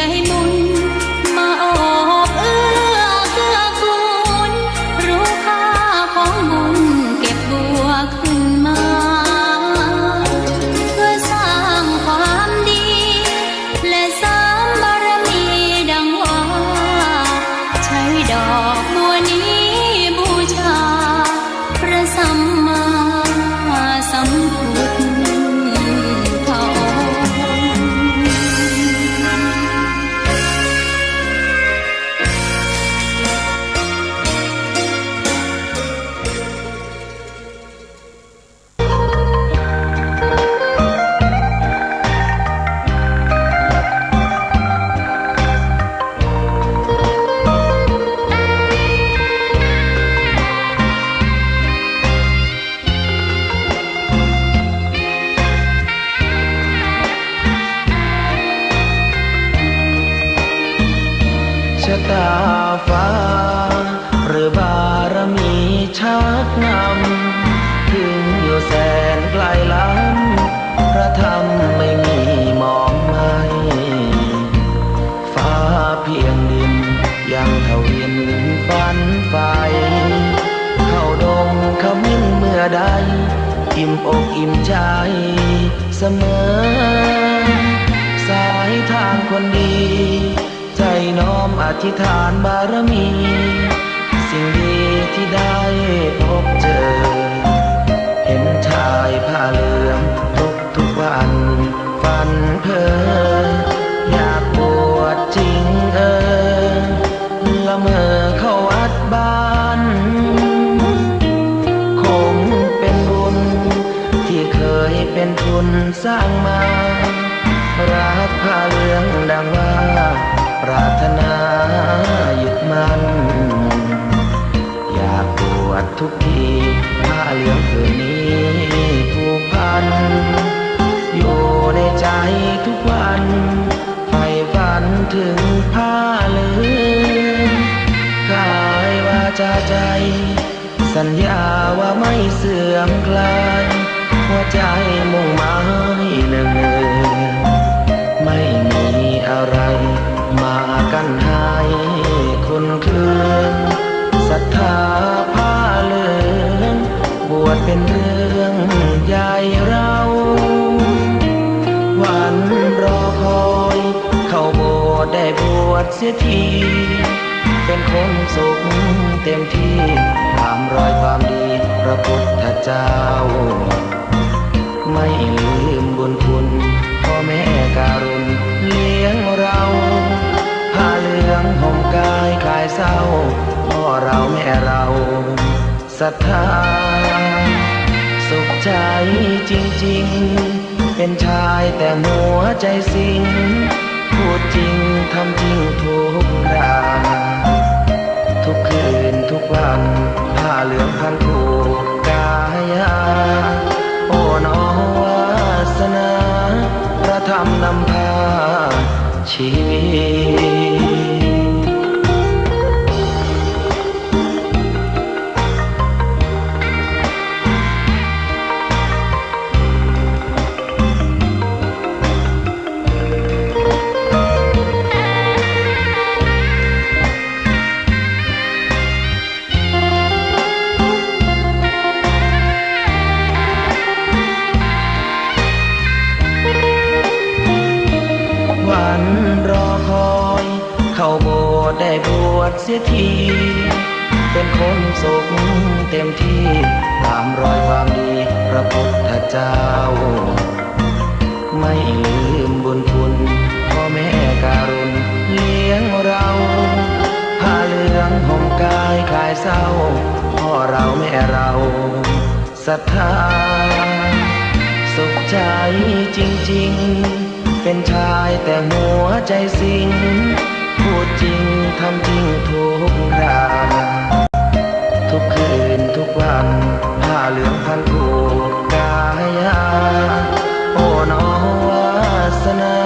ใจมุนมาโอบเอื้อเกื้อกูลรู้ค่าของบุญเก็บบัวขึ้นมาเพื่อสร้างความดีและเสริมบารมีดังว่าใช้ดอกบัวนี้บูชาพระสัมมาสัมพุทธชะตาฟ้าหรือบารมีชักนำถึงอยู่แสนไกลล้ำพระธรรมไม่มีมองไม่ฟ้าเพียงดินยังทวินฝันไฟเข้าดงขมิ้นเมื่อใดอิ่มอกอิ่มใจเสมอสายทางคนดีใจน้อมอธิษฐานบารมีสิ่งดีที่ได้พบเจอเห็นชายผ้าเหลืองทุกวันฝันเพ้ออยากบวชจริงละเมอเข้าวัดบ้านคงเป็นบุญที่เคยเป็นทุนสร้างมารักผ้าเหลืองดังว่าปรารถนายึดมั่นอยากบวชทุกทีผ้าเหลืองผืนนี้ผูกพันอยู่ในใจทุกวันใฝ่ฝันถึงผ้าเหลืองกายวาจาใจสัญญาว่าไม่เสื่อมคลายหัวใจมุ่งหมายเนื่องไม่มีอะไรมากันหายคนคืนศรัทธาผ้าเหลืองบวชเป็นเรื่องใหญ่เราวันรอคอยเข้าโบสถ์ได้บวชเสียทีเป็นคนสุขเต็มที่ตามรอยความดีพระพุทธเจ้าไม่ลืมบุญคุณพ่อแม่การุณเลี้ยงเราผ้าเหลืองห่มกายคลายเศร้าพ่อเราแม่เราศรัทธาสุขใจจริงๆเป็นชายแต่หัวใจสิงพูดจริงทำจริงทุกคราทุกคืนทุกวันผ้าเหลืองพันผูกกายาโอ้น้อวาสนาพระธรรมนำพาชีวิตวันรอคอยเข้าโบสถ์ได้บวชเสียทีเป็นคนสุขเต็มที่ตามรอยความดีพระพุทธเจ้าไม่ลืมบุญคุณพ่อแม่การุณเลี้ยงเราผ้าเหลืองห่มกายคลายเศร้าพ่อเราแม่เราศรัทธาสุขใจจริงๆเป็นชายแต่หัวใจสิงพูดจริงทำจริงทุกคราทุกคืนทุกวันผ้าเหลืองพันผูกกายาโอ้น้อวาสนา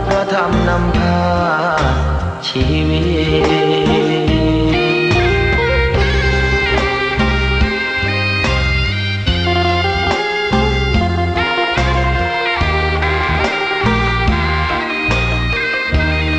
พระธรรมนำพาชีวิต ผ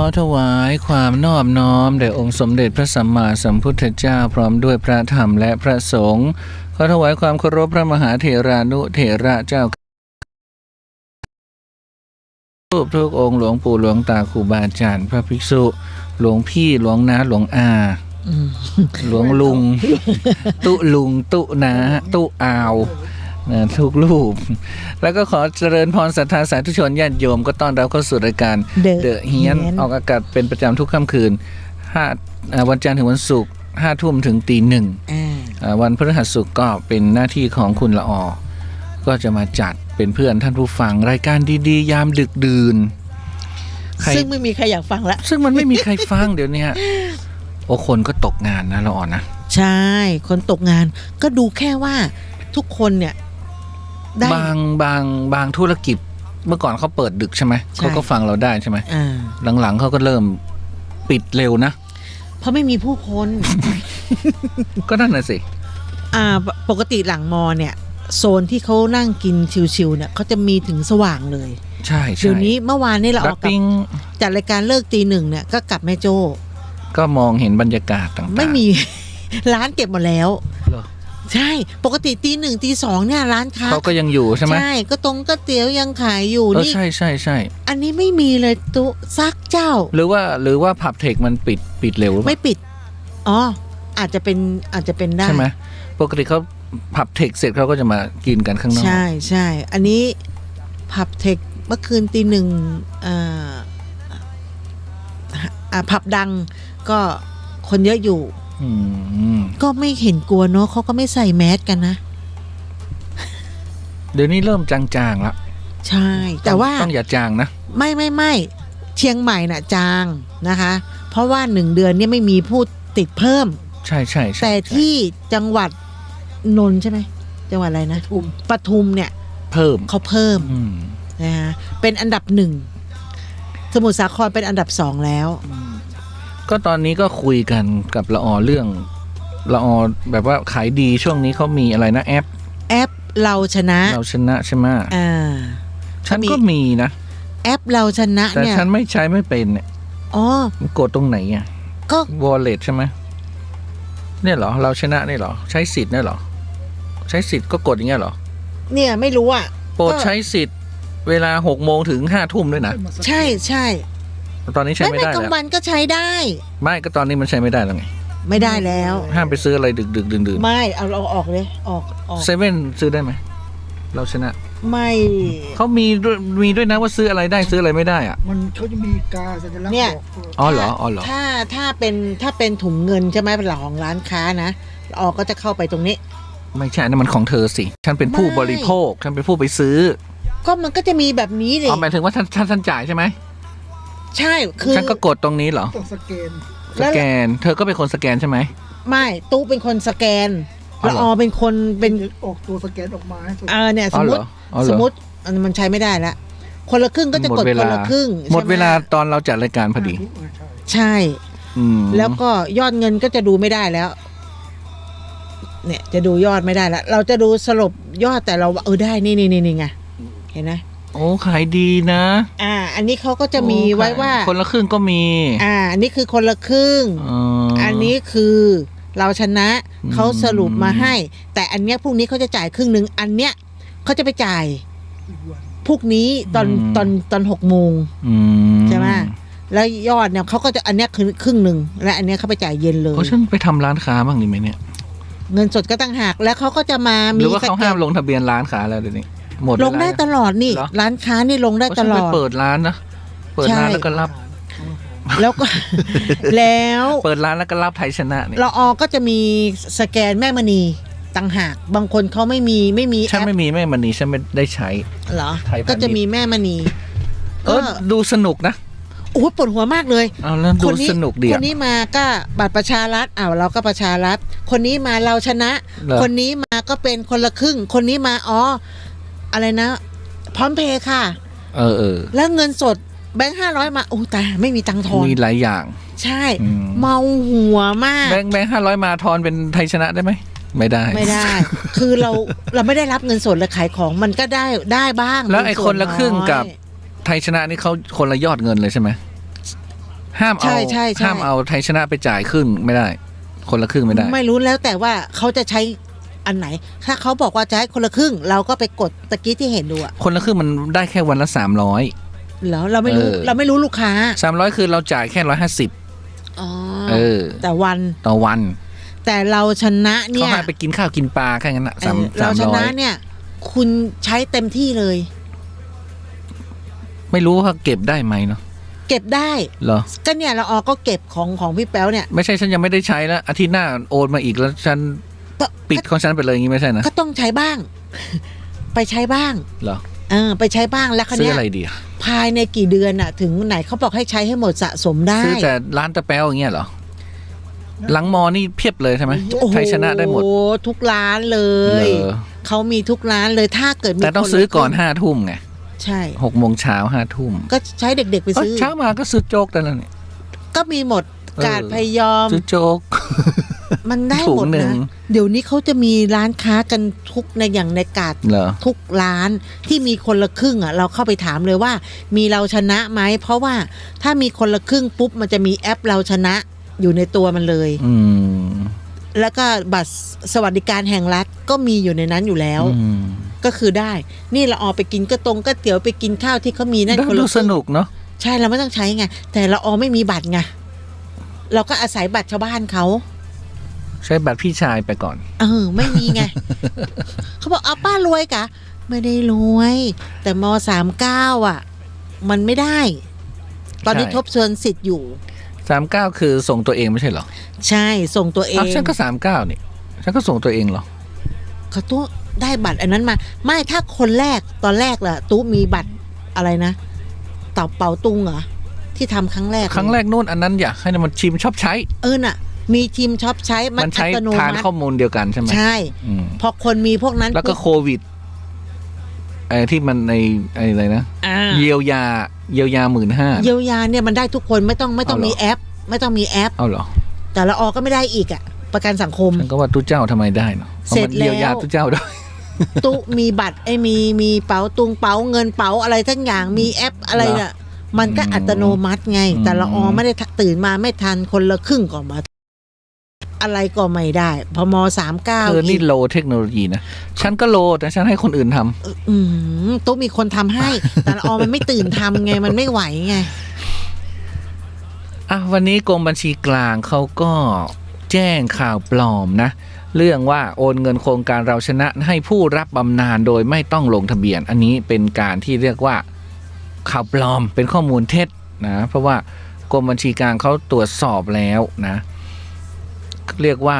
ขอถวายความนอบน้อมแด่องค์สมเด็จพระสัมมาสัมพุทธเจ้าพร้อมด้วยพระธรรมและพระสงฆ์ขอถวายความเคารพพระมหาเถรานุเถระเจ้ารูปทุกองค์หลวงปู่หลวงตาครูบาอาจารย์พระภิกษุหลวงพี่หลวงน้าหลวงอาหลวงลุง ตุลุงตุนาตุอาวทุกรูปแล้วก็ขอเจริญพรศรัทธาสาธุชนญาติโยมก็ต้อนรับเข้าสู่รายการเดอะเฮียนออกอากาศเป็นประจำทุกค่ำคืนวันจันทร์ถึงวันศุกร์5 ทุ่มถึงตี 1วันพฤหัสศุกร์ก็เป็นหน้าที่ของคุณละออก็จะมาจัดเป็นเพื่อนท่านผู้ฟังรายการดีๆยามดึกดื่นซึ่งไม่มีใครอยากฟังละซึ่งมันไม่มีใครฟังเดี๋ยวนี้โอ้คนก็ตกงานนะละออนะใช่คนตกงานก็ดูแค่ว่าทุกคนเนี่ยบางธุรกิจเมื่อก่อนเขาเปิดดึกใช่ไหมเขาก็ฟังเราได้ใช่ไหมหลังๆเขาก็เริ่มปิดเร็วนะเพราะไม่มีผู้คน ก็นั่นน่ะสิปกติหลังมอเนี่ยโซนที่เขานั่งกินชิวๆเนี่ยเขาจะมีถึงสว่างเลยใช่เดี๋ยวนี้เมื่อวานนี่เราออกจัดรายการเลิกตี 1เนี่ยก็กลับแม่โจ้ก็มองเห็นบรรยากาศต่างๆไม่มี ร้านเก็บหมดแล้วใช่ปกติตี 1ตี 2เนี่ยร้านค้าเขาก็ยังอยู่ใช่ไหมใช่ก็ตรงก็เตี๋ยวยังขายอยู่นี่ใช่อันนี้ไม่มีเลยตุ๊ซักเจ้าหรือว่าผับเทคมันปิดเร็วไม่ปิดอ๋ออาจจะเป็นได้ใช่ไหมปกติเขาผับเทคเสร็จเขาก็จะมากินกันข้างนอกใช่อันนี้ผับเทคเมื่อคืนตี 1ผับดังก็คนเยอะอยู่ก็ไม่เห็นกลัวเนาะเขาก็ไม่ใส่แมสกันนะเดี๋ยวนี้เริ่มจางๆแล้วใช่แต่ว่าต้องอย่าจางนะไม่เชียงใหม่น่ะจางนะคะเพราะว่า1 เดือนเนี่ยไม่มีผู้ติดเพิ่มใช่แต่ที่จังหวัดนนท์ใช่ไหมจังหวัดอะไรนะปทุมเนี่ยเขาเพิ่มนะฮะเป็นอันดับ 1สมุทรสาครเป็นอันดับ 2แล้วก็ตอนนี้ก็คุยกันกับละออเรื่องละออแบบว่าขายดีช่วงนี้เขามีอะไรนะแอปเราชนะใช่ไหมฉันก็มีนะแอปเราชนะเนี่ยแต่ฉันไม่ใช้ไม่เป็นเนี่ยมันกดตรงไหนอ่ะก็ wallet ใช่ไหมเนี่ยเหรอเราชนะนี่เหรอใช้สิทธิ์เนี่ยเหรอใช้สิทธิ์ก็กดอย่างเงี้ยเหรอเนี่ยไม่รู้อ่ะโปรดใช้สิทธิ์เวลา6 โมงถึง5 ทุ่มด้วยนะใช่ตอนนี้ใช้ไม่ได้แล้วกลางวันก็ใช้ได้ไม่ก็ตอนนี้มันใช้ไม่ได้แล้วไงไม่ได้แล้วห้ามไปซื้ออะไรดึกดื่นไม่เอาเราออกเลยออกเซเว่นซื้อได้ไหมเราชนะไม่เขามีด้วยนะว่าซื้ออะไรได้ซื้ออะไรไม่ได้อ่ะมันเขาจะมีกาสัญลักษณ์เนี่ยอ๋อเหรอถ้าเป็นถุงเงินใช่ไหมเป็นหลักของร้านค้านะออกก็จะเข้าไปตรงนี้ไม่ใช่นั่นมันของเธอสิฉันเป็นผู้บริโภคฉันเป็นผู้ไปซื้อก็มันก็จะมีแบบนี้เลยหมายถึงว่าท่านจ่ายใช่ไหมใช่คือฉันก็กดตรงนี้เหรอสแกนเธอก็เป็นคนสแกนใช่ไหมไม่ตู้เป็นคนสแกนละออเป็นคนเป็นออกตัวสแกนออกมาเนี่ยสมมติมันใช้ไม่ได้ละคนละครึ่งก็จะกดคนละครึ่งหมดเวลาตอนเราจัดรายการพอดีใช่แล้วก็ยอดเงินก็จะดูไม่ได้แล้วเนี่ยจะดูยอดไม่ได้แล้วเราจะดูสรุปยอดแต่เราได้นี่ไงเห็นไหมโอ้ขายดีนะอันนี้เขาก็จะมีไว้ว่าคนละครึ่งก็มีอันนี้คือคนละครึ่งอันนี้คือเราชนะเขาสรุปมาให้แต่อันเนี้ยพรุ่งนี้เขาจะจ่ายครึ่งนึงอันเนี้ยเขาจะไปจ่ายพรุ่งนี้ตอน6 โมงใช่ไหมแล้วยอดเนี่ยเขาก็จะอันเนี้ยคือครึ่งนึงและอันเนี้ยเขาไปจ่ายเย็นเลยเพราะฉันไปทำร้านค้าบ้างดีไหมเนี่ยเงินสดก็ตั้งหักแล้วเขาก็จะมาหรือว่าเขาห้ามลงทะเบียนร้านค้าแล้วเดี๋ยวนี้หมดลงได้ตลอดนี่ร้านค้านี่ลงได้ตลอดเปิดร้านนะเปิดร้านแล้วก็รับแล้วก็แล้วเปิดร้านแล้วก็รับไทยชนะเนี่ยเราก็จะมีสแกนแม่มณีต่างหากบางคนเขาไม่มีแอปฉันไม่มีแม่มณีฉันไม่ได้ใช้เหรอก็จะมีแม่มณีดูสนุกนะโอ้ปวดหัวมากเลยแล้วดูสนุกดีคนนี้มาก็บัตรประชารัฐเราก็ประชารัฐคนนี้มาเราชนะคนนี้มาก็เป็นคนละครึ่งคนนี้มาอะไรนะพร้อมเพย์ค่ะแล้วเงินสดแบงค์500มาโอ้แต่ไม่มีตังค์ทอนมีหลายอย่างใช่เมาหัวมากแบงค์500มาทอนเป็นไทยชนะได้ไหมไม่ได้คือเราไม่ได้รับเงินสดและขายของมันก็ได้บ้างแล้วไอ้คนละครึ่งกับไทยชนะนี่เขาคนละยอดเงินเลยใช่ไหม ห้ามเอา ใช่ ห้ามเอาไทยชนะไปจ่ายครึ่งไม่ได้ คนละครึ่งไม่ได้ ไม่รู้แล้วแต่ว่าเขาจะใช้อันไหน ถ้าเขาบอกว่าจะให้คนละครึ่ง เราก็ไปกดตะกี้ที่เห็นดูอะ คนละครึ่งมันได้แค่วันละ300 แล้วเราไม่รู้ เออ เราไม่รู้ลูกค้า 300คือเราจ่ายแค่150 อ๋อ ต่อ วัน วัน แต่เราชนะเนี่ เขา ย ให้ไปกินข้าวกินปลาแค่นั้นอะเราชนะ 300 เนี่ย คุณใช้เต็มที่เลย ไม่รู้ว่าเก็บได้ไหมเนาะ เก็บได้ เหรอ ก็เนี่ยเราก็เก็บของพี่แป๊วเนี่ย ไม่ใช่ฉันยังไม่ได้ใช้แล้วอาทิตย์หน้าโอนมาอีกแล้วฉัน ก็ ปิดของฉันไปเลยอย่างงี้ไม่ใช่นะ ก็ต้องใช้บ้าง ไปใช้บ้าง เหรอ ไปใช้บ้างแล้วคัน ซื้อ นี้ย อะไรดีอะ ภายในกี่เดือนอะถึงไหนเขาบอกให้ใช้ให้หมดสะสมได้ ซื้อแต่ร้านตะแป๊วอย่างเงี้ยเหรอหลังมอนี่เพียบเลยใช่ไหม โอ้โห ไทยชนะได้หมด ทุกร้านเลย เหรอ เขามีทุกร้านเลยถ้าเกิดมี แต่ต้อง ค ซื้อก่อน ละครึ่ 5 ทุ่มไง ใช่ 6 โมงเช้า5 ทุ่ม ก็ใช้เด็กๆไปซื้อ เช้ามาก็ซื้อโจ๊กแต่ละนี่ ก็มีหมด เออ กาดพยอม ซื้อโจ๊ก มันได้ ถุ หม ง ด หนึ่ นะ ง เดี๋ยวนี้เขาจะมีร้านค้ากันทุกในอย่างในกาด เหรอ ทุกร้านที่มีคนละครึ่งอ่ะ เราเข้าไปถามเลยว่า มีเราชนะไหมเพราะว่าถ้ามีคนละครึ่งปุ๊บมันจะมีแอปเราชนะอยู่ในตัวมันเลย อืม แล้วก็บัตรสวัสดิการแห่งรัฐก็มีอยู่ในนั้นอยู่แล้ว อืม ก็คือได้ นี่เราออกไปกินก็ตรงก็เตี๋ยวไปกินข้าวที่เขามีนั่นคน ดู ละค ส รึ่ง นุกเนาะ ใช่เราไม่ต้องใช้ไงแต่เราออไม่มีบัตรไงเราก็อาศัยบัตรชาวบ้านเขา ใช้บัตรพี่ชายไปก่อน ไม่มีไง เขาบอกเอาป้ารวยกะ ไม่ได้รวย แต่ม39อ่ะ มันไม่ได้ ตอนนี้ ใช่ ทบทวนสิทธิ์อยู่ 39คือส่งตัวเองไม่ใช่เหรอ ใช่ส่งตัวเอ อ้าง วฉันก็39นี่ฉันก็ส่งตัวเองเหรอ เขาตู้ได้บัตรอันนั้นมา ไม่ถ้าคนแรกตอนแรกล่ะตู้มีบัตรอะไรนะเต่าเป่าตุงเหรอที่ทำครั้งแรก ครั้งแรกนู่นอันนั้นอยากให้มันชิมชอบใช้ น่ะ มีทีมช็อปใช้มัน มัน อั ใช้ ตโน ทาน มัติ ข้อมูลเดียวกันใช่ไหม ใช่ อืม พอคนมีพวกนั้น แล้วก็ ปุ๊บ โควิดไอ้ที่มันในไอ้อะไรนะ อ่า เยียวยา15,000 เยียวยาเนี่ยมันได้ทุกคนไม่ต้อง เอาเหรอ มีแอป ไม่ต้องมีแอป เอาเหรอ แต่ละออก็ไม่ได้อีกอ่ะ ประกันสังคม ฉันก็ว่าตู้เจ้าทำไมได้เนาะพาะ เสร็จ มันเยียวยา แล้ว ตู้เจ้าด้วย ตู้มีบัตรมีเป๋าตุงเป๋าเงินเป๋าอะไรทั้งอย่างมีแอปอะไรน่ะมันก็อัตโนมัติไง แต่ละออไม่ได้ตื่นมาไม่ทันคนละครึ่งก่อนมาอะไรก็ไม่ได้พอม39 เธอนี่โลเทคโนโลยีนะ ฉันก็โลแต่ฉันให้คนอื่นทำ ตู้มีคนทำให้ แต่ละออมันไม่ตื่นทำไงมันไม่ไหวไง วันนี้กรมบัญชีกลางเขาก็แจ้งข่าวปลอมนะ เรื่องว่าโอนเงินโครงการเราชนะให้ผู้รับบำนาญโดยไม่ต้องลงทะเบียน อันนี้เป็นการที่เรียกว่าข่าวปลอมเป็นข้อมูลเท็จนะเพราะว่ากรมบัญชีกลางเขาตรวจสอบแล้วนะเรียกว่า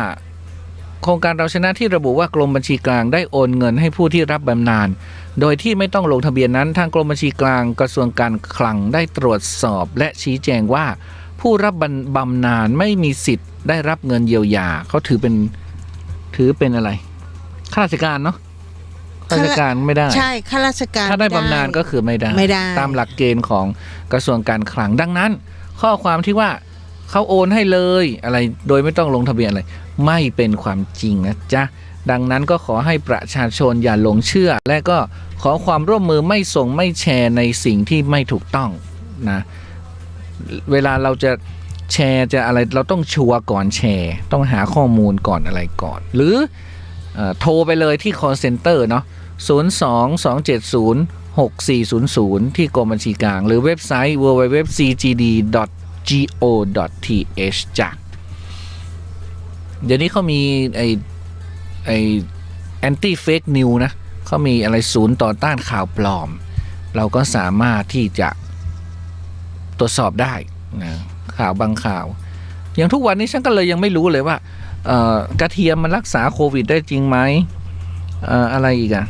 โครงการเราชนะที่ระบุว่ากรมบัญชีกลางได้โอนเงินให้ผู้ที่รับบำนาญโดยที่ไม่ต้องลงทะเบียนนั้นทางกรมบัญชีกลางกระทรวงการคลังได้ตรวจสอบและชี้แจงว่าผู้รับบำนาญไม่มีสิทธิ์ได้รับเงินเยียวยาเขาถือเป็นอะไรข้าราชการเนาะข้าราชการไม่ได้ ใช่ข้าราชการ ถ้าได้บำนาญก็คือไม่ได้ ตามหลักเกณฑ์ของกระทรวงการคลังดังนั้น ข้อความที่ว่าเขาโอนให้เลยอะไรโดยไม่ต้องลงทะเบียนอะไรไม่เป็นความจริงนะจ๊ะดังนั้นก็ขอให้ประชาชนอย่าหลงเชื่อ และก็ขอความร่วมมือไม่ส่งไม่แชร์ในสิ่งที่ไม่ถูกต้องนะเวลาเราจะแชร์จะอะไรเราต้องชัวร์ก่อนแชร์ต้องหาข้อมูลก่อนอะไรก่อนหรือโทรไปเลยที่ call center เนาะ02-270-6400 ที่กรมบัญชีกลางหรือเว็บไซต์ www.cgd.go.th จ้ะเดี๋ยวนี้เขามีไอ anti fake news นะเขามีอะไรศูนย์ต่อต้านข่าวปลอมเราก็สามารถที่จะตรวจสอบได้นะข่าวบางข่าวอย่างทุกวันนี้ฉันก็เลยยังไม่รู้เลยว่ากระเทียมมันรักษาโควิดได้จริงไหมอะไรอีกอะ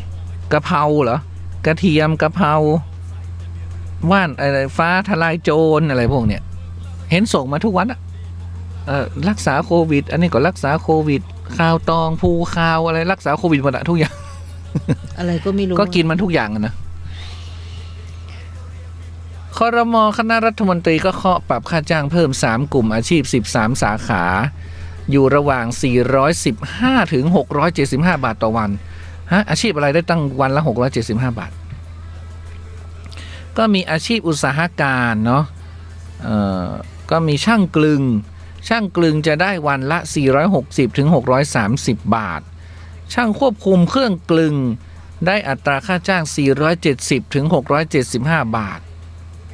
กะเพราเหรอกระเทียมกะเพราว่านอะไรฟ้าทลายโจรอะไรพวกเนี้ยเห็นส่งมาทุกวันอะรักษาโควิดอันนี้ก็รักษาโควิดข้าวตองภูข้าวอะไรรักษาโควิดหมดอะทุกอย่าง อะไรก็ไม่รู้ ก็กินมันทุกอย่างนะครม.คณะรัฐมนตรีก็เคาะปรับค่าจ้างเพิ่ม3กลุ่มอาชีพ13สาขาอยู่ระหว่าง415ถึง675บาทต่อวันอาชีพอะไรได้ตั้งวันละ675บาทก็มีอาชีพอุตสาหการเนาะ ก็มีช่างกลึงจะได้วันละ460ถึง630 บาทช่างควบคุมเครื่องกลึงได้อัตราค่าจ้าง470ถึง675 บาท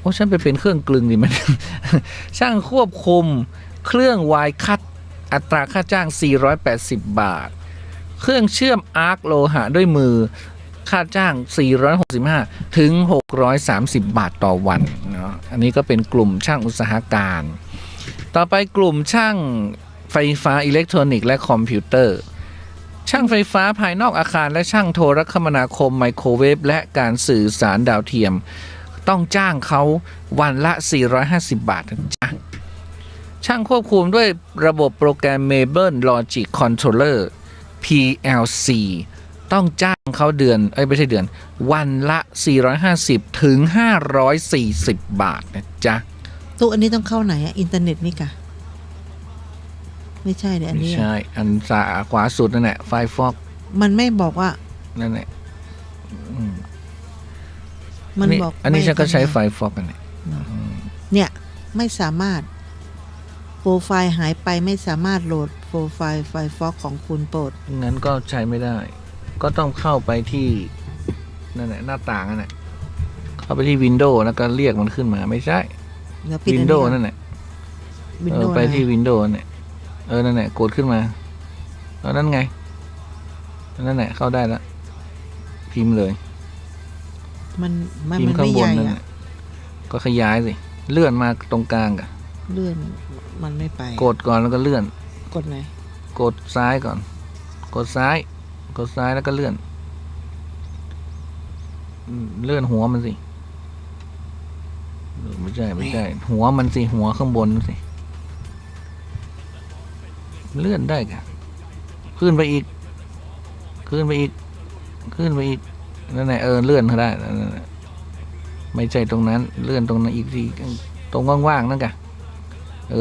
โอ้ฉันไปเป็นเครื่องกลึงดิมัน ช่างควบคุมเครื่องวายคัดอัตราค่าจ้าง480 บาทเครื่องเชื่อมอาร์คโลหะด้วยมือค่าจ้าง465ถึง630 บาทต่อวันเนาะอันนี้ก็เป็นกลุ่มช่างอุตสาหการต่อไปกลุ่มช่างไฟฟ้าอิเล็กทรอนิกส์และคอมพิวเตอร์ช่างไฟฟ้าภายนอกอาคารและช่างโทรคมนาคมไมโครเวฟและการสื่อสารดาวเทียมต้องจ้างเขาวันละ450 บาทนะจ๊ะช่างควบคุมด้วยระบบโปรแกรม Mable Logic Controller PLC ต้องจ้างเขาไม่ใช่เดือนวันละ450ถึง540 บาทนะจ๊ะตู้อันนี้ต้องเข้าไหนอะอินเทอร์เน็ตนี่กะไม่ใช่เดี๋ยวอันนี้ไม่ใช่อันขวาสุดนั่นแหละไฟฟอกมันไม่บอกว่านั่นแหละมันบอกอันนี้ฉันก็ใช้ไฟฟอกกันเนี่ยไม่สามารถโปรไฟล์หายไปไม่สามารถโหลดโปรไฟล์ไฟฟอกของคุณโปรดงั้นก็ใช้ไม่ได้ก็ต้องเข้าไปที่นั่นแหละหน้าต่างนั่นแหละเข้าไปที่ Windows แล้วก็เรียกมันขึ้นมาไม่ใช่ Windows นั่นแหละไปที่ Windows เนี่ยนั่นแหละกดขึ้นมานั่นไงนั่นแหละเข้าได้แล้วพิมพ์เลยมันไม่ใหญ่อะก็ขยายสิเลื่อนมาตรงกลางกะเลื่อนมันไม่ไปกดก่อนแล้วก็เลื่อนกดไหนกดซ้ายก่อนกดซ้ายแล้วก็เลื่อนหัวมันสิไม่ใช่หัวมันสิหัวข้างบนสิเลื่อนได้กะขึ้นไปอีกนั่นแหละเลื่อนเขาได้ไม่ใช่ตรงนั้นเลื่อนตรงนั้นอีกทีตรงว่างๆนั่นกะ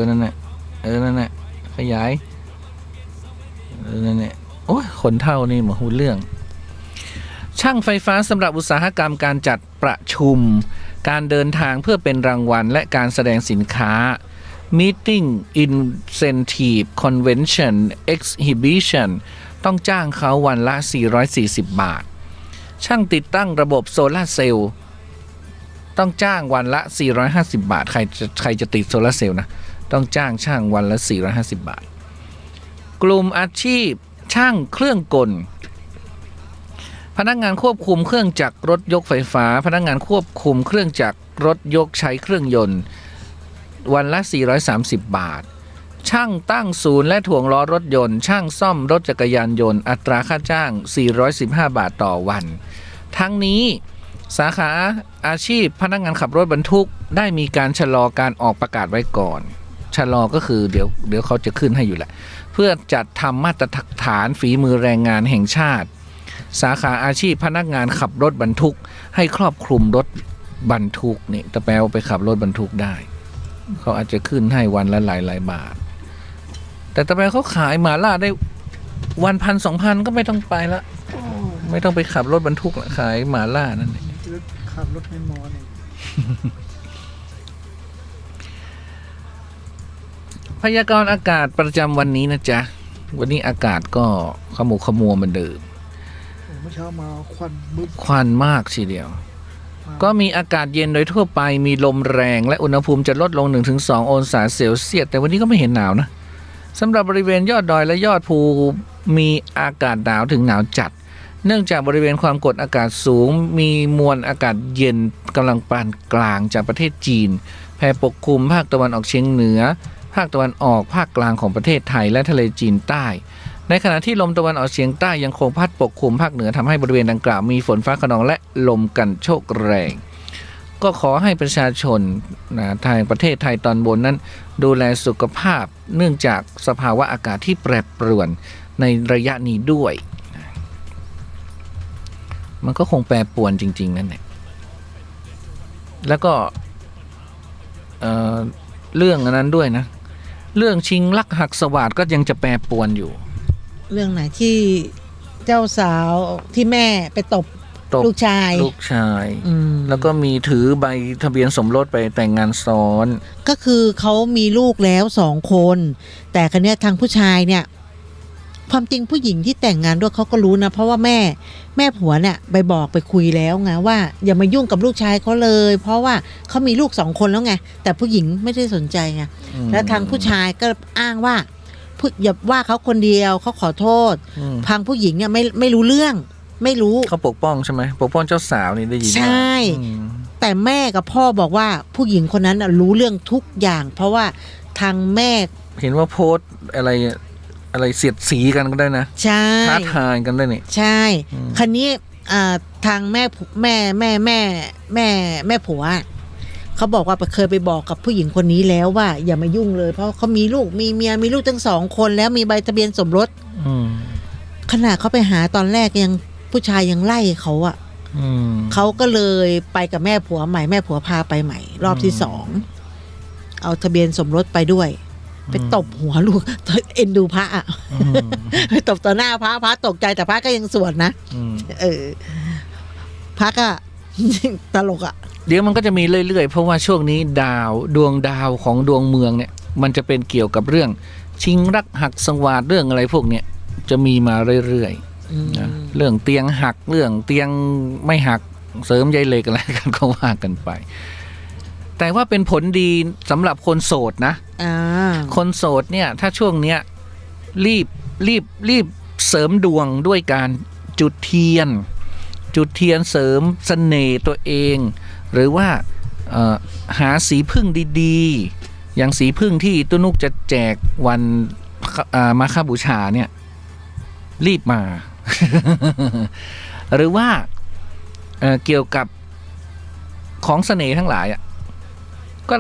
นั่นแหละขยายนั่นแหละโอ้ยคนเท่านี่หมดหูเรื่องช่างไฟฟ้าสำหรับอุตสาหกรรมการจัดประชุมการเดินทางเพื่อเป็นรางวัลและการแสดงสินค้า Meeting Incentive Convention Exhibition ต้องจ้างเขาวันละ440 บาทช่างติดตั้งระบบโซลาร์เซลล์ต้องจ้างวันละ450 บาทใครจะติดโซลาร์เซลล์นะต้องจ้างช่างวันละ450 บาทกลุ่มอาชีพช่างเครื่องกลพนักงานควบคุมเครื่องจักรรถยกไฟฟ้าพนักงานควบคุมเครื่องจักรรถยกใช้เครื่องยนต์วันละ430 บาทช่างตั้งศูนย์และถ่วงล้อรถยนต์ช่างซ่อมรถจักรยานยนต์อัตราค่าจ้าง415 บาทต่อวันทั้งนี้สาขาอาชีพพนักงานขับรถบรรทุกได้มีการชะลอการออกประกาศไว้ก่อนชะลอก็คือเดี๋ยวเขาจะขึ้นให้อยู่แหละเพื่อจัดทำมาตรฐานฝีมือแรงงานแห่งชาติสาขาอาชีพพนักงานขับรถบรรทุกให้ครอบคลุมรถบรรทุกนี่ตะแปลไปขับรถบรรทุกได้เขาอาจจะขึ้นให้วันละหลายบาทแต่ตะแปลเขาขายหมาล่าได้วัน1,000-2,000ก็ไม่ต้องไปละไม่ต้องไปขับรถบรรทุกละขายหมาล่านั่นเองขับรถไม่มอเนี่ยพยากรณ์อากาศประจำวันนี้นะจ๊ะวันนี้อากาศก็ขมุกขมัวเหมือนเดิมเมื่อเช้ามาควันมากทีเดียวก็มีอากาศเย็นโดยทั่วไปมีลมแรงและอุณหภูมิจะลดลง 1-2 องศาเซลเซียสแต่วันนี้ก็ไม่เห็นหนาวนะสำหรับบริเวณยอดดอยและยอดภูมีอากาศหนาวถึงหนาวจัดเนื่องจากบริเวณความกดอากาศสูงมีมวลอากาศเย็นกำลังปานกลางจากประเทศจีนแผ่ปกคลุมภาคตะวันออกเฉียงเหนือภาคตะวันออกภาคกลางของประเทศไทยและทะเลจีนใต้ในขณะที่ลมตะวันออกเฉียงใต้ยังคงพัดปกคลุมภาคเหนือทำให้บริเวณดังกล่าวมีฝนฟ้าคะนองและลมกันโชกแรงก็ขอให้ประชาชนทางประเทศไทยตอนบนนั้นดูแลสุขภาพเนื่องจากสภาวะอากาศที่แปรปรวนในระยะนี้ด้วยมันก็คงแปรปรวนจริงๆนั่นแหละแล้วก็เรื่องนั้นด้วยนะเรื่องชิงลักหักสวาทก็ยังจะแปรปรวนอยู่เรื่องไหนที่เจ้าสาวที่แม่ไปตบ ตบ ลูกชาย ลูกชาย อืม แล้วก็มีถือใบทะเบียนสมรสไปแต่งงานซ้อน ก็คือเขามีลูกแล้ว2 คน แต่คนเนี้ยทางผู้ชายเนี่ย ความจริงผู้หญิงที่แต่งงานด้วยเขาก็รู้นะ เพราะว่าแม่ผัวเนี่ยไปบอกไปคุยแล้วไงว่าอย่ามายุ่งกับลูกชายเขาเลย เพราะว่าเขามีลูก2 คนแล้วไงแต่ผู้หญิงไม่ได้สนใจไงแล้วทางผู้ชายก็อ้างว่าอย่าว่าเขาคนเดียวเขาขอโทษ อืม ทางผู้หญิงเนี่ยไม่รู้เรื่อง ไม่รู้ เขาปกป้องใช่ไหมปกป้องเจ้าสาวนี่ได้ยินว่า ใช่ อืม แต่แม่กับพ่อบอกว่าผู้หญิงคนนั้นน่ะรู้เรื่องทุกอย่าง เพราะว่าทางแม่ เห็นว่าโพสต์อะไรเสียดสีกันก็ได้นะ ใช่ ท้าทายกันได้นี่ ใช่ อืม คันนี้ทางแม่ผัวเขาบอกว่าเคยไปบอกกับผู้หญิงคนนี้แล้วว่า อย่ามายุ่งเลย เพราะเขามีลูกมีเมียมีลูกทั้ง2 คนแล้วมีใบทะเบียนสมรส อืม ขณะเขาไปหาตอนแรกยังผู้ชายยังไล่เขาอะ อืม เขาก็เลยไปกับแม่ผัวใหม่แม่ผัวพาไปใหม่ รอบที่2เอาทะเบียนสมรสไปด้วย ไปตบหัวลูก เอ็นดูพระอะ อืม ไปตบต่อหน้าพระตกใจแต่พระก็ยังสวดนะ อืม พระก็ ตลกอะ เดี๋ยวมันก็จะมีเรื่อยๆ เพราะว่าช่วงนี้ดวงดาวของดวงเมืองเนี่ย มันจะเป็นเกี่ยวกับเรื่อง ชิงรักหักสังวาสเรื่องอะไรพวกเนี้ยจะมีมาเรื่อยๆนะเรื่องเตียงหักเรื่องเตียงไม่หักเสริมใยเหล็กอะไรกันก็ว่ากันไป แต่ว่าเป็นผลดีสำหรับคนโสดนะ อ่า คนโสดเนี่ยถ้าช่วงเนี้ยรีบเสริมดวงด้วยการจุดเทียนเสริมเสน่ห์ตัวเอง หรือว่าหาสีพึ่งดีๆ อย่างสีพึ่งที่ตุนุกจะแจกวันมาฆบูชาเนี่ยรีบมา หรือว่าเกี่ยวกับของเสน่ห์ทั้งหลายอ่ะก็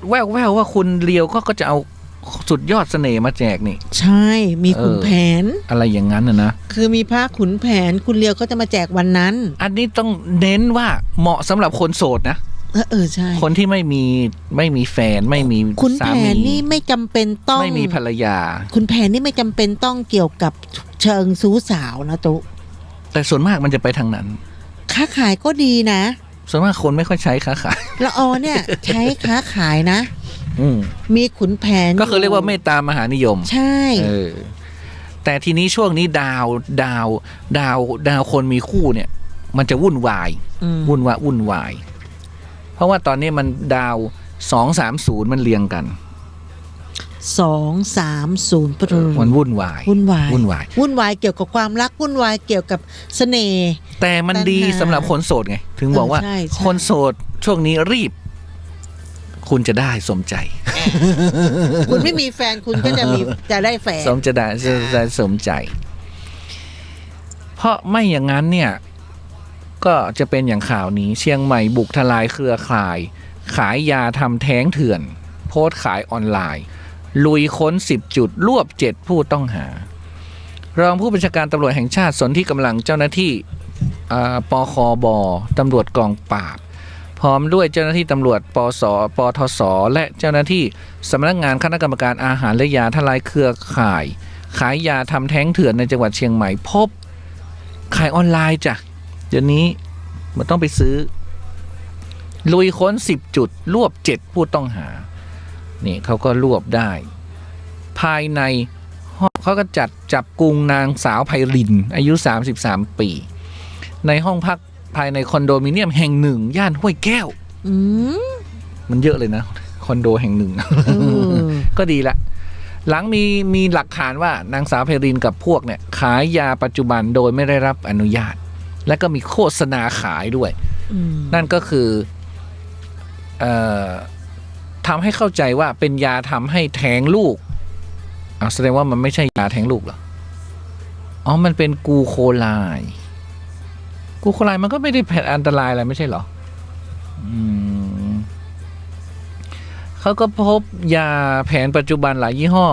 แววว่าคุณเลียวก็จะเอาสุดยอดเสน่ห์มาแจกนี่ ใช่มีขุนแผน อะไรอย่างนั้นนะ คือมีพระขุนแผนคุณเลียวเขาจะมาแจกวันนั้น อันนี้ต้องเน้นว่าเหมาะสำหรับคนโสดนะ ใช่ คนที่ไม่มีแฟนไม่มี ขุน สา แผ มี นนี่ไม่จำเป็นต้อง ไม่มีภรรยา ขุนแผนนี่ไม่จำเป็นต้องเกี่ยวกับเชิงซู้สาวนะตุ๊ แต่ส่วนมากมันจะไปทางนั้น ค้าขายก็ดีนะ ส่วนมากคนไม่ค่อยใช้ค้าขาย ละออเนี่ย ใช้ค้าขายนะ อืม มีขุนแผน ก็คือเรียกว่าเมตตามหานิยม ใช่ แต่ทีนี้ช่วงนี้ดาวคนมีคู่เนี่ย มันจะวุ่นวาย อืม วุ่นวาย เพราะว่าตอนนี้มันดาว230มันเรียงกัน 230ปรุ มันวุ่นวาย วุ่นวาย วุ่นวาย วุ่นวายเกี่ยวกับความรักวุ่นวายเกี่ยวกับเสน่ห์ แต่มันดี ปัญหา สำหรับคนโสดไง ถึงบอกว่า ใช่ใช่ คนโสดช่วงนี้รีบ คุณจะได้สมใจ คุณไม่มีแฟนคุณก็จะได้แฟน จะได้สมใจ เพราะไม่อย่างนั้นเนี่ย ก็จะเป็นอย่างข่าวนี้ เชียงใหม่บุกทลายเครือข่าย ขายยาทำแท้งเถื่อน โพสต์ขายออนไลน์ ลุยค้น10 จุดรวบ7ผู้ต้องหา รองผู้บัญชาการตำรวจแห่งชาติสนที่กำลังเจ้าหน้าที่ปคบตำรวจกองปราบ พร้อมด้วยเจ้าหน้าที่ตำรวจปทศและเจ้าหน้าที่สำนักงานคณะกรรมการอาหารและยาทลายเครือข่าย ขายยาทำแท้งเถื่อนในจังหวัดเชียงใหม่พบขายออนไลน์จ้ะเดี๋ยวนี้มันต้องไปซื้อ ลุยค้น10 จุดรวบ7ผู้ต้องหานี่เขาก็รวบได้ ภายในห้องเขาก็จับกุมนางสาวไพรินอายุ33 ปี ในห้องพักภายในคอนโดมิเนียมแห่งหนึ่งย่านห้วยแก้ว อืม มันเยอะเลยนะ คอนโดแห่งหนึ่ง เออ ก็ดีละ หลังมีหลักฐานว่านางสาวไพรินกับพวกเนี่ยขายยาปัจจุบันโดยไม่ได้รับอนุญาต และก็มีโฆษณาขายด้วย อืม นั่นก็คือทำให้เข้าใจว่าเป็นยาทำให้แท้งลูกแสดงว่ามันไม่ใช่ยาแท้งลูกเหรออ๋อมันเป็นกูโคไลมันก็ไม่ได้แผลอันตรายอะไรไม่ใช่เหรอเขาก็พบยาแผนปัจจุบันหลายยี่ห้อ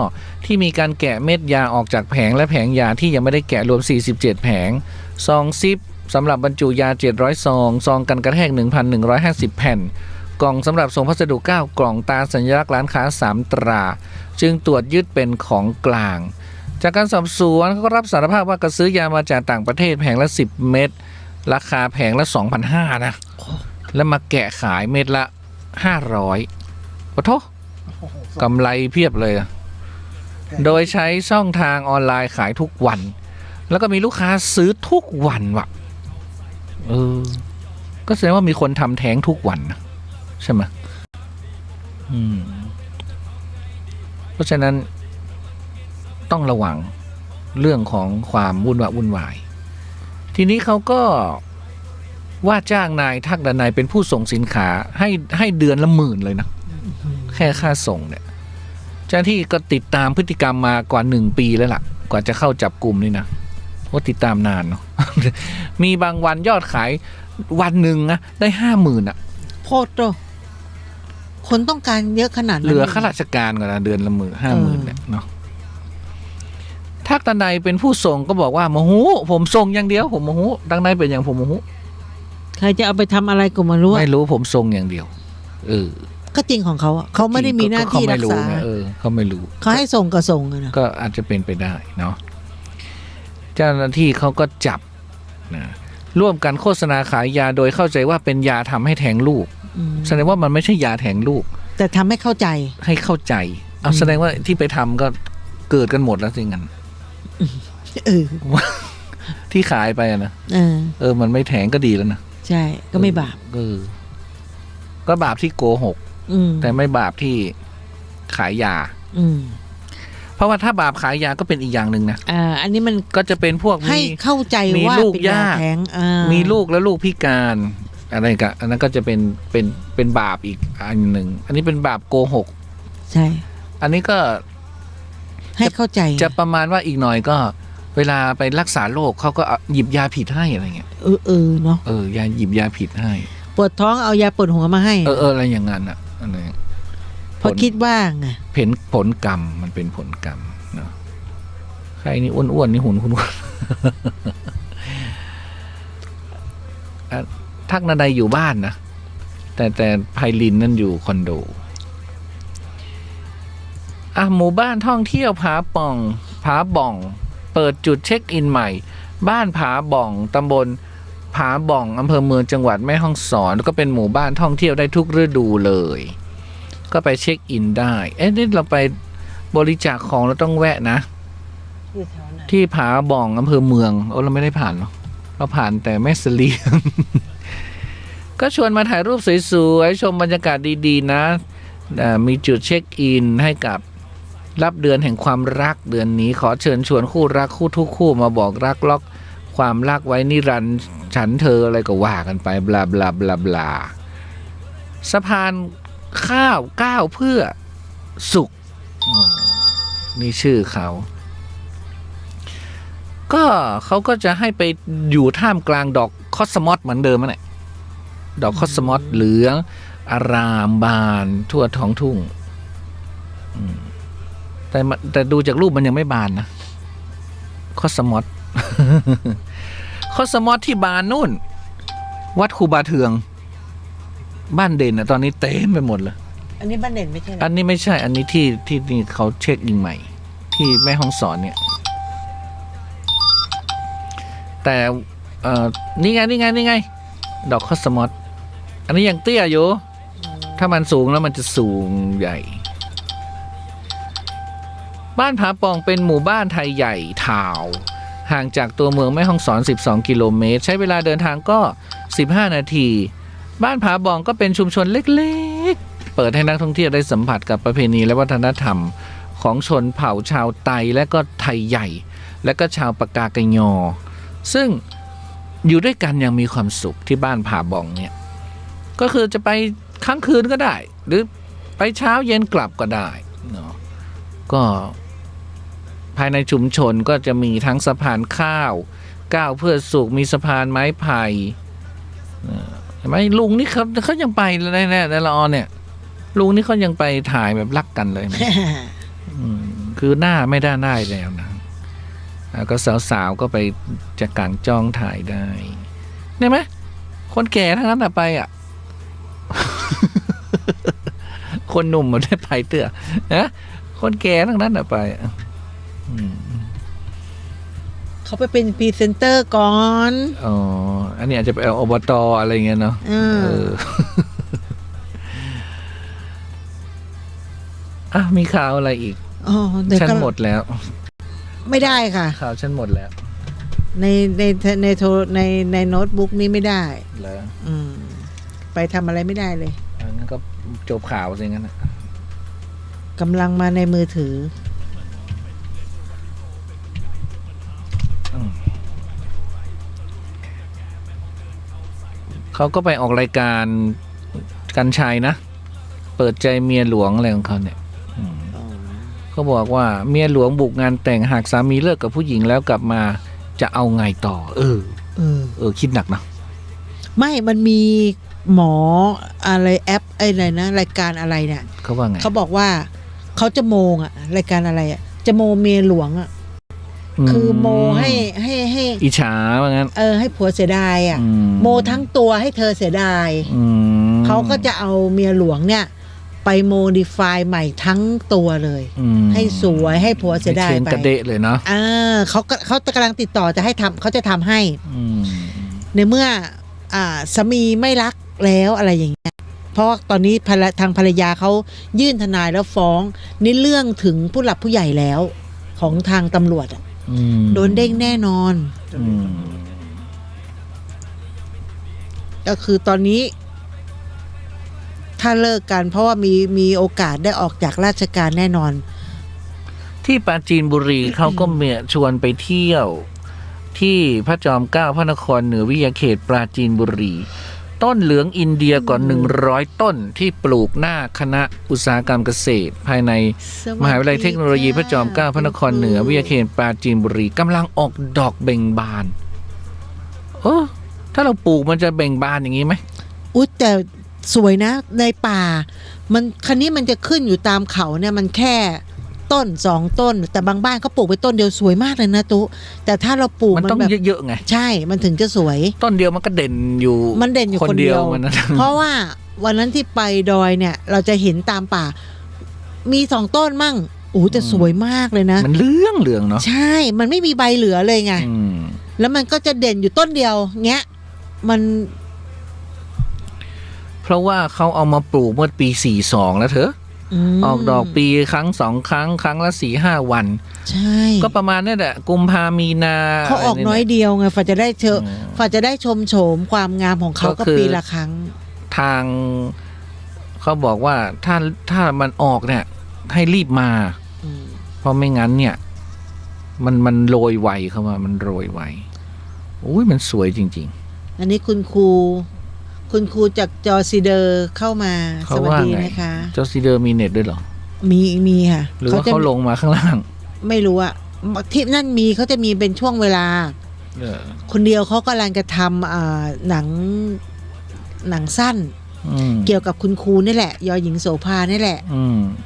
ที่มีการแกะเม็ดยาออกจากแผงและแผงยาที่ยังไม่ได้แกะรวม47แผงซองซิปสำหรับบรรจุยา700ซองกันกระแทก 1,150 แผ่นกล่องสำหรับส่งพัสดุ9กล่องตาสัญลักษณ์ร้านค้า3ตราจึงตรวจยึดเป็นของกลางจากการสอบสวนเขาก็รับสารภาพว่าก็ซื้อยามาจากต่างประเทศแผงละ10 เม็ด ราคาแผงละ 2,500 นะ แล้วมาแกะขายเม็ดละ 500ปะโทกำไรเพียบเลยอะโดยใช้ช่องทางออนไลน์ขายทุกวัน แล้วก็มีลูกค้าซื้อทุกวันว่ะก็แสดงว่ามีคนทำแท้งทุกวันนะใช่ไหมเพราะฉะนั้นต้องระวังเรื่องของความวุ่นวายทีนี้เขาก็ว่าจ้างนายทักดนัยเป็นผู้ส่งสินค้าให้เดือนละ10,000เลยนะแค่ค่าส่งเนี่ยเจ้าหน้าที่ก็ติดตามพฤติกรรมมากว่า1 ปีแล้วล่ะกว่าจะเข้าจับกลุ่มนี่นะว่าติดตามนานเนาะ มีบางวันยอดขายวันหนึ่งนะได้50,000อ่ะโพดโตคนต้องการเยอะขนาดนั้นเหลือข้าราชการก่อนนะเดือนละ50,000เนี่ยเนาะทักดนัยเป็นผู้ส่งก็บอกว่าโมโหผมส่งอย่างเดียวผมโมโหดังนั้นเป็นอย่างผมโมโหใครจะเอาไปทำอะไรก็ไม่รู้ผมส่งอย่างเดียวก็จริงของเขาเขาไม่ได้มีหน้าที่รักษาเขาไม่รู้เขาให้ส่งก็ส่งนะก็อาจจะเป็นไปได้เนาะเจ้าหน้าที่เขาก็จับนะร่วมกันโฆษณาขายยาโดยเข้าใจว่าเป็นยาทำให้แท้งลูกแสดงว่ามันไม่ใช่ยาแท้งลูกแต่ทำให้เข้าใจเอาแสดงว่าที่ไปทำก็เกิดกันหมดแล้วสิงั้นที่ขายไปนะมันไม่แท้งก็ดีแล้วนะใช่ก็ไม่บาปก็บาปที่โกหกแต่ไม่บาปที่ขายยาเพราะว่าถ้าบาปขายยาก็เป็นอีกอย่างหนึ่งนะอันนี้มันก็จะเป็นพวกให้เข้าใจว่าลูกยากมีลูกแล้วลูกพิการอะไรกันอันนั้นก็จะเป็นบาปอีกอันหนึ่งอันนี้เป็นบาปโกหกใช่อันนี้ก็ให้เข้าใจจะประมาณว่าอีกหน่อยก็เวลาไปรักษาโรคเขาก็หยิบยาผิดให้อะไรเงี้ยเนาะยาหยิบยาผิดให้ปวดท้องเอายาปวดหัวมาให้อะไรอย่างนั้นอ่ะอะไรพอคิดว่าไงผลกรรมมันเป็นผลกรรมเนาะใครนี่อ้วนๆนี่หุ่นคุณทักนาใดอยู่บ้านนะแต่ไพลินนั่นอยู่คอนโดหมู่บ้านท่องเที่ยวผาบ่องเปิดจุดเช็คอินใหม่บ้านผาบ่องตำบลผาบ่องอำเภอเมืองจังหวัดแม่ฮ่องสอนก็เป็นหมู่บ้านท่องเที่ยวได้ทุกฤดูเลยก็ไปเช็คอินได้นี่เราไปบริจาคของเราต้องแวะนะที่ผาบ่องอำเภอเมืองเราไม่ได้ผ่านเนาะเราผ่านแต่แม่เสลียง ก็ชวนมาถ่ายรูปสวยๆชมบรรยากาศดีๆนะมีจุดเช็คอินให้กับรับเดือนแห่งความรักเดือนนี้ขอเชิญชวนคู่รักคู่ทุกคู่มาบอกรักล็อกความรักไว้นิรันดร์ฉันเธออะไรก็ว่ากันไปบลาบลาบลาบลาสะพานข้าวก้าวเพื่อสุขนี่ชื่อเขาก็จะให้ไปอยู่ท่ามกลางดอกคอสมอสเหมือนเดิมนั่นแหละดอกคอสมอสเหลืองอารามบานทั่วท้องทุ่งแต่ดูจากรูปมันยังไม่บานนะคอสมอส คอสมอสที่บานนู่นวัดครูบาเทืองบ้านเด่นนะตอนนี้เต็มไปหมดเลยอันนี้บ้านเด่นไม่ใช่อันนี้ไม่ใช่อันนี้ที่นี่เขาเช็คอินใหม่ที่แม่ฮ่องสอนเนี่ยแต่นี่ไงดอกคอสมอสอันนี้ยังเตี้ยอยู่ถ้ามันสูงแล้วมันจะสูงใหญ่บ้านผาป่องเป็นหมู่บ้านไทยใหญ่ทาวห่างจากตัวเมืองแม่ฮ่องสอน12 กิโลเมตรใช้เวลาเดินทางก็15 นาทีบ้านผาป่องก็เป็นชุมชนเล็กๆเปิดให้นักท่องเที่ยวได้สัมผัสกับประเพณีและวัฒนธรรมของชนเผ่าชาวไตและก็ไทยใหญ่และก็ชาวปากากะยอซึ่งอยู่ด้วยกันอย่างมีความสุขที่บ้านผาป่องเนี่ยก็คือจะไปค้างคืนก็ได้หรือไปเช้าเย็นกลับก็ได้เนาะก็ภายในชุมชนก็จะมีทั้งสะพานข้าวก้าวเพื่อสุขมีสะพานไม้ไผ่เห็นไหมลุงนี่เขายังไปเลยนะในละออนเนี่ยลุงนี่เขายังไปถ่ายแบบรักกันเลยนะ คือหน้าไม่ได้แล้วนะก็สาวๆก็ไปจะกางจ้องถ่ายได้ได้ไหมคนแก่ทั้งนั้นไปอ่ะ คนหนุ่มมันได้ไปเตื้อนะคนแก่ทั้งนั้นไปเข เขาไปเป็นพรีเซนเตอร์ก่อน อ๋ออันนี้อาจจะไปเอาอบตอะไรเงี้ยเนาะ เออ อ่ะมีข่าวอะไรอีก อ๋อเดี๋ยว ฉัน ก็ หมดแล้ว ไม่ได้ค่ะ ข่าวฉันหมดแล้ว ในโน้ตบุ๊กนี้ไม่ได้ แล้ว อืมไปทำอะไรไม่ได้เลย งั้นก็จบข่าวสิงั้นนะ กำลังมาในมือถือ เขาก็ไปออกรายการกันชัยนะ เปิดใจเมียหลวงอะไรของเขาเนี่ยเขาบอกว่าเมียหลวงบุกงานแต่งหากสามีเลิกกับผู้หญิงแล้วกลับมาจะเอาไงต่อ คิดหนักนะ ไม่มันมีหมออะไรแอปอะไรนะรายการอะไรเนี่ย เขาว่าไง เขาบอกว่าเขาจะโมงอะรายการอะไรอะจะโมเมียหลวงอะคือโมให้ อิจฉาว่างั้น ให้ผัวเสียดายอะ อื โมทั้งตัวให้เธอเสียดาย อืม เขาก็จะเอาเมียหลวงเนี่ยไปโมดิฟายใหม่ทั้งตัวเลย อืม ให้สวยให้ผัวเสียดาย เชิญ ไป กระเดะเลยเนาะ เขากำลังติดต่อจะให้ทำเขาจะทำให้ อืม ในเมื่อสามีไม่รักแล้วอะไรอย่างเงี้ย เพราะว่าตอนนี้ทางภรรยาเขายื่นทนายแล้วฟ้องนี่เรื่องถึงผู้หลักผู้ใหญ่แล้ว ของทางตำรวจอะ อืม โดนเด้งแน่นอน อืม ก็คือตอนนี้ ถ้าเลิกกัน เพราะว่ามีโอกาสได้ออกจากราชการแน่นอน ที่ปราจีนบุรีเขาก็เมียชวนไปเที่ยว ที่พระจอมเกล้าพระนครเหนือวิทยาเขตปราจีนบุรี ต้นเหลืองอินเดียกว่า100 ต้นที่ปลูกหน้าคณะอุตสาหกรรมเกษตร ภายในมหาวิทยาลัยเทคโนโลยีพระจอมเกล้าพระนครเหนือวิทยาเขตปราจีนบุรีกำลังออกดอกเบ่งบานถ้าเราปลูกมันจะเบ่งบานอย่างนี้ไหม อุ๊ยแต่สวยนะในป่า มันคันนี้มันจะขึ้นอยู่ตามเขาเนี่ยมันแค่ต้น2 ต้น แต่บางบ้านเขาปลูกไปต้นเดียวสวยมากเลยนะตุ๊แต่ถ้าเราปลูก มันต้อง แบบ เยอะๆไง ใช่มันถึงจะสวย ต้นเดียวมันก็เด่นอยู่ มันเด่นอยู่คนเดียว มันนะ เพราะว่าวันนั้นที่ไปดอยเนี่ย เราจะเห็นตามป่า มี2 ต้นมั่งโอ้แต่สวยมากเลยนะ มันเหลืองเนาะ ใช่ มันไม่มีใบเหลือเลยไง อืม แล้วมันก็จะเด่นอยู่ต้นเดียวเงี้ยมัน เพราะว่าเขาเอามาปลูกเมื่อปี42แล้วเถอะ ม ออกดอกปีครั้ง2 ครั้งครั้งละ 4-5 วัน ใช่ ก็ประมาณนี่แหละกุมภามีนา เขาออกน้อยเดียวไงฝ่าจะได้ฝ่าจะได้ชมโฉมความงามของเขาก็ปีละครั้ง ทางเขาบอกว่าถ้ามันออกเนี่ย ให้รีบมา เพราะไม่งั้นเนี่ย มันโรยไวเขาว่ามันโรยไวโอ้ยมันสวยจริง อันนี้คุณครูจากจอซีเดอร์เข้ามา ๆ เขา สวัส ว่า ดี ไง นะคะ เจ้าซีเดอร์มีเน็ตด้วยเหรอ มีค่ะ หรือว่า จะ เขาลงมาข้างล่าง ไม่รู้อะที่นั่นมีเขาจะมีเป็นช่วงเวลา คนเดียวเขากำลังจะทำหนังสั้น เกี่ยวกับคุณครูนี่แหละ ยอหญิงโสภานี่แหละ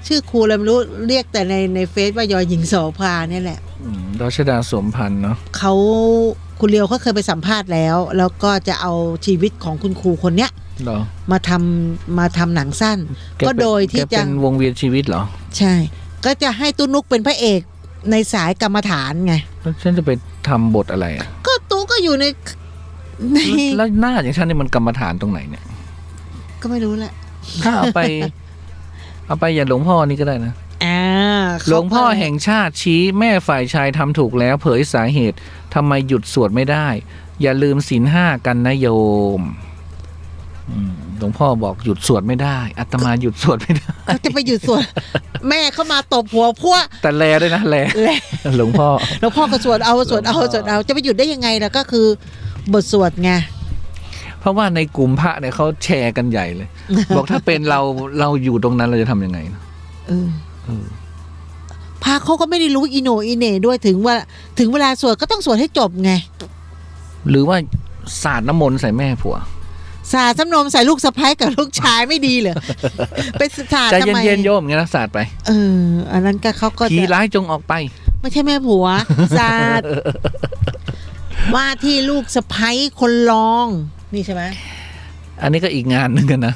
ชื่อครูอะไรไม่รู้เรียกแต่ในเฟซว่ายอหญิงโสภานี่แหละ รัชดาสมพันธ์เนาะ เขาคุณเลียวเขาเคยไปสัมภาษณ์แล้ว แล้วก็จะเอาชีวิตของคุณครูคนเนี้ย เหรอ มาทำหนังสั้น ก็โดยที่ แก จะ เป็นวงเวียนชีวิตเหรอ ใช่ ก็จะให้ตุ้นุกเป็นพระเอกในสายกรรมฐานไง แล้วฉันจะไปทำบทอะไรอ่ะ ก็ตู้ก็อยู่ใน แล้วหน้าอย่างฉันนี่มันกรรมฐานตรงไหนเนี่ย ก็ไม่รู้แหละ ถ้าเอาไป อย่าหลวงพ่อนี่ก็ได้นะ หลวงพ่อแห่งชาติชี้แม่ฝ่ายชายทำถูกแล้ว เผยสาเหตุทำไมหยุดสวดไม่ได้ อย่าลืมศีล 5กันนะโยมหลวงพ่อบอกหยุดสวดไม่ได้อาตมาหยุดสวดไม่ได้ เขาจะไปหยุดสวด แม่เข้ามาตบหัวพวก แต่แลด้วยนะแล หลวงพ่อ แล้วพ่อก็สวดเอาจะไปหยุดได้ยังไงล่ะก็คือบทสวดไง เพราะว่าในกลุ่มพระเนี่ยเขาแชร์กันใหญ่เลย บอกถ้าเป็นเราอยู่ตรงนั้นเราจะทำยังไง พระเขาก็ไม่ได้รู้อีโหนอีเหน่ด้วยถึงเวลาสวดก็ต้องสวดให้จบไง หรือว่าสาดน้ำมนต์ใส่แม่ผัว สาดน้ำนมใส่ลูกสะใภ้กับลูกชายไม่ดีเหรอ ไปสาด ใจ ทำไม เย็นๆโยมอย่างนี้นะสาดไป อันนั้นก็เขาก็ ผี จะ ร้ายจงออกไป ไม่ใช่แม่ผัว สาดว่าที่ลูกสะใภ้คนรองนี่ใช่ไหม อันนี้ก็อีกงานหนึ่งกันนะ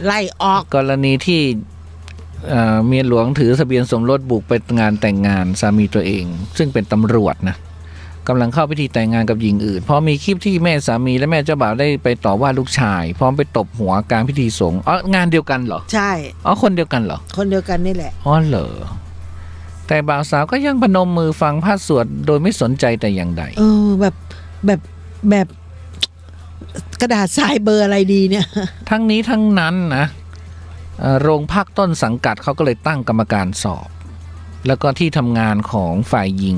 ไล่ออก กรณีที่เมียหลวงถือทะเบียนสมรสบุกไปงานแต่งงานสามีตัวเอง ซึ่งเป็นตำรวจนะ กำลังเข้าพิธีแต่งงานกับหญิงอื่นพอมีคลิปที่แม่สามีและแม่เจ้าบ่าวได้ไปต่อว่าลูกชายพร้อมไปตบหัวกลารพิธีสงฆ์งานเดียวกันเหรอ ใช่ คนเดียวกันเหรอ คนเดียวกันนี่แหละ เหรอแต่บ่าวสาวก็ยังพนมมือฟังพระสวดโดยไม่สนใจแต่อย่างใด แบบกระดาษทรายเบอร์อะไรดีเนี่ย ทั้งนี้ทั้งนั้นนะโรงพักต้นสังกัดเขาก็เลยตั้งกรรมการสอบ แล้วก็ที่ทำงานของฝ่ายหญิง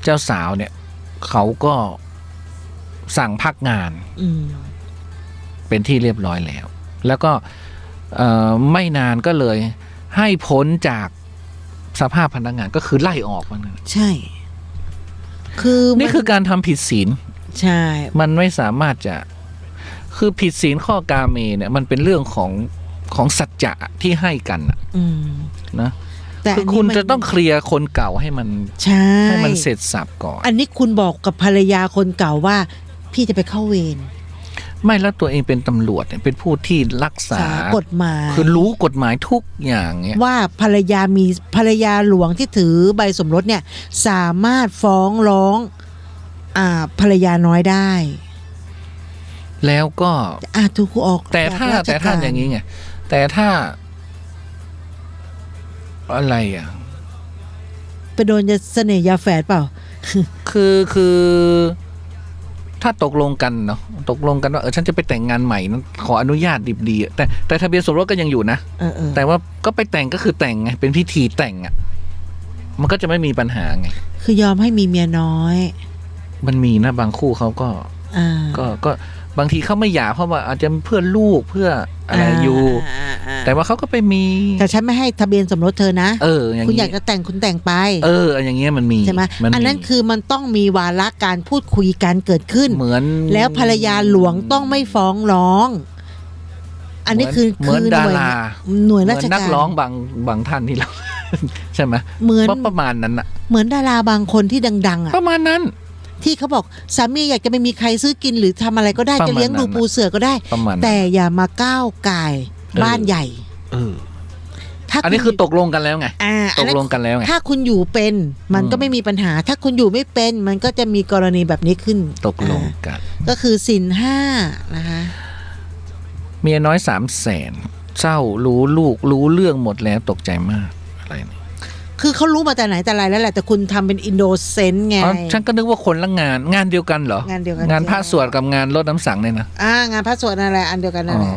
เจ้าสาวเนี่ยเขาก็สั่งพักงานเป็นที่เรียบร้อยแล้ว แล้วก็ไม่นานก็เลยให้พ้นจากสภาพพนักงานก็คือไล่ออกมัน ใช่นี่ คือการทำผิดศีล ใช่ มันไม่สามารถจะคือผิดศีลข้อกาเมเนี่ยมันเป็นเรื่องของสัจจะที่ให้กันนะแต่คือคุณจะต้องเคลียร์คนเก่าให้มันให้มันเสร็จสับก่อนอันนี้คุณบอกกับภรรยาคนเก่าว่าพี่จะไปเข้าเวรไม่แล้วตัวเองเป็นตำรวจเนี่ยเป็นผู้ที่รักษากฎหมายคือรู้กฎหมายทุกอย่างเนี่ยว่าภรรยาหลวงที่ถือใบสมรสเนี่ยสามารถฟ้องร้องภรรยาน้อยได้แล้วก็ถูกออกแต่ถ้าอย่างนี้ไงแต่ถ้าอะไรไปโดนจะเสน่ห์ยาแฝดเปล่า คือถ้าตกลงกันเนาะตกลงกันว่าฉันจะไปแต่งงานใหม่นั้นขออนุญาตดิบดีแต่ทะเบียนสมรสก็ยังอยู่นะแต่ว่าก็ไปแต่งก็คือแต่งไงเป็นพิธีแต่งมันก็จะไม่มีปัญหาไงคือยอมให้มีเมียน้อยมันมีนะบางคู่เขาก็บางทีเขาไม่หย่าเพราะว่าอาจจะเพื่อลูกเพื่ออะไรอยู่แต่ว่าเขาก็ไปมีแต่ฉันไม่ให้ทะเบียนสมรสเธอนะคุณอยากจะแต่งคุณแต่งไปอย่างเงี้ยมันมีใช่ไหมอันนั้นคือมันต้องมีวาระการพูดคุยกันเกิดขึ้นเหมือนแล้วภรรยาหลวงต้องไม่ฟ้องร้องอันนี้คือเหมือนดาราหน่วยราชการนักร้องบางท่านที่เราใช่ไหมเหมือนประมาณนั้นเหมือนดาราบางคนที่ดังๆประมาณนั้นที่เขาบอกสามีอยากจะไม่มีใครซื้อกินหรือทำอะไรก็ได้จะเลี้ยงดูปูเสือก็ได้แต่อย่ามาก้าวก่ายบ้านใหญ่อันนี้คือตกลงกันแล้วไงตกลงกันแล้วไงถ้าคุณอยู่เป็นมันก็ไม่มีปัญหาถ้าคุณอยู่ไม่เป็นมันก็จะมีกรณีแบบนี้ขึ้นตกลงกันก็คือศีล5นะคะเมียน้อย300,000เศร้ารู้ลูกรู้เรื่องหมดแล้วตกใจมากอะไรนี่คือเขารู้มาแต่ไหนแต่ไรแล้วแหละแต่คุณทำเป็นอินโดเซนต์ไงฉันก็นึกว่าคนละงานเดียวกันเหรองานเดียวกันงานพระสวดกับงานรดน้ำสังเนี่ยนะงานพระสวดอะไรอันเดียวกันนั่นแหละ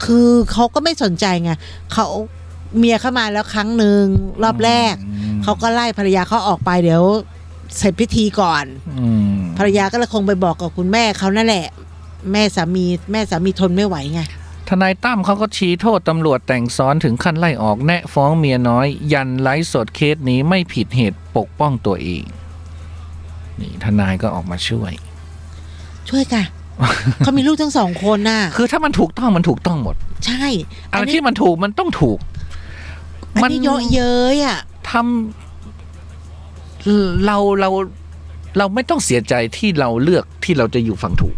คือเขาก็ไม่สนใจไงเขาเมียเข้ามาแล้วครั้งหนึ่งรอบแรกเขาก็ไล่ภรรยาเขาออกไปเดี๋ยวเสร็จพิธีก่อนภรรยาก็เลยคงไปบอกกับคุณแม่เขานั่นแหละแม่สามีทนไม่ไหวไงทนายตั้มเขาก็ชี้โทษตำรวจแต่งซ้อนถึงขั้นไล่ออกแนะฟ้องเมียน้อยยันไลฟ์สดเคสนี้ไม่ผิดเหตุปกป้องตัวเองนี่ทนายก็ออกมาช่วยค่ะ เขามีลูกทั้ง2 คนน่ะคือถ้ามันถูกต้องมันถูกต้องหมดใช่อะไรที่มันถูกมันต้องถูกมันเยอะเย้ยทำเราไม่ต้องเสียใจที่เราเลือกที่เราจะอยู่ฝั่งถูก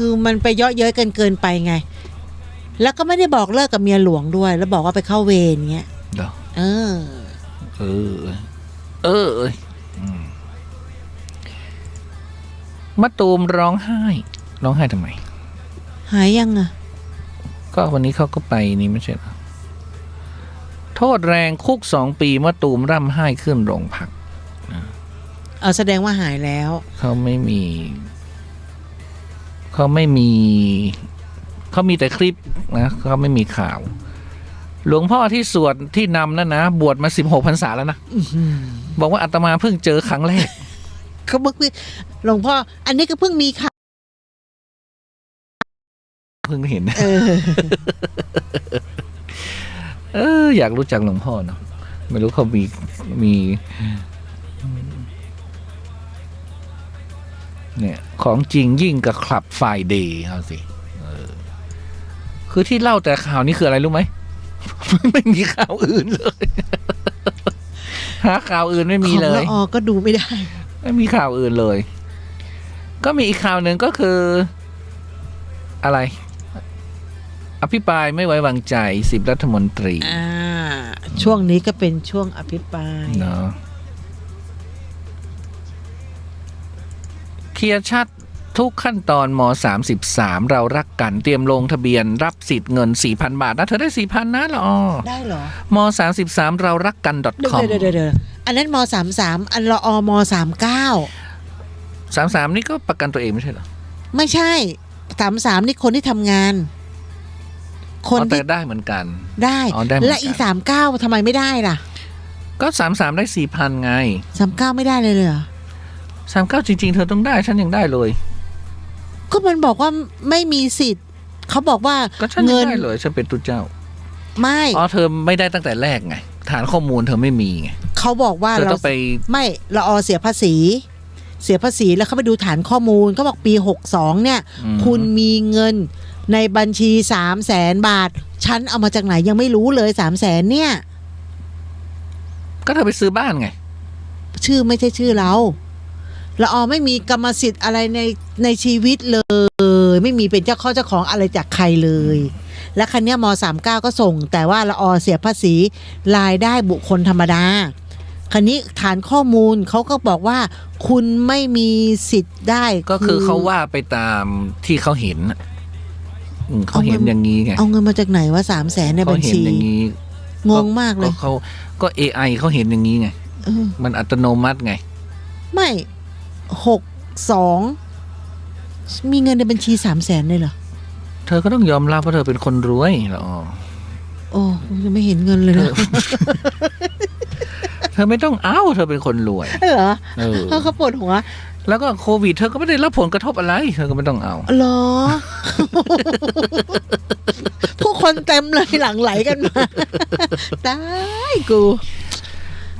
คือมันไปเยาะเย้ยเกินไปไงแล้วก็ไม่ได้บอกเลิกกับเมียหลวงด้วยแล้วบอกว่าไปเข้าเวรเงี้ยมะตูมร้องไห้ทำไมหายยังก็วันนี้เขาก็ไปนี่ไม่ใช่เหรอโทษแรงคุก2 ปีมะตูมร่ำไห้ขึ้นโรงพักแสดงว่าหายแล้วเขามีแต่คลิปนะเขาไม่มีข่าวหลวงพ่อที่สวดที่นำนั่นนะบวชมา16 พรรษาแล้วนะบอกว่าอาตมาเพิ่งเจอครั้งแรกเขาบอกหลวงพ่ออันนี้ก็เพิ่งมีข่าวเพิ่งเห็นอยากรู้จักหลวงพ่อเนาะไม่รู้เขามีเนี่ยของจริงยิ่งกับคลับไฟเดย์เอาสิคือที่เล่าแต่ข่าวนี้คืออะไรรู้ไหม ไม่มีข่าวอื่นเลยหาข่าวอื่นไม่มีเลยก็ดูไม่ได้ไม่มีข่าวอื่นเลยก็มีอีกข่าวหนึ่งก็คืออะไรอภิปรายไม่ไว้วางใจ10 รัฐมนตรี ช่วงนี้ก็เป็นช่วงอภิปราย เนาะเคลียร์ชัดทุกขั้นตอนม33เรารักกันเตรียมลงทะเบียนรับสิทธิ์เงิน 4,000 บาทนะเธอได้ 4,000 นะละออ ได้เหรอ ม33เรารักกัน .com เดี๋ยวอันนั้นม33อันละอม39 33นี่ก็ประกันตัวเองไม่ใช่เหรอ ไม่ใช่33นี่คนที่ทำงาน คน อ๋อแต่ ที่ ได้เหมือนกัน ได้ อ๋อได้เหมือนกัน และอี39ทำไมไม่ได้ล่ะ ก็33ได้ 4,000 ไง 39ไม่ได้เลยเหรอ 39จริงๆเธอต้องได้ฉันยังได้เลย ก็มันบอกว่าไม่มีสิทธิ์เขาบอกว่า ก็ฉันยั เงิ ง น ได้เลยฉันเป็นตุเจ้า ไม่ อ๋อเธอไม่ได้ตั้งแต่แรกไงฐานข้อมูลเธอไม่มีไง เขาบอกว่า เธอ เรา ต้องไป ไม่ละอเสียภาษีแล้วเขาไปดูฐานข้อมูลเขาบอกปี62เนี่ย คุณมีเงินในบัญชี 300,000 บาทฉันเอามาจากไหนยังไม่รู้เลย 300,000เนี่ย ก็เธอไปซื้อบ้านไง ชื่อไม่ใช่ชื่อเราละอไม่มีกรรมสิทธิ์อะไรในชีวิตเลย ไม่มีเป็นเจ้าของอะไรจากใครเลย และคันเนี้ยม39ก็ส่ง แต่ว่าละอเสียภาษีรายได้บุคคลธรรมดาคันนี้ฐานข้อมูลเขาก็บอกว่า คุณไม่มีสิทธิ์ได้ ก็คือเขาว่าไปตามที่เขาเห็นน่ะเขาเห็นอย่างนี้ไง เอาเงินมาจากไหนว่า300,000ใน เขา บัญ เห็น ชี อย่างนี้ งงมากเลย ก็ AI เขาเห็นอย่างนี้ไง เออ มันอัตโนมัติไง ไม่62มีเงินในบัญชี300,000เลยเหรอ เธอก็ต้องยอมรับว่าเธอเป็นคนรวยละอ๋อ โอ้ยังไม่เห็นเงินเลยนะ เธอไม่ต้องเธอเป็นคนรวย เหรอ เออ เขาปวดหัว แล้วก็โควิดเธอก็ไม่ได้รับผลกระทบอะไร เธอก็ไม่ต้องเอา เหรอ ผู้คนเต็มเลยหลั่งไหลกันมาได้กู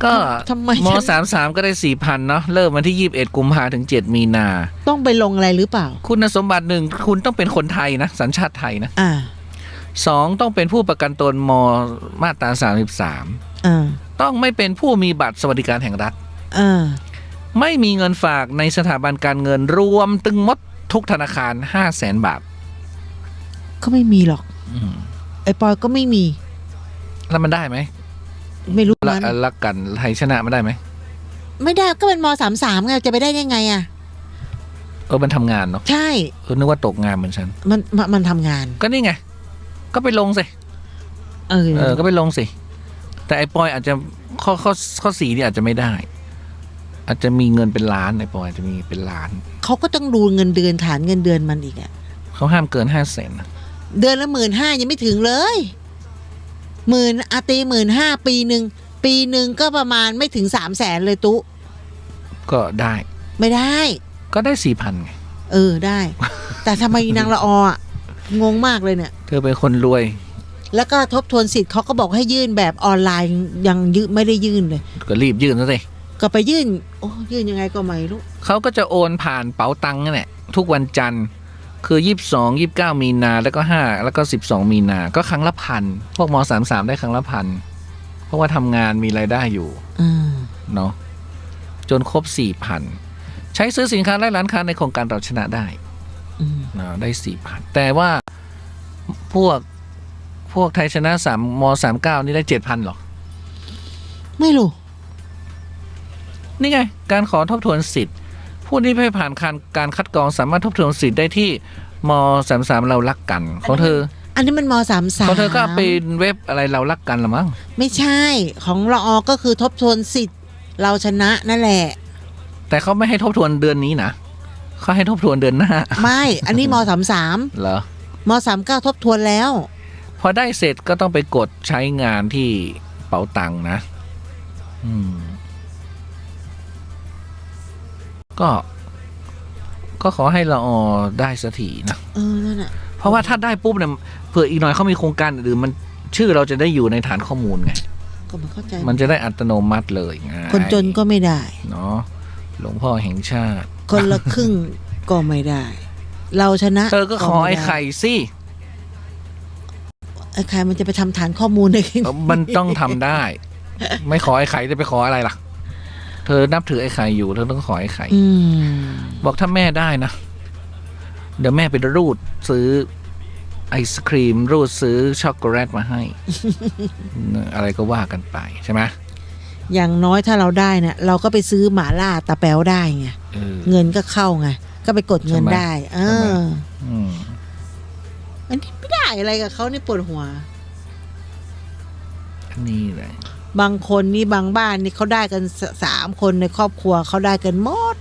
ก็ ทำไม ม33ก็ได้ 4,000 เนาะเริ่มวันที่ 21 กุมภาถึง 7 มีนา ต้องไปลงอะไรหรือเปล่า คุณสมบัติหนึ่งคุณต้องเป็นคนไทยนะสัญชาติไทยนะ อ่า 2ต้องเป็นผู้ประกันตนมาตรา33 อ่า ต้องไม่เป็นผู้มีบัตรสวัสดิการแห่งรัฐ อ่า ไม่มีเงินฝากในสถาบันการเงินรวมตึงหมดทุกธนาคาร 500,000 บาท ก็ไม่มีหรอกไอ้ปอยก็ไม่มี แล้วมันได้ไหม ไม่รู้ ละ มัน รักกันไทยชนะมันได้ไหม ไม่ได้ก็เป็นม33ไงจะไปได้ยังไงอ่ะ มันทำงานเนาะ ใช่ นึกว่าตกงานเหมือนฉัน มันทำงาน ก็นี่ไง ก็ไปลงสิ ก็ไปลงสิ แต่ไอ้ปอยอาจจะข้อ4นี่อาจจะไม่ได้ อาจจะมีเงินเป็นล้านไอ้ปอยอาจจะมีเป็นล้าน เขาก็ต้องดูเงินเดือนฐานเงินเดือนมันอีกอ่ะ เขาห้ามเกิน 500,000 นะ เดือนละ15,000ยังไม่ถึงเลย15,000ปีหนึ่งก็ประมาณไม่ถึง300,000เลยตุ๊ ก็ได้ ไม่ได้ ก็ได้ 4,000 ไง ได้ แต่ทำไมนางละออ่ะงงมากเลยเนี่ย เธอเป็นคนรวย แล้วก็ทบทวนสิทธิ์เขาก็บอกให้ยื่นแบบออนไลน์ยังไม่ได้ยื่นเลย ก็รีบยื่นซะสิ ก็ไปยื่นยื่นยังไงก็ไม่รู้ เขาก็จะโอนผ่านเป๋าตังค์นั่นแหละทุกวันจันทร์คือ22 29 มีนาแล้วก็5แล้วก็12 มีนาก็ครั้งละ1,000พวกม33ได้ครั้งละ1,000เพราะว่าทำงานมีรายได้อยู่เนาะจนครบ 4,000 ใช้ซื้อสินค้าและร้านค้าในโครงการเราชนะได้เนาะได้ 4,000 แต่ว่าพวกไทยชนะ3ม39นี่ได้ 7,000 หรอ ไม่รู้ นี่ไงการขอทบทวนสิทธิ์ผู้ที่ไม่ผ่านการคัดกรองสามารถทบทวนสิทธิ์ได้ที่ม33เรารักกันของเธอ อันนี้มันม33ของเธอก็เป็นเว็บอะไรเรารักกันหรือมั้ง ไม่ใช่ของละอก็คือทบทวนสิทธิ์เราชนะนั่นแหละ แต่เขาไม่ให้ทบทวนเดือนนี้นะเขาให้ทบทวนเดือนหน้า ไม่อันนี้ม33 เหรอม39ทบทวนแล้ว พอได้เสร็จก็ต้องไปกดใช้งานที่เป๋าตังค์นะก็ขอให้ละออได้สักทีนะนั่นแหละเพราะว่าถ้าได้ปุ๊บเนี่ยเผื่ออีกหน่อยเขามีโครงการอื่นมันชื่อเราจะได้อยู่ในฐานข้อมูลไง ก็ไม่เข้าใจ มันจะได้อัตโนมัติเลยไง คนจนก็ไม่ได้ เนาะหลวงพ่อแห่งชาติ คนละครึ่งก็ไม่ได้ เราชนะ เธอก็ขอไอ้ไข่สิ ไอ้ไข่มันจะไปทำฐานข้อมูลได้ มันต้องทำได้ ไม่ขอไอ้ไข่จะไปขออะไรล่ะ เธอนับถือไอ้ไข่อยู่เธอต้องขอไอ้ไข่บอกถ้าแม่ได้นะเดี๋ยวแม่ไปรูดซื้อ ไอศครีมรูดซื้อช็อกโกแลตมาให้ อะไรก็ว่ากันไปใช่ไหม อย่างน้อยถ้าเราได้เนี่ยเราก็ไปซื้อหมาล่าตาแป๋วได้ไง เงินก็เข้าไงก็ไปกดเงินได้อันนี้ไม่ได้อะไรกับเขานี่ปวดหัว นี่แหละ บางคนนี่บางบ้านนี่เขาได้กัน3 คนในครอบครัวเขาได้กันหมด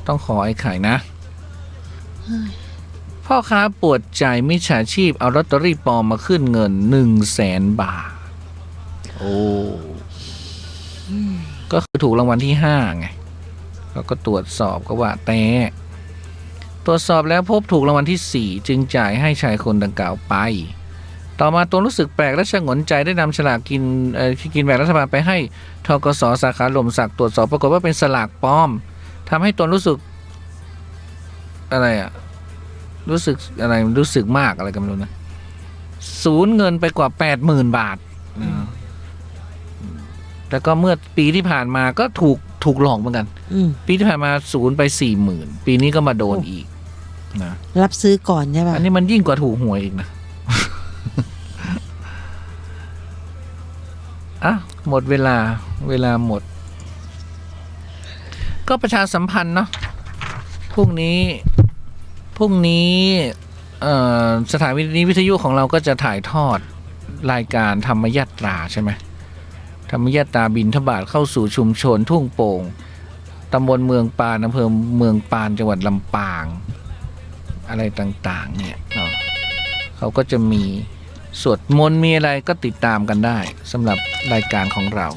ต้องขอไอ้ไข่นะ พ่อค้าปวดใจมิจฉาชีพเอาลอตเตอรี่ปลอมมาขึ้นเงิน 100,000 บาท โอ้ก็คือถูกรางวัลที่5ไงเราก็ตรวจสอบก็ว่าแต่ตรวจสอบแล้วพบถูกรางวัลที่4จึงจ่ายให้ชายคนดังกล่าวไป ต่อมาตนรู้สึกแปลกและชงนใจได้นำฉลากกินแบ่งรัฐบาลไปให้ธกส.สาขาหล่มสักตรวจสอบปรากฏว่าเป็นสลากปลอมทำให้ตนรู้สึกอะไรอะรู้สึกมากอะไรกันไม่รู้นะสูญเงินไปกว่า 80,000 บาทแล้วก็เมื่อปีที่ผ่านมาก็ถูกหลอกเหมือนกันปีที่ผ่านมาสูญไป 40,000 ปีนี้ก็มาโดนอีกนะรับซื้อก่อนใช่ป่ะอันนี้มันยิ่งกว่าถูกหวยอีกนะ อ่ะหมดเวลาหมดก็ประชาสัมพันธ์เนาะพรุ่งนี้สถานีวิทยุของเราก็จะถ่ายทอดรายการธรรมยตราใช่ไหมธรรมยตราบิณฑบาตเข้าสู่ชุมชนทุ่งโป่งตำบลเมืองปานอำเภอเมืองปานจังหวัดลำปางอะไรต่างๆเนี่ยเขาก็จะมีสวดมนต์มีอะไรก็ติดตามกันได้สำหรับรายการของเรา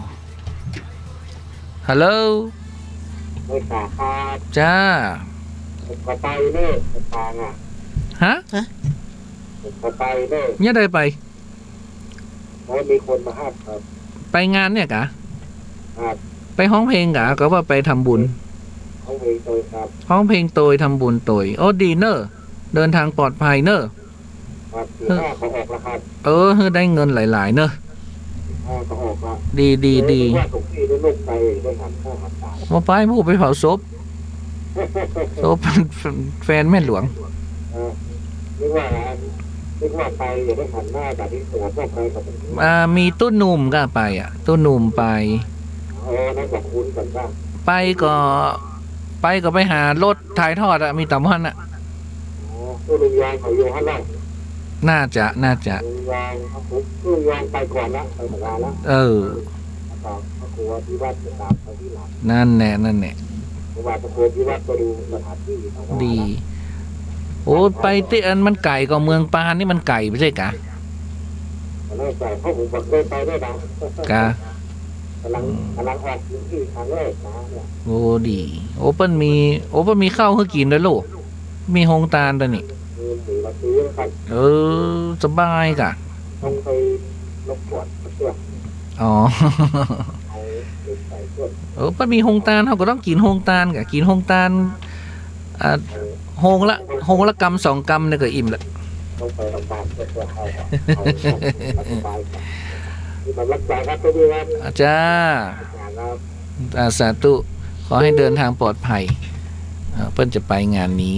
ฮัลโหลไม่ตาครับ จ้าขอไปเน่ตาอ่ะฮะขอไปเน่เนี่ยได้ไปแล้วมีคนมาห้ามครับไปงานเนี่ยกะครับ ไปห้องเพลงกะก็ว่าไปทำบุญห้องเพลงโตยครับห้องเพลงโตยทำบุญโตยโอ้ดีเนอะเดินทางปลอดภัยเนอะครับเขาออกแล้วครับได้เงินหลายๆเนอะเขาออกแล้วดีว่าตกที่ได้ลูกไปได้หันข้าวหันตามาไปผู้ไปเผาศพแฟนแม่หลวงนึกว่าไปอย่าได้หันหน้าแบบที่ตัวก็ไปกับมีตู้หนุ่มก็ไปตู้หนุ่มไปนั่นกับคุณกันบ้างไปก็ไปหารถถ่ายทอดมีต่ำพันตู้ลุงยางเขาอยู่ข้างล่างน่าจะลุงยางไปก่อนละไปหมดแล้วเขากลัวที่วัดจะตามไปที่หลังนั่นแน่ว่าตะโกนที่วัดก็ดูสถานที่ดีโอ้ไปที่อันมันไก่ก็เมืองปานนี่มันไก่ไม่ใช่กะไม่ไก่เพราะผมเคยไปได้นะกะกำลังออกที่ครั้งแรกนะเนี่ยโอ้ดีโอเปิ้ลมีข้าวให้กินด้วยลูกมีโฮงตาลด้วยนี่สบายกะต้องไปรบกวนเพื่อเปิ้ลมีโฮงตาลเขาก็ต้องกินโฮงตาลกะกินโฮงตาลโฮงละกำ2 กำเนี่ยก็อิ่มละต้องไปลำบากเพื่อเขาสบายมันรักษาครับด้วยครับอาจารย์สาธุขอให้เดินทางปลอดภัยเปิ้ลจะไปงานนี้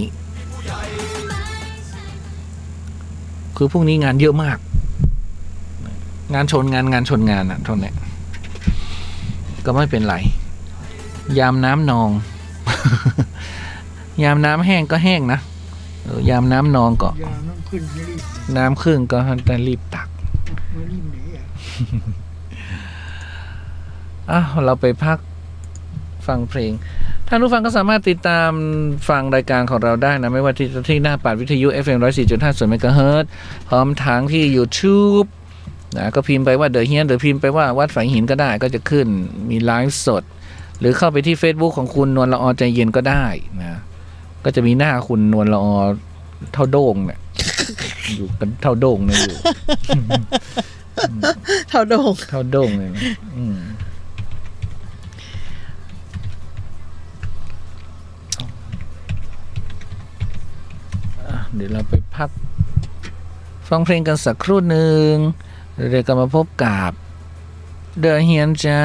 คือพรุ่งนี้งานเยอะมากงานชนงานเท่านี้ก็ไม่เป็นไรยามน้ำนอง ยามน้ำแห้งก็แห้งนะยามน้ำนองก็น้ำขึ้นก็แต่รีบตักเราไปพักฟังเพลงท่านผู้ฟังก็สามารถติดตามฟังรายการของเราได้นะไม่ว่าที่หน้าปัดวิทยุ FM 104.5 ส่วนเมกะเฮิรตซ์พร้อมทางที่ YouTube นะก็พิมพ์ไปว่าเดอะเฮียนหรือพิมพ์ไปว่าวัดฝายหินก็ได้ก็จะขึ้นมีไลฟ์สดหรือเข้าไปที่ Facebook ของคุณนวลละออใจเย็นก็ได้นะก็จะมีหน้าคุณนวลละออเท่าโด่งเนี่ยอยู่กันเท่าโด่งเนี่ยอยู่เท่าโด่งเลยเดี๋ยวเราไปพักฟังเพลงกันสักครู่หนึ่งเดี๋ยวก็มาพบกับเดอะเฮียนจ้า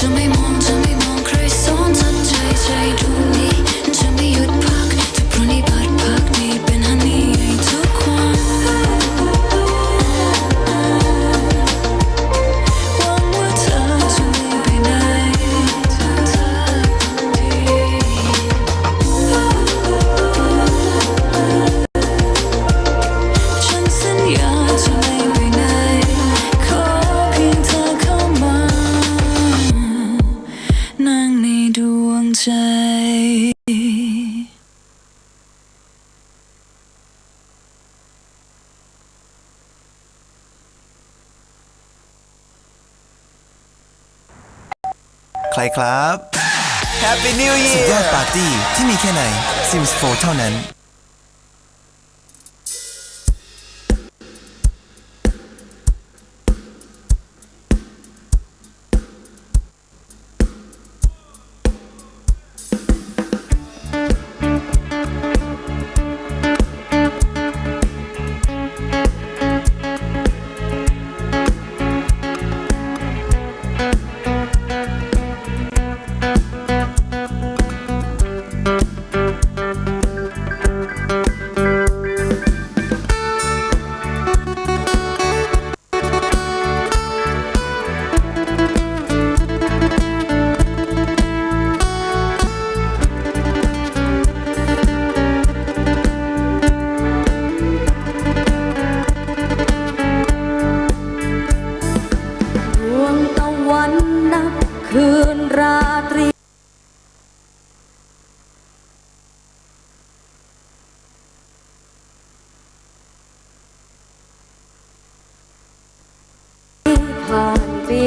จะไม่มองใครสอนจัดใจดวงนี้จะไม่หยุดพักถ้าพรุ่งนี้พัดพักนี้เป็นฮันนี่ให้ทุกวันหวังว่าเธอจะไม่ไปไหนถ้าเธอดีฉันสัญญาจะไม่ไปไหนขอเพียงเธอเข้ามานั่งในดวงใจใครครับ Happy New Year สุดยอดปาร์ตี้ที่มีแค่ใน Sims 4 เท่านั้นดวงตะวันนับคืนราตรีผ่านปี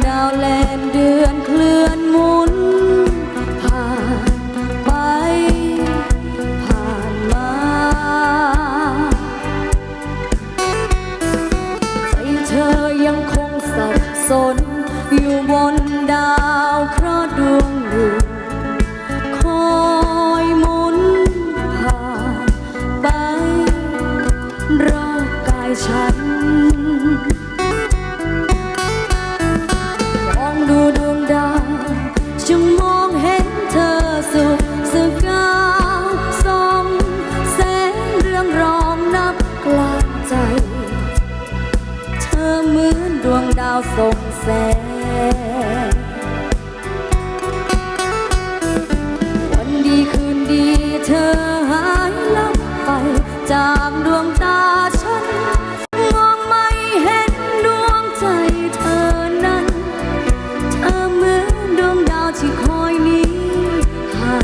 ดาวแลนเดือนเคลื่อนหมุนผ่านไปผ่านมาใจเธอยังคงสับสนอยู่บนดาวเคราะห์ดวงหนึ่งคอยหมุนผ่านไปรอบกายฉันมองดูดวงดาวจึงมองเห็นเธอสุขสกาวส่องแสงเรืองรองนับกลางใจ เธอเหมือนดวงดาวส่องแสงวันดีคืนดีเธอหายลับไปจากดวงตาฉันมองไม่เห็นดวงใจเธอนั้นเธอเหมือนดวงดาวที่คอยหนีห่าง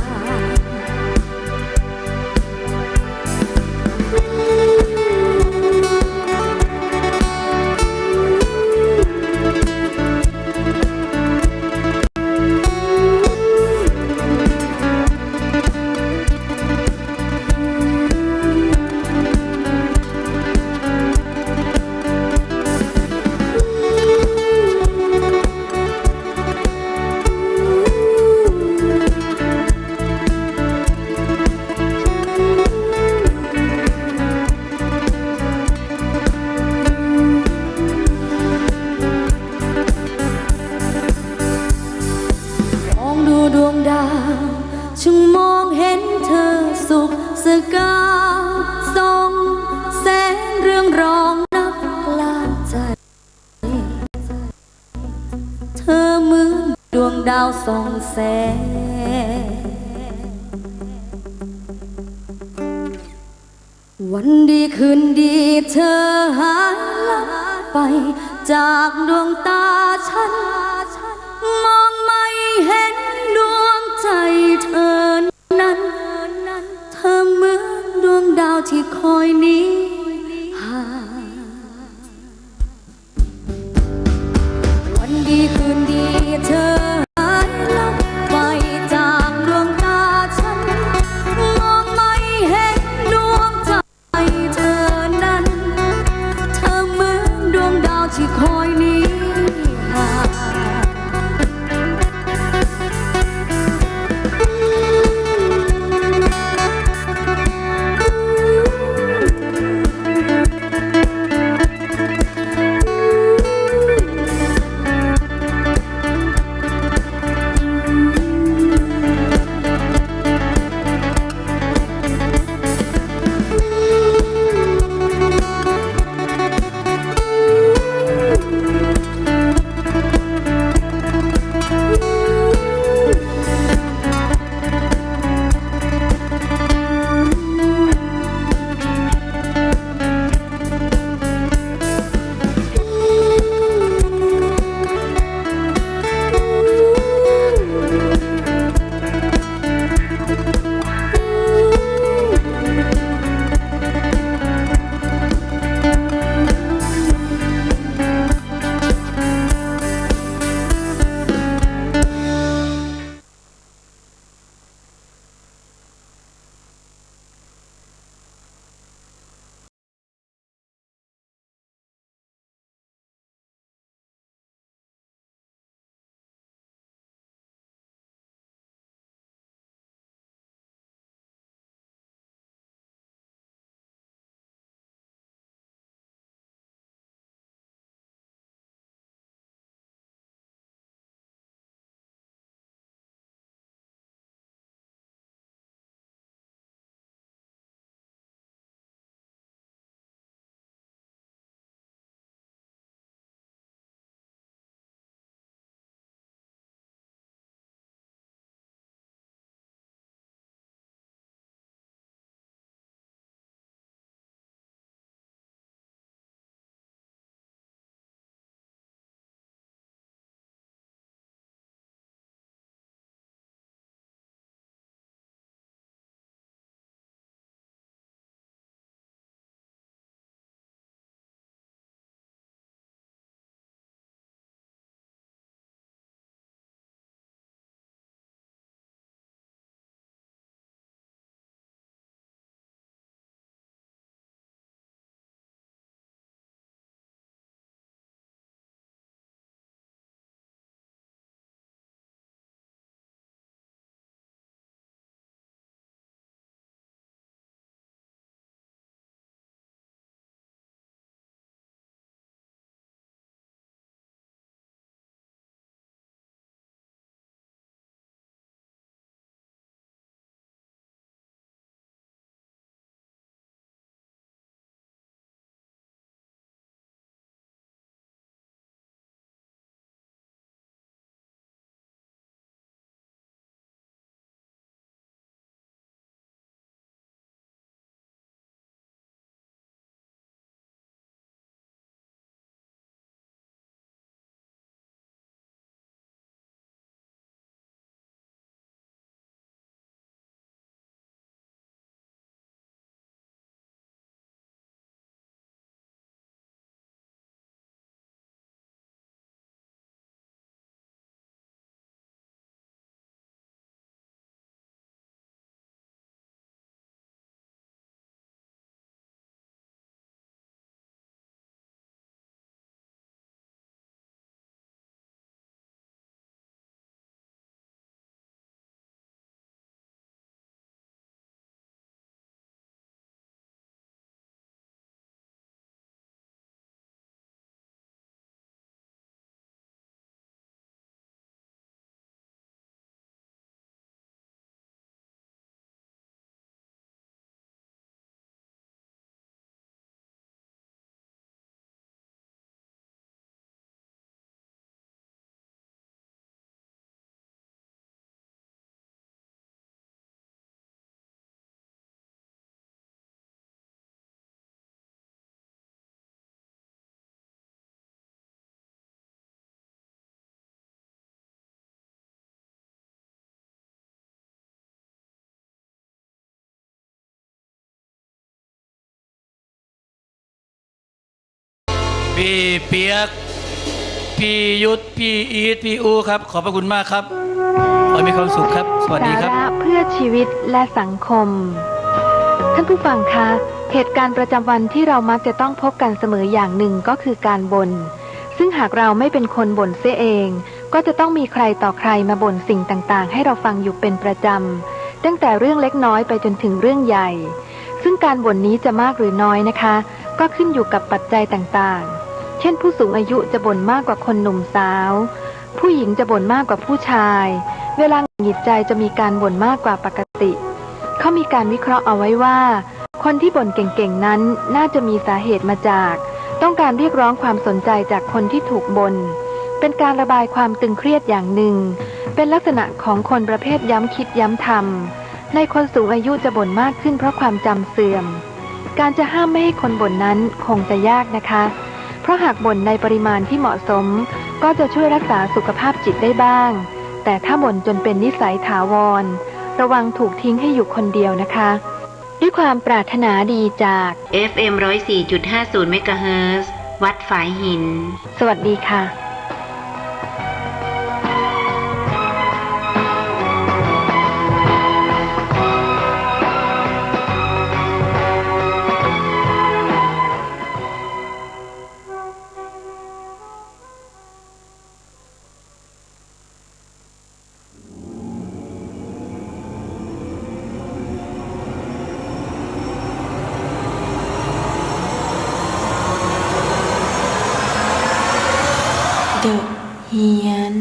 มองดูดวงดาวจึงมองเห็นเธอสุขสกาวส่องแสงเรืองรองนับกลางใจ เธอเหมือนดวงดาวส่องแสงวันดีคืนดีเธอหายลับไปจากดวงตาฉันมองไม่เห็นดวงใจเธอนั้นเธอเหมือนดวงดาวที่คอยหนีห่างวันดีคืนดีเธอหายลับไปจากดวงตาฉันมองไม่เห็นดวงใจเธอนั้นเธอเหมือนดวงดาวที่คอยหนีห่าง พี่เปียกพี่ยุทธพี่อีทพี่อูครับขอบพระคุณมากครับขอให้มีความสุขครับสวัสดีครับ สาระเพื่อชีวิตและสังคม ท่านผู้ฟังคะเหตุการณ์ประจำวันที่เรามักจะต้องพบกันเสมออย่างหนึ่งก็คือการบ่นซึ่งหากเราไม่เป็นคนบ่นเสียเองก็จะต้องมีใครต่อใครมาบ่นสิ่งต่างๆให้เราฟังอยู่เป็นประจำตั้งแต่เรื่องเล็กน้อยไปจนถึงเรื่องใหญ่ซึ่งการบ่นนี้จะมากหรือน้อยนะคะก็ขึ้นอยู่กับปัจจัยต่างๆเช่นผู้สูงอายุจะบ่นมากกว่าคนหนุ่มสาวผู้หญิงจะบ่นมากกว่าผู้ชายเวลาหงุดหงิดใจจะมีการบ่นมากกว่าปกติเขามีการวิเคราะห์เอาไว้ว่าคนที่บ่นเก่งๆนั้นน่าจะมีสาเหตุมาจากต้องการเรียกร้องความสนใจจากคนที่ถูกบ่นเป็นการระบายความตึงเครียดอย่างหนึ่งเป็นลักษณะของคนประเภทย้ำคิดย้ำทำในคนสูงอายุจะบ่นมากขึ้นเพราะความจำเสื่อมการจะห้ามไม่ให้คนบ่นนั้นคงจะยากนะคะเพราะหากบ่นในปริมาณที่เหมาะสมก็จะช่วยรักษาสุขภาพจิตได้บ้างแต่ถ้าบ่นจนเป็นนิสัยถาวรระวังถูกทิ้งให้อยู่คนเดียวนะคะด้วยความปรารถนาดีจาก FM 104.50 เมกะเฮิรตซ์วัดฝายหินสวัสดีค่ะเฮียน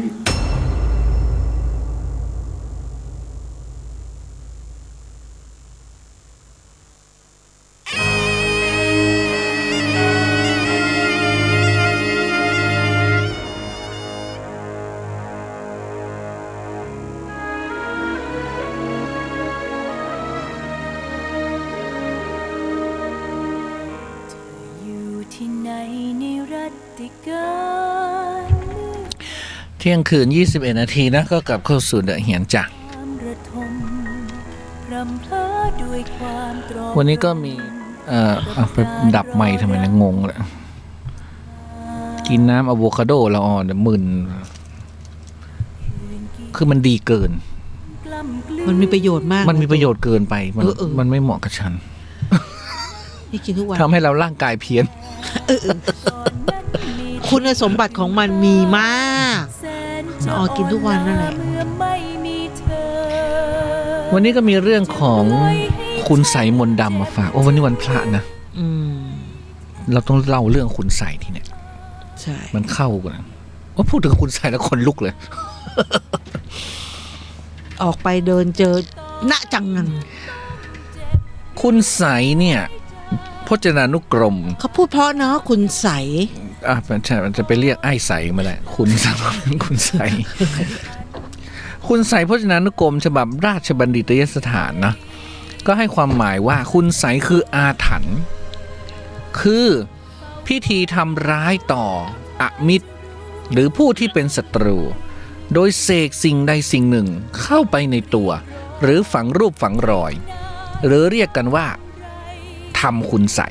เที่ยงคืน21 นาทีนะก็กลับเข้าสู่เดอะเหียนจ้ะวันนี้ก็มีไปดับไม้ทำไมนะงงเลยกินน้ำอะโวคาโดละอ่อนเดี๋ยวมึนคือมันดีเกินมันมีประโยชน์มากมันมีประโยชน์เกินไปมันไม่เหมาะกับฉันนี่กินทุกวันทำให้เราร่างกายเพี้ยนคุณสมบัติของมันมีมากกินทุกวันนั่นแหละวันนี้ก็มีเรื่องของคุณไสมนต์ดำมาฝากวันนี้วันพระนะเราต้องเล่าเรื่องคุณไสทีเนี่ยใช่ มันเข้ากันว่าพูดถึงคุณไสแล้วคนลุกเลย ออกไปเดินเจอณจังงันคุณไสเนี่ยพจนานุกรมเขาพูดเพราะเนาะคุณไสใช่มันจะไปเรียกไอ้ใสมาแหละคุณสังคุณใสคุณใสพจนานุกรมฉบับราชบัณฑิตยสถานนะก็ให้ความหมายว่าคุณใสคืออาถรรพ์คือพิธีทำร้ายต่ออมิตรหรือผู้ที่เป็นศัตรูโดยเสกสิ่งใดสิ่งหนึ่งเข้าไปในตัวหรือฝังรูปฝังรอยหรือเรียกกันว่าทำคุณใส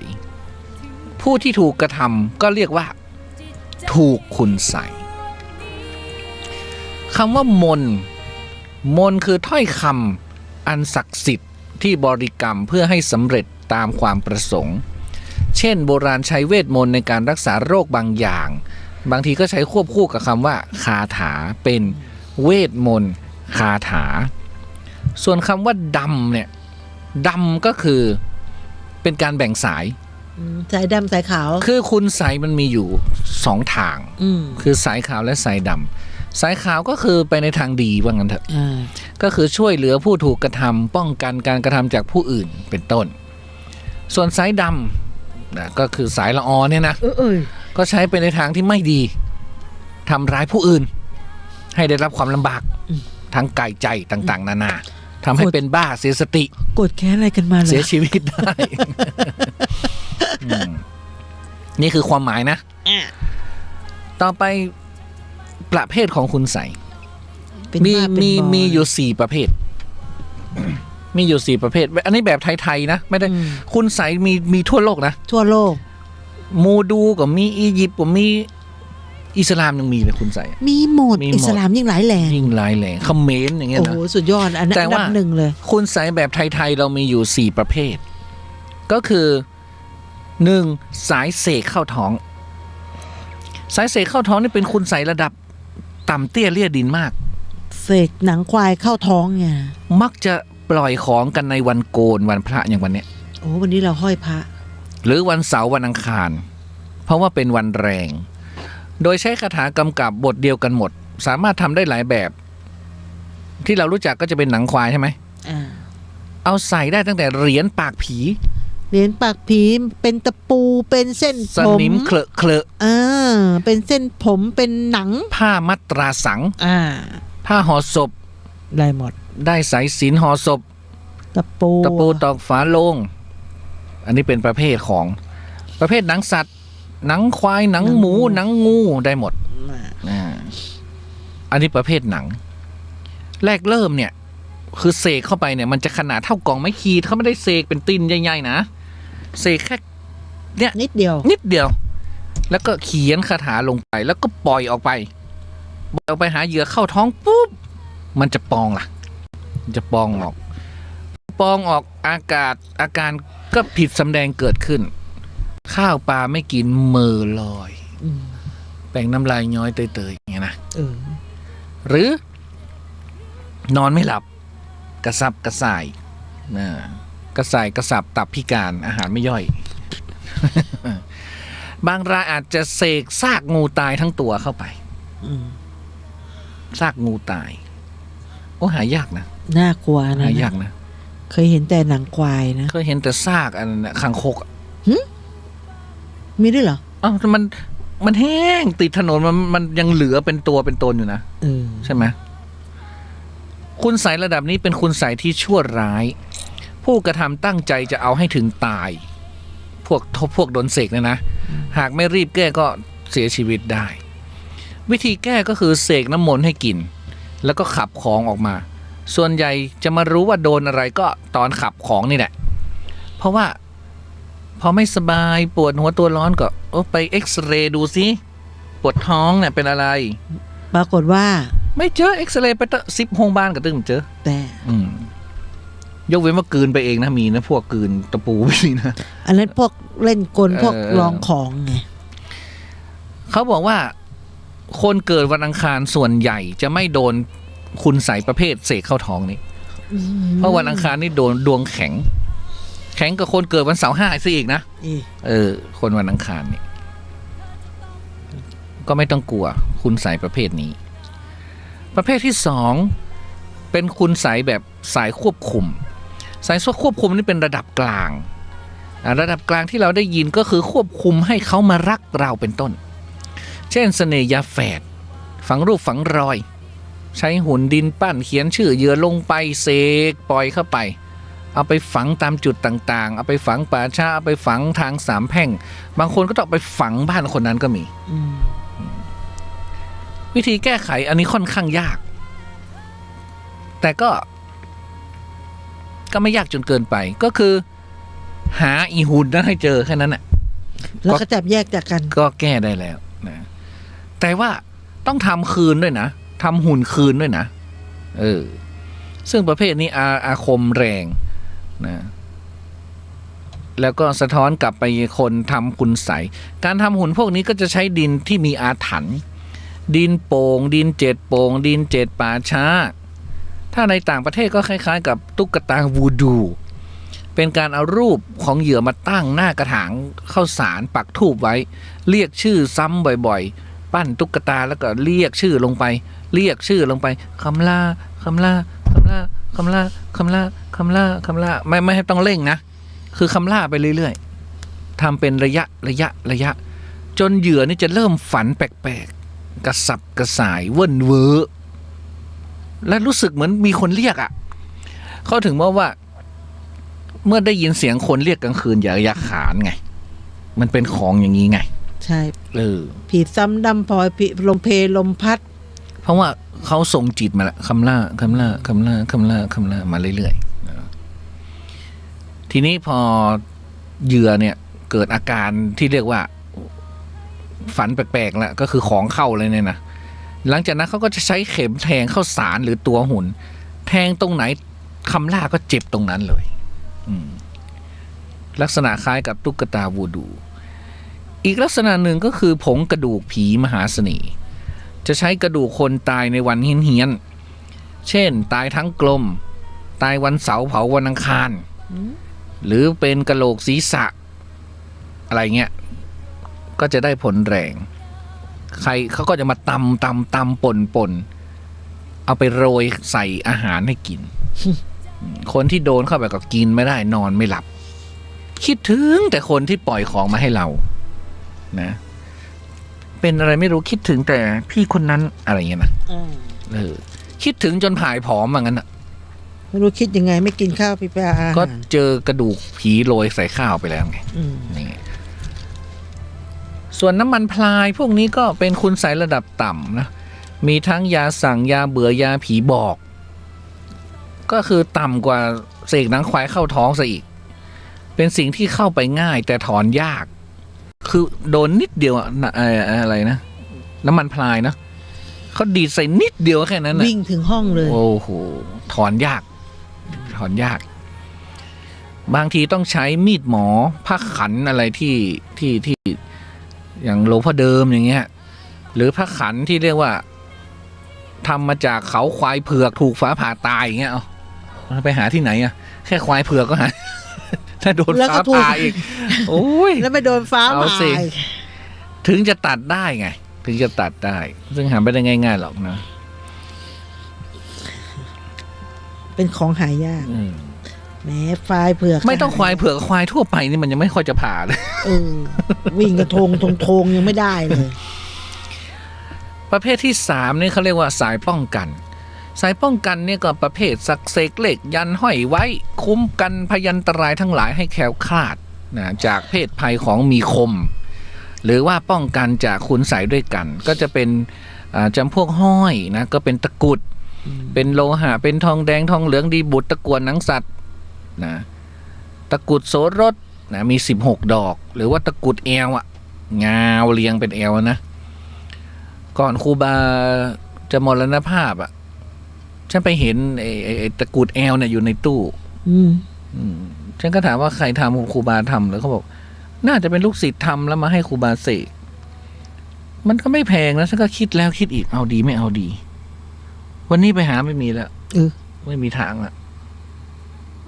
ผู้ที่ถูกกระทำก็เรียกว่าถูกคุณใสคำว่ามนคือถ้อยคำอันศักดิ์สิทธิ์ที่บริกรรมเพื่อให้สำเร็จตามความประสงค์เช่นโบราณใช้เวทมนต์ในการรักษาโรคบางอย่างบางทีก็ใช้ควบคู่กับคำว่าคาถาเป็นเวทมนต์คาถาส่วนคำว่าดำเนี่ยดำก็คือเป็นการแบ่งสายดำสายขาวคือคุณไสมันมีอยู่2ทางคือสายขาวและสายดำสายขาวก็คือไปในทางดีว่างั้นเถอะก็คือช่วยเหลือผู้ถูกกระทำป้องกันการกระทำจากผู้อื่นเป็นต้นส่วนสายดำนะก็คือสายละออเนี่ยนะก็ใช้ไปในทางที่ไม่ดีทำร้ายผู้อื่นให้ได้รับความลำบากทั้งกายใจต่างๆนานาทำให้เป็นบ้าเสียสติกดแค้นอะไรกันมาเสียชีวิตได้ นี่คือความหมายนะต่อไปประเภทของคุณไสมีอยู่4ประเภทมีอยู่4ประเภทอันนี้แบบไทยๆนะไม่ได้คุณไสมีทั่วโลกนะทั่วโลก มูดูก็มีอียิปต์ก็มีอิสลามยังมีเลยคุณใส่ มีหมด มีหมด อิสลามยิ่งหลายแหล่ง ยิ่งหลายแหล่งเขมรอย่างเงี้ย โอ้ นะ โหสุดยอดอัน แต่ ดั ว่า บหนึ่งเลย คุณใส่แบบไทยๆเรามีอยู่4ประเภท ก็คือ 1. สายเสกเข้าท้อง สายเสกเข้าท้องนี่เป็นคุณใส่ระดับต่ำเตี้ยเลี่ยดินมาก เสกหนังควายเข้าท้องเนี่ย มักจะปล่อยของกันในวันโกนวันพระอย่างวันเนี้ย โอ้วันนี้เราห้อยพระ หรือวันเสาร์วันอังคาร เพราะว่าเป็นวันแรง โดยใช้คาถากำกับบทเดียวกันหมด สามารถทำได้หลายแบบ ที่เรารู้จักก็จะเป็นหนังควายใช่ไหม เอาใส่ได้ตั้งแต่เหรียญปากผี เหรียญปากผีเป็นตะปูเป็นเส้น ส ผม นิมเคลอะเคลอะ เป็นเส้นผมเป็นหนัง ผ้ามัตราสัง ผ้าห่อศพ ได้หมด ได้สายสิญจน์ห่อศพ ตะปู ตอกฝาโลง อันนี้เป็นประเภทของประเภทหนังสัตว์ หนังควายหนังหมูหนังงูได้หมด อันนี้ประเภทหนัง แรกเริ่มเนี่ย คือเสกเข้าไปเนี่ยมันจะขนาดเท่ากล่องไม้ขีดเขาไม่ได้เสกเป็นตินใหญ่ๆนะเสกแค่เนี่ย นิดเดียว แล้วก็เขียนคาถาลงไปแล้วก็ปล่อยออกไปหาเหยื่อเข้าท้องปุ๊บมันจะปองล่ะมันจะปองออกอาการก็ผิดสำแดงเกิดขึ้น ข้าวปลาไม่กินมือลอยแป่งน้ำลายย้อยเตยๆอย่างเงี้ยนะหรือนอนไม่หลับกระสับกระส่ายกระสับตับพิการอาหารไม่ย่อย บางรายอาจจะเสกซากงูตายทั้งตัวเข้าไปซากงูตายโอ้หายากนะ น่ากลัวนะ หายากนะ เคยเห็นแต่หนังควายนะ เคยเห็นแต่ซากอันนั้นคางคก มีด้วยเหรอ อ้าวมันแห้งติดถนนมันยังเหลือเป็นตัวเป็นตนอยู่นะใช่ไหมคุณใสระดับนี้เป็นคุณใสที่ชั่วร้าย ผู้กระทำตั้งใจจะเอาให้ถึงตาย พวกโดนเสกเนี่ยนะหากไม่รีบแก้ก็เสียชีวิตได้ วิธีแก้ก็คือเสกน้ำมนต์ให้กินแล้วก็ขับของออกมา ส่วนใหญ่จะมารู้ว่าโดนอะไรก็ตอนขับของนี่แหละเพราะว่าพอไม่สบายปวดหัวตัวร้อนก็ไปเอ็กซเรย์ดูสิปวดท้องเนี่ยเป็นอะไรปรากฏว่าไม่เจอเอ็กซเรย์ไปตั้ง10 โรงพยาบาลก็ตึ้งเจอแต่ยกเว้นว่ากลืนไปเองนะมีนะพวกกลืนตะปูไปนี่นะอันนั้นพวกเล่นกลพวกลองของไงเขาบอกว่าคนเกิดวันอังคารส่วนใหญ่จะไม่โดนคุณใสประเภทเสกเข้าท้องนี้เพราะวันอังคารนี่โดนดวงแข็งกับคนเกิดวันเสาร์5ซะอีกนะคนวันอังคารนี่ก็ไม่ต้องกลัวคุณใสประเภทนี้ประเภทที่2เป็นคุณใสแบบสายควบคุมสายควบคุมนี่เป็นระดับกลางที่เราได้ยินก็คือควบคุมให้เขามารักเราเป็นต้นเช่นเสน่ห์ยาแฝดฝังรูปฝังรอยใช้หุ่นดินปั้นเขียนชื่อเหยื่อลงไปเสกปล่อยเข้าไปเอาไปฝังตามจุดต่างๆเอาไปฝังป่าช้าเอาไปฝังทางสามแพร่งบางคนก็ต้องไปฝังบ้านคนนั้นก็มีวิธีแก้ไขอันนี้ค่อนข้างยากแต่ก็ไม่ยากจนเกินไปก็คือหาอีหุ่นนั้นให้เจอแค่นั้นแหละแล้วก็จับแยกจากกันก็แก้ได้แล้วนะแต่ว่าต้องทำคืนด้วยนะทำหุ่นคืนด้วยนะซึ่งประเภทนี้อาคมแรงนะแล้วก็สะท้อนกลับไปคนทำคุณใสการทำหุ่นพวกนี้ก็จะใช้ดินที่มีอาถรรพ์ดินโป่งดิน7 โป่งดิน7 ป่าช้าถ้าในต่างประเทศก็คล้ายๆกับตุ๊กตาวูดูเป็นการเอารูปของเหยื่อมาตั้งหน้ากระถางข้าวสารปักธูปไว้เรียกชื่อซ้ำบ่อยๆปั้นตุ๊กตาแล้วก็เรียกชื่อลงไปคำล่าไม่ให้ต้องเร่งนะคือคำล่าไปเรื่อยๆทำเป็นระยะจนเหยื่อนี่จะเริ่มฝันแปลกๆกระสับกระส่ายเว่นเวอและรู้สึกเหมือนมีคนเรียกเขาถึงว่าเมื่อได้ยินเสียงคนเรียกกลางคืนอย่าขานไงมันเป็นของอย่างนี้ไงใช่ผีซ้ำดำพลอยผีลมเพลมพัดเพราะว่าเขาส่งจิตมาละคำล่ามาเรื่อยๆทีนี้พอเหยื่อเนี่ยเกิดอาการที่เรียกว่า ฝันแปลกๆแล้วก็คือของเข้าเลยเนี่ยนะหลังจากนั้นเขาก็จะใช้เข็มแทงเข้าสารหรือตัวหุ่นแทงตรงไหนคำล่าก็เจ็บตรงนั้นเลยลักษณะคล้ายกับตุ๊กตาวูดูอีกลักษณะหนึ่งก็คือผงกระดูกผีมหาเสน่ห์จะใช้กระดูกคนตายในวันเฮี้ยนๆเช่นตายทั้งกลมตายวันเสาร์เผาวันอังคารหรือเป็นกะโหลกศีรษะอะไรเงี้ยก็จะได้ผลแรงใครเขาก็จะมาตำป่นเอาไปโรยใส่อาหารให้กิน คนที่โดนเข้าไปก็กินไม่ได้นอนไม่หลับคิดถึงแต่คนที่ปล่อยของมาให้เรานะเป็นอะไรไม่รู้คิดถึงแต่พี่คนนั้นอะไรเงี้ยนะคิดถึงจนผายผอมว่างั้นอ่ะไม่รู้คิดยังไงไม่กินข้าวพี่ปลาก็เจอกระดูกผีโรยใส่ข้าวไปแล้วไงนี่ส่วนน้ำมันพลายพวกนี้ก็เป็นคุณไสยระดับต่ำนะมีทั้งยาสั่งยาเบื่อยาผีบอกก็คือต่ำกว่าเสกหนังควายเข้าท้องซะอีกเป็นสิ่งที่เข้าไปง่ายแต่ถอนยากคือโดนนิดเดียวอะไรนะน้ำมันพลายนะเขาดีดใส่นิดเดียวแค่นั้นนะวิ่งถึงห้องเลยโอ้โหถอนยากบางทีต้องใช้มีดหมอผ้าขันอะไรที่อย่างหลวงพ่อเดิมอย่างเงี้ยหรือผ้าขันที่เรียกว่าทำมาจากเขาควายเผือกถูกฟ้าผ่าตายอย่างเงี้ยเอาไปหาที่ไหนอะแค่ควายเผือกก็หาถ้าโดนฟ้าผ่าอีกโอ้ยแล้วไปโดนฟ้าผ่าถึงจะตัดได้ไงถึงจะตัดได้ซึ่งหาไม่ได้ง่ายๆหรอกนะเป็นของหายากแม้ควายเผือกไม่ต้องควายเผือกควายทั่วไปนี่มันยังไม่ค่อยจะผ่าเลยวิ่งกระทงยังไม่ได้เลยประเภทที่3นี่เขาเรียกว่าสายป้องกันสายป้องกันเนี่ยก็ประเภทสักเสกเหล็กยันห้อยไว้คุ้มกันพยันตรายทั้งหลายให้แคล้วคลาดนะจากเพศภัยของมีคมหรือว่าป้องกันจากคุณไสยด้วยกันก็จะเป็นจำพวกห้อยนะก็เป็นตะกุดเป็นโลหะเป็นทองแดงทองเหลืองดีบุตรตะกั่วหนังสัตว์นะตะกุดโสรสนะมี16ดอกหรือว่าตะกุดแอวงาวเรียงเป็นแอวนะก่อนครูบาจะมรณภาพฉันไปเห็นไอ้ตะกุดแอวเนี่ยอยู่ในตู้ฉันก็ถามว่าใครทำครูบาทำแล้วเขาบอกน่าจะเป็นลูกศิษย์ทำแล้วมาให้ครูบาเสกมันก็ไม่แพงนะฉันก็คิดแล้วคิดอีกเอาดีไม่เอาดีวันนี้ไปหาไม่มีแล้วไม่มีทางละ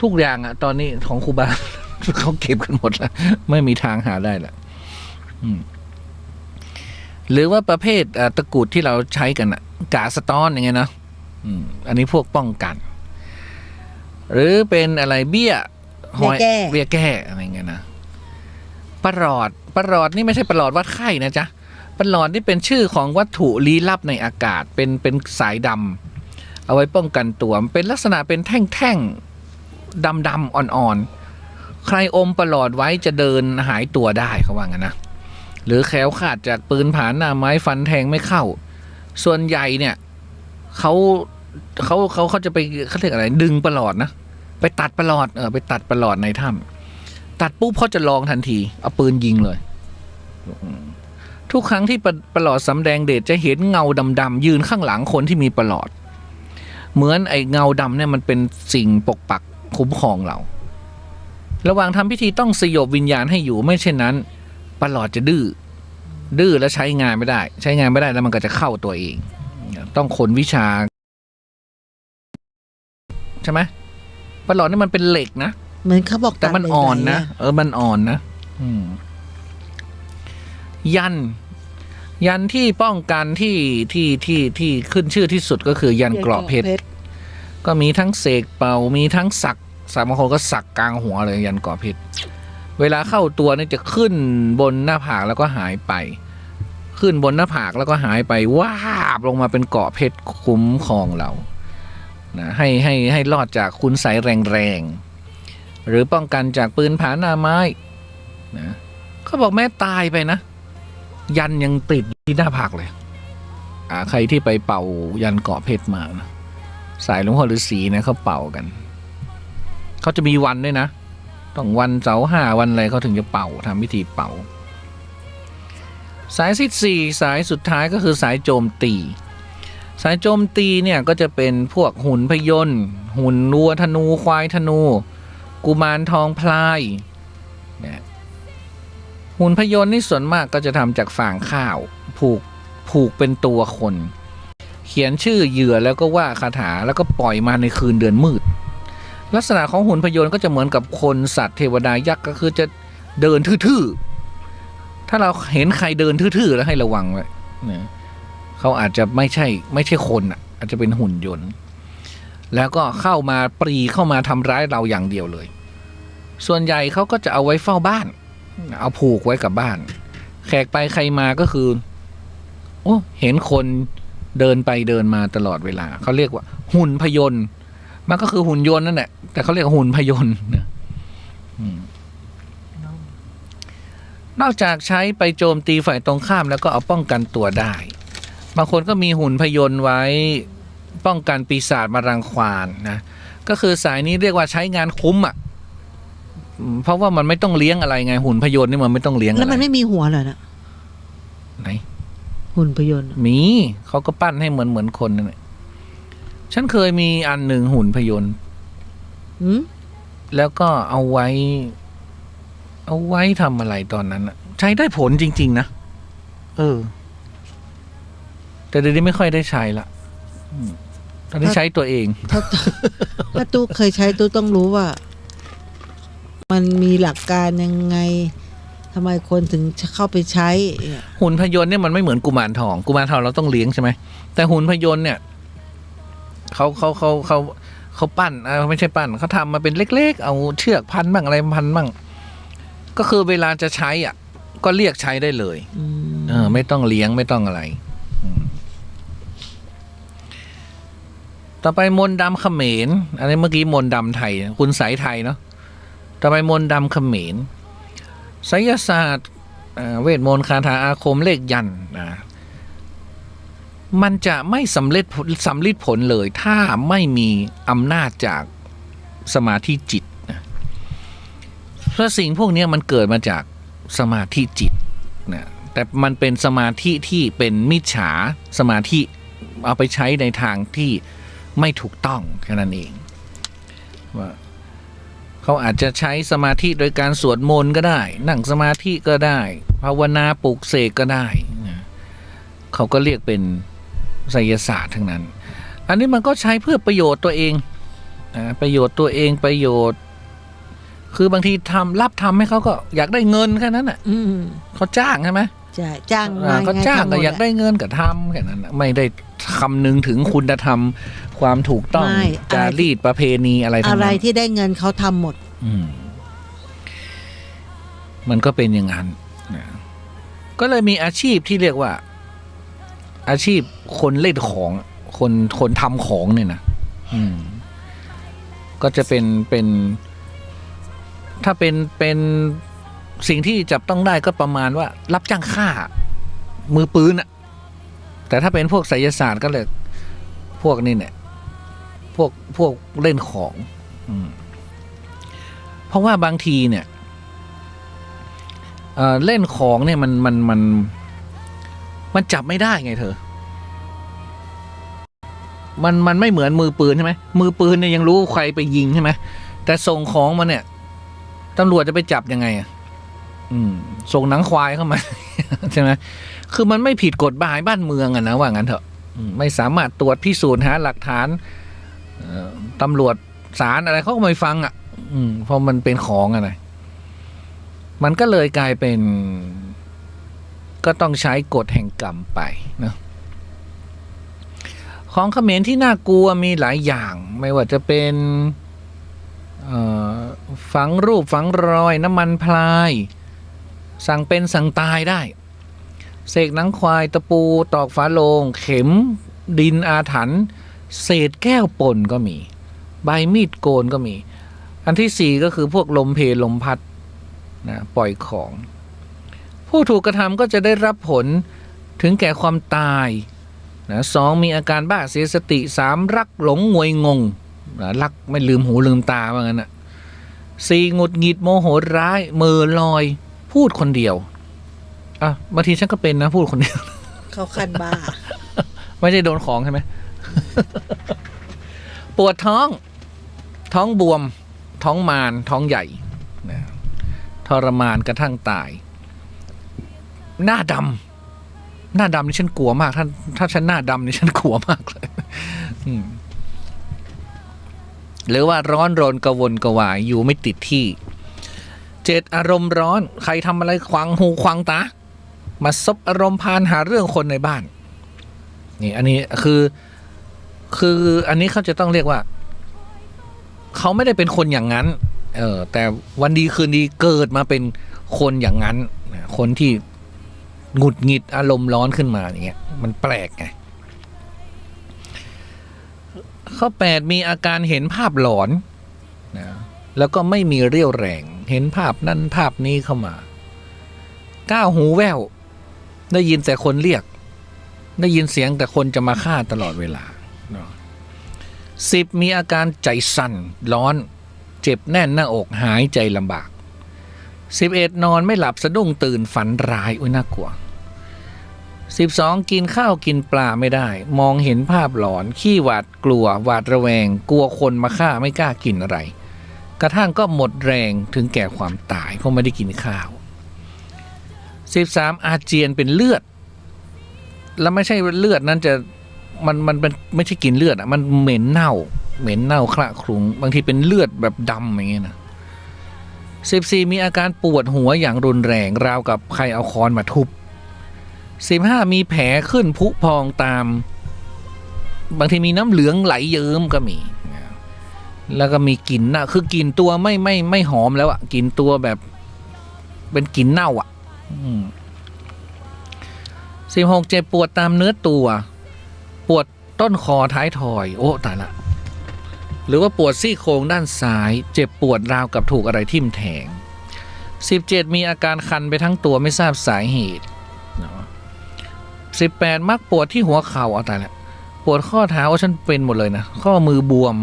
ทุกอย่างตอนนี้ของครูบา เขาเก็บกันหมดแล้วไม่มีทางหาได้ละหรือว่าประเภทตะกุดที่เราใช้กันกาสะท้อนอย่างเงี้ยนะอันนี้พวกป้องกันหรือเป็นอะไรเบี้ยแก้อะไรเงี้ยนะประหลอดนี่ไม่ใช่ประหลอดวัดไข้นะจ๊ะประหลอดนี่เป็นชื่อของวัตถุลี้ลับในอากาศเป็นสายดำเอาไว้ป้องกันตัวเป็นลักษณะเป็นแท่งดำอ่อนๆใครอมประหลอดไว้จะเดินหายตัวได้เขาว่างั้นนะหรือแคล้วคลาดจากปืนผาหน้าไม้ฟันแทงไม่เข้าส่วนใหญ่เนี่ยเขาจะไปเขาเรียกอะไรดึงประหลอดนะไปตัดประหลอดไปตัดประหลอดในถ้ำตัดปุ๊บเขาจะลองทันทีเอาปืนยิงเลยทุกครั้งที่ประหลอดสำแดงเดชจะเห็นเงาดำๆยืนข้างหลังคนที่มีประหลอดเหมือนไอ้เงาดำเนี่ยมันเป็นสิ่งปกปักคุ้มครองเราระหว่างทำพิธีต้องสยบวิญญาณให้อยู่ไม่เช่นนั้นประหลอดจะดื้อแล้วใช้งานไม่ได้แล้วมันก็จะเข้าตัวเองต้องขนวิชาใช่ไหมประหลอดนี่มันเป็นเหล็กนะเหมือนเขาบอกแต่มันอ่อนนะมันอ่อนนะยันที่ป้องกันที่ขึ้นชื่อที่สุดก็คือยันเกราะเพชรก็มีทั้งเสกเป่ามีทั้งสักบางคนก็สักกลางหัวเลยยันเกราะเพชรเวลาเข้าตัวนี่จะขึ้นบนหน้าผากแล้วก็หายไปขึ้นบนหน้าผากแล้วก็หายไปวาบลงมาเป็นเกราะเพชรคุ้มครองเรานะให้รอดจากคุณไสยแรงๆหรือป้องกันจากปืนผาหน้าไม้นะเขาบอกแม้ตายไปนะยันยังติดที่หน้าผากเลยใครที่ไปเป่ายันเกาะเพชรมานะสายหลวงพ่อฤาษีนะเขาเป่ากันเขาจะมีวันด้วยนะต้องวันเสาร์5วันอะไรเขาถึงจะเป่าทำพิธีเป่า สายที่ 4สายสุดท้ายก็คือสายโจมตีสายโจมตีเนี่ยก็จะเป็นพวกหุ่นพยนต์หุ่นวัวธนูควายธนูกุมารทองพลายเนี่ยหุ่นพยนต์นี่ส่วนมากก็จะทำจากฟางข้าวผูกเป็นตัวคนเขียนชื่อเหยื่อแล้วก็ว่าคาถาแล้วก็ปล่อยมาในคืนเดือนมืดลักษณะของหุ่นพยนต์ก็จะเหมือนกับคนสัตว์เทวดายักษ์ก็คือจะเดินทื่อๆถ้าเราเห็นใครเดินทื่อๆแล้วให้ระวังไว้นะเขาอาจจะไม่ใช่คนอ่ะอาจจะเป็นหุ่นยนต์แล้วก็เข้ามาปรีเข้ามาทำร้ายเราอย่างเดียวเลยส่วนใหญ่เขาก็จะเอาไว้เฝ้าบ้านเอาผูกไว้กับบ้านแขกไปใครมาก็คือโอ้เห็นคนเดินไปเดินมาตลอดเวลาเขาเรียกว่าหุ่นพยนต์มันก็คือหุ่นยนต์นั่นแหละแต่เขาเรียกหุ่นพยนต์นะนอกจากใช้ไปโจมตีฝ่ายตรงข้ามแล้วก็เอาป้องกันตัวได้บางคนก็มีหุ่นพยนต์ไว้ป้องกันปีศาจมารังควานนะก็คือสายนี้เรียกว่าใช้งานคุ้มอ่ะเพราะว่ามันไม่ต้องเลี้ยงอะไรไงหุ่นพยนต์นี่มันไม่ต้องเลี้ยงอะไรแล้วมันไม่มีหัวเหรอนะไหนหุ่นพยนต์มีเขาก็ปั้นให้เหมือนคนนั่นแหละฉันเคยมีอันหนึ่งหุ่นพยนต์แล้วก็เอาไว้ทำอะไรตอนนั้นอะใช้ได้ผลจริงๆนะแต่เดี๋ยวนี้ไม่ค่อยได้ใช้ละตอนนี้ใช้ตัวเองถ้าตู้เคยใช้ตู้ต้องรู้ว่ามันมีหลักการยังไงทำไมคนถึงเข้าไปใช้หุ่นพยนต์เนี่ยมันไม่เหมือนกุมารทองเราต้องเลี้ยงใช่ไหมแต่หุ่นพยนต์เนี่ยเขาปั้นไม่ใช่ปั้นเขาทำมาเป็นเล็กๆเอาเชือกพันบ้างอะไรพันบ้างก็คือเวลาจะใช้อ่ะก็เรียกใช้ได้เลยไม่ต้องเลี้ยงไม่ต้องอะไรต่อไปมนต์ดำเขมรอันนี้เมื่อกี้มนต์ดำไทยคุณสายไทยเนาะต่อไปมนต์ดำเขมรไสยศาสตร์เวทมนต์คาถาอาคมเลขยันต์มันจะไม่สำเร็จผลเลยถ้าไม่มีอำนาจจากสมาธิจิตนะเพราะสิ่งพวกนี้มันเกิดมาจากสมาธิจิตนะแต่มันเป็นสมาธิที่เป็นมิจฉาสมาธิเอาไปใช้ในทางที่ไม่ถูกต้องแค่นั้นเองว่าเขาอาจจะใช้สมาธิโดยการสวดมนต์ก็ได้นั่งสมาธิก็ได้ภาวนาปลุกเสกก็ได้นะเขาก็เรียกเป็นไสยศาสตร์ทั้งนั้นอันนี้มันก็ใช้เพื่อประโยชน์ตัวเองประโยชน์ตัวเองประโยชน์คือบางทีรับทำให้เขาก็อยากได้เงินแค่นั้นอ่ะเขาจ้างใช่ไหมจ้างเขาจ้างก็อยากได้เงินก็ทำแค่นั้นไม่ได้คำนึงถึงคุณธรรมความถูกต้องจารีตประเพณีอะไรทั้งนั้นอะไรที่ได้เงินเขาทำหมดมันก็เป็นอย่างนั้นก็เลยมีอาชีพที่เรียกว่าอาชีพคนเล่นของคนทำของเนี่ยนะก็จะเป็นถ้าเป็นสิ่งที่จับต้องได้ก็ประมาณว่ารับจ้างฆ่ามือปืนอะแต่ถ้าเป็นพวกไสยศาสตร์ก็เลยพวกนี้เนี่ยพวกเล่นของเพราะว่าบางทีเนี่ยเล่นของเนี่ยมันจับไม่ได้ไงเธอมันไม่เหมือนมือปืนใช่ไหมมือปืนเนี่ยยังรู้ใครไปยิงใช่ไหมแต่ส่งของมาเนี่ยตำรวจจะไปจับยังไงอ่ะส่งหนังควายเข้ามา ใช่ไหมคือมันไม่ผิดกฎหมายบ้านเมืองอะนะว่างั้นเถอะไม่สามารถตรวจพิสูจน์หาหลักฐานตำรวจศาลอะไรเขาก็ไม่ฟังอ่ะเพราะมันเป็นของอะไรมันก็เลยกลายเป็นก็ต้องใช้กฎแห่งกรรมไปนะของเขมรที่น่ากลัวมีหลายอย่างไม่ว่าจะเป็นฝังรูปฝังรอยน้ำมันพลายสั่งเป็นสั่งตายได้เสกหนังควายตะปูตอกฝาโลงเข็มดินอาถรรพ์เศษแก้วป่นก็มีใบมีดโกนก็มีอันที่สี่ก็คือพวกลมเพลลมพัดนะปล่อยของผู้ถูกกระทำก็จะได้รับผลถึงแก่ความตายนะสองมีอาการบ้าเสียสติสามรักหลงงวยงงนะรักไม่ลืมหูลืมตาว่างั้นนะสี่หงุดหงิดโมโหร้ายเมอลอยพูดคนเดียว อ่ะบางทีฉันก็เป็นนะพูดคนเดียว เขาคันบ้า ไม่ใช่โดนของใช่ไหม ปวดท้อง ท้องบวม ท้องมารท้องใหญ่นะทรมานกระทั่งตาย หน้าดำนี่ฉันกลัวมากถ้าฉันหน้าดำนี่ฉันกลัวมากเลย หรือว่าร้อนรนกระวนกระวายอยู่ไม่ติดที่ 7 อารมณ์ร้อนใครทำอะไรขวางหูขวางตามาซบอารมณ์พานหาเรื่องคนในบ้านนี่อันนี้คืออันนี้เขาจะต้องเรียกว่าเขาไม่ได้เป็นคนอย่างนั้นแต่วันดีคืนดีเกิดมาเป็นคนอย่างนั้นคนที่หงุดหงิดอารมณ์ร้อนขึ้นมาอย่างเงี้ยมันแปลกไงข้อ 8มีอาการเห็นภาพหลอนนะแล้วก็ไม่มีเรี่ยวแรงเห็นภาพนั้นภาพนี้เข้ามา9หูแว่วได้ยินแต่คนเรียกได้ยินเสียงแต่คนจะมาฆ่าตลอดเวลา10มีอาการใจสั่นร้อนเจ็บแน่นหน้าอกหายใจลำบาก11นอนไม่หลับสะดุ้งตื่นฝันร้ายน่ากลัว12กินข้าวกินปลาไม่ได้มองเห็นภาพหลอนขี้หวาดกลัวหวาดระแวงกลัวคนมาฆ่าไม่กล้ากินอะไรกระทั่งก็หมดแรงถึงแก่ความตายเพราะไม่ได้กินข้าว13อาเจียนเป็นเลือดแล้วไม่ใช่เลือดนั้นจะมันเป็นไม่ใช่กินเลือดอ่ะมันเหม็นเน่าคละคลุ้งบางทีเป็นเลือดแบบดำอย่างเงี้ยนะ14มีอาการปวดหัวอย่างรุนแรงราวกับใครเอาค้อนมาทุบ15มีแผลขึ้นพุพองตามบางทีมีน้ำเหลืองไหลเยิ้มก็มีแล้วก็มีกลิ่นน่ะคือกลิ่นตัวไม่หอมแล้วอ่ะกลิ่นตัวแบบเป็นกลิ่นเน่าอ่ะ16เจ็บปวดตามเนื้อตัวปวดต้นคอท้ายทอยโอ้ตายละหรือว่าปวดซี่โครงด้านซ้ายเจ็บปวดราวกับถูกอะไรทิ่มแทง17มีอาการคันไปทั้งตัวไม่ทราบสาเหตุ18มักปวดที่หัวเข่าเอาตายละปวดข้อเท้าฉันเป็นหมดเลยนะข้อมือบวม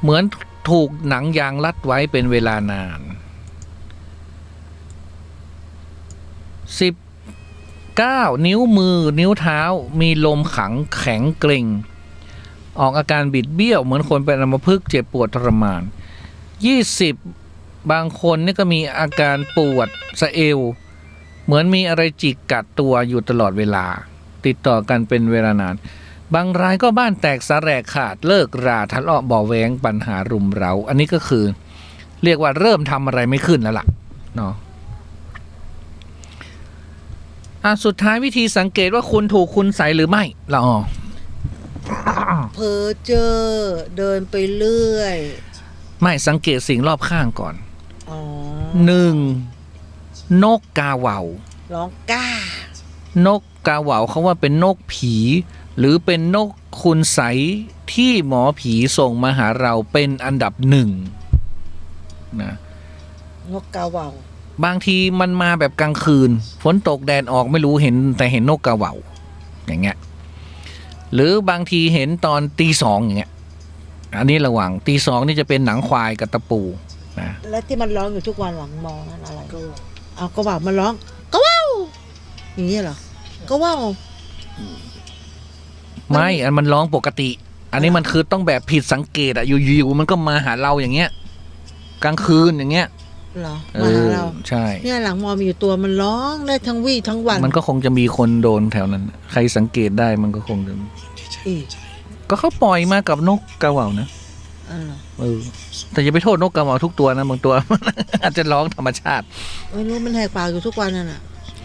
เหมือนถูกหนังยางรัดไว้เป็นเวลานาน19นิ้วมือนิ้วเท้ามีลมขังแข็งเกร็งออกอาการบิดเบี้ยวเหมือนคนเป็นอัมพฤกษ์เจ็บปวดทรมาน20บางคนนี่ก็มีอาการปวดสะเอวเหมือนมีอะไรจิกกัดตัวอยู่ตลอดเวลาติดต่อกันเป็นเวลานานบางรายก็บ้านแตกสะแรกขาดเลิกราทะเลาะเบาแหวงปัญหารุมเร้าอันนี้ก็คือเรียกว่าเริ่มทำอะไรไม่ขึ้นแล้วล่ะเนาะสุดท้ายวิธีสังเกตว่าคุณถูกคุณใส่หรือไม่ละเพ้อเจ้อเดินไปเรื่อยไม่สังเกตสิ่งรอบข้างก่อน1นกกาเหว่าร้องก้านกกาเหว่าเขาว่าเป็นนกผีหรือเป็นนกคุณใสที่หมอผีส่งมาหาเราเป็นอันดับ1นะนกกาเหว่าบางทีมันมาแบบกลางคืนฝนตกแดดออกไม่รู้เห็นแต่เห็นนกกาเหว่าอย่างเงี้ยหรือบางทีเห็นตอนตีสองอย่างเงี้ยอันนี้ระหว่างตีสองนี่จะเป็นหนังควายกับตะปูนะและที่มันร้องอยู่ทุกวันหลังมองนั่นอะไรก็เอากระว่ามันร้องกระว่าอย่างนี้เหรอกระว่าไม่อันมันร้องปกติอันนี้มันคือต้องแบบผิดสังเกตอะอยู่ๆมันก็มาหาเราอย่างเงี้ยกลางคืนอย่างเงี้ยเหรอมาหาเราใช่เนี่ยหลังมอมีอยู่ตัวมันร้องได้ทั้งวี่ทั้งวันมันก็คงจะมีคนโดนแถวนั้นใครสังเกตได้มันก็คงจะก็เขาปล่อยมากับนกกาเหว่านะแต่อย่าไปโทษนกกาเหว่าทุกตัวนะบางตัว อาจจะร้องธรรมชาติไม่รู้มันแหกปากอยู่ทุกวันนั่นน่ะ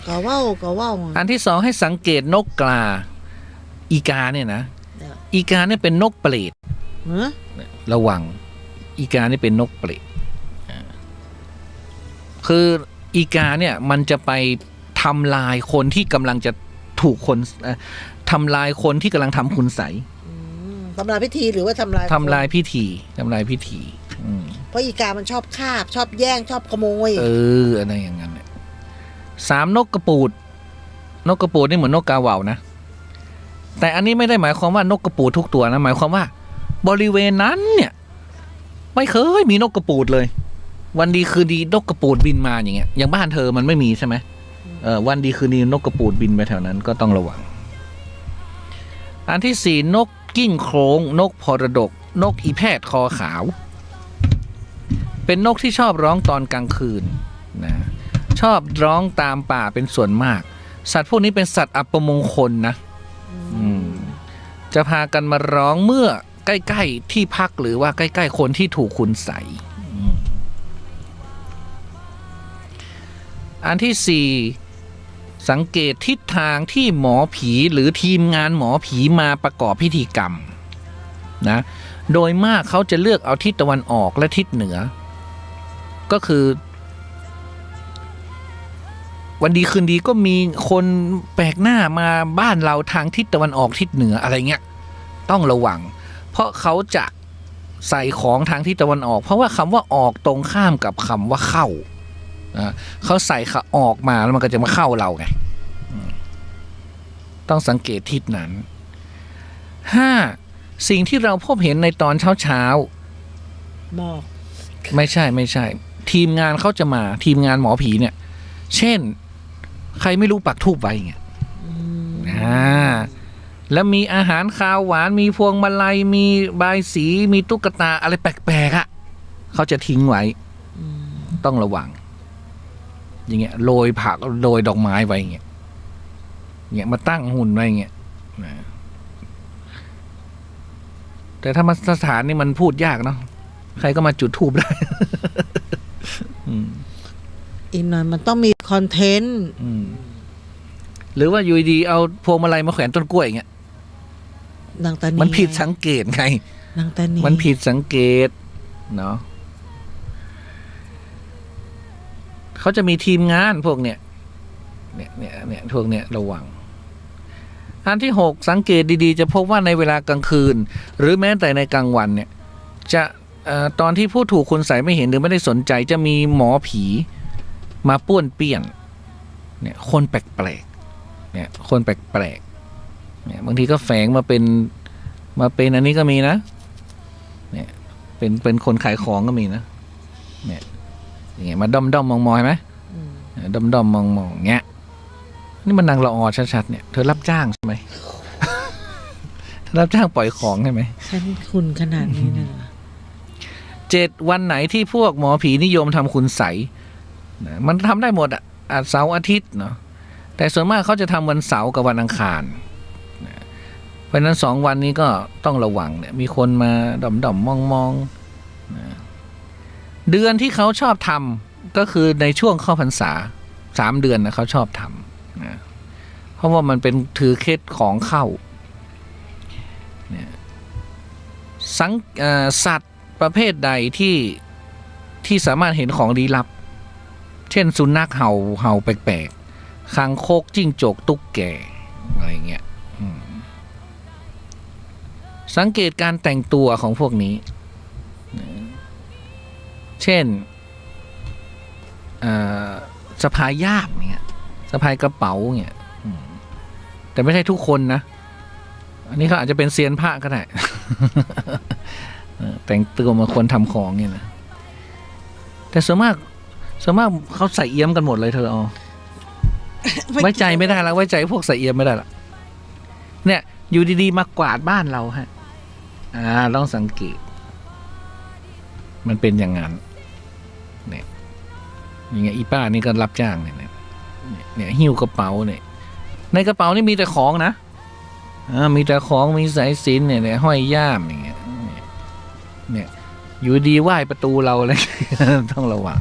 กาเหว่าอันที่2ให้สังเกตนกกาอีกาเนี่ยนะอีกาเนี่ยเป็นนกเปรตระวังอีกาเนี่ยเป็นนกเปรตคืออีกาเนี่ยมันจะไปทำลายคนที่กำลังจะถูกคนทำลายคนที่กำลังทำคุณใสทำลายพิธีหรือว่าทำลายพิธีเพราะอีกามันชอบคาบชอบแย่งชอบขโมยอะไรอย่างนั้น3นกกระปูดนี่เหมือนนกกาเหว่านะแต่อันนี้ไม่ได้หมายความว่านกกระปูดทุกตัวนะหมายความว่าบริเวณนั้นเนี่ยไม่เคยมีนกกระปูดเลยวันดีคืนดีนกกระปูดบินมาอย่างเงี้ยอย่างบ้านเธอมันไม่มีใช่ไหม วันดีคืนดีนกกระปูดบินไปแถวนั้นก็ต้องระวังอันที่ 4นกกิ้งโครงนกพรดกนกอีแพทย์คอขาวเป็นนกที่ชอบร้องตอนกลางคืนนะชอบร้องตามป่าเป็นส่วนมากสัตว์พวกนี้เป็นสัตว์อัปมงคลนะจะพากันมาร้องเมื่อใกล้ๆที่พักหรือว่าใกล้ๆคนที่ถูกคุณใส่อันที่ 4สังเกตทิศทางที่หมอผีหรือทีมงานหมอผีมาประกอบพิธีกรรมนะโดยมากเขาจะเลือกเอาทิศตะวันออกและทิศเหนือก็คือวันดีคืนดีก็มีคนแปลกหน้ามาบ้านเราทางทิศตะวันออกทิศเหนืออะไรเงี้ยต้องระวังเพราะเขาจะใส่ของทางทิศตะวันออกเพราะว่าคำว่าออกตรงข้ามกับคำว่าเข้าเขาใส่ขาออกมาแล้วมันก็จะมาเข้าเราไงต้องสังเกตทิศนั้น 5. สิ่งที่เราพบเห็นในตอนเช้าหมอกไม่ใช่ทีมงานเขาจะมาทีมงานหมอผีเนี่ยเช่นใครไม่รู้ปักธูปไว้เงี้ยแล้วมีอาหารคาวหวานมีพวงมาลัยมีบายสีมีตุ๊กตาอะไรแปลกๆเขาจะทิ้งไว้ต้องระวังอย่างเงี้ยโรยผักโรยดอกไม้ไว้เงี้ยมาตั้งหุ่นไว้เงี้ยแต่ถ้ามาสถานนี่มันพูดยากเนาะใครก็มาจุดธูปได้อีกหน่อยมันต้องมีคอนเทนต์หรือว่าอยู่ดีเอาพวงมาลัยมาแขวนต้นกล้วยอย่างเงี้ยมันผิดสังเกตไงมันผิดสังเกตเนาะเขาจะมีทีมงานพวกเนี่ยพวกเนี้ยระวังอันที่ 6สังเกตดีๆจะพบว่าในเวลากลางคืนหรือแม้แต่ในกลางวันเนี่ยจะตอนที่ผู้ถูกคุณใส่ไม่เห็นหรือไม่ได้สนใจจะมีหมอผีมาป้วนเปี้ยนเนี่ยคนแปลกๆเนี่ยคนแปลกๆเนี่ยบางทีก็แฝงมาเป็นอันนี้ก็มีนะเนี่ยเป็นคนขายของก็มีนะเนี่ยอย่างเงี้ยมาด้อมๆมองๆไหมด้อมๆมองๆเงี้ยนี่มันนางละออชัดๆเนี่ยเธอรับจ้างใช่ไหม รับจ้างปล่อยของใช่ไหมฉันคุณขนาดนี้นะ7วันไหนที่พวกหมอผีนิยมทำคุณใสมันทำได้หมดอาจเสาร์อาทิตย์เนาะแต่ส่วนมากเขาจะทำวันเสาร์กับวันอังคารเพราะนั้น2วันนี้ก็ต้องระวังเนี่ยมีคนมาด่อมๆมองเดือนที่เขาชอบทำก็คือในช่วงเข้าพรรษา3เดือนนะเขาชอบทำนะเพราะว่ามันเป็นถือเคล็ดของเข้าเนี่ยสัตว์ประเภทใดที่สามารถเห็นของลี้ลับเช่นสุนัขเห่าแปลกๆคางคกจิ้งจกตุ๊กแกอะไรเงี้ยสังเกตการแต่งตัวของพวกนี้เช่นสะพายย่ามเนี่ยสะพายกระเป๋าเนี่ยแต่ไม่ใช่ทุกคนนะอันนี้เขาอาจจะเป็นเซียนพระก็ได้ แต่งตัวมาคนทำของเนี่ยนะแต่ส่วนมากเขาใส่เอี้ยมกันหมดเลยเธอไว้ใจไม่ได้แล้วไว้ใจพวกใส่เอี้ยมไม่ได้ละเนี่ยอยู่ดีๆมากวาดบ้านเราฮะต้องสังเกตมันเป็นอย่างนั้นเนี่ยอย่างเงี้ยอีป้านี่ก็รับจ้างเนี่ยหิ้วกระเป๋าเนี่ยในกระเป๋านี่มีแต่ของนะมีแต่ของมีสายสิญจน์เนี่ยห้อยย่ามอย่างเงี้ยเนี่ยอยู่ดีไหว้ประตูเราเลย ต้องระวัง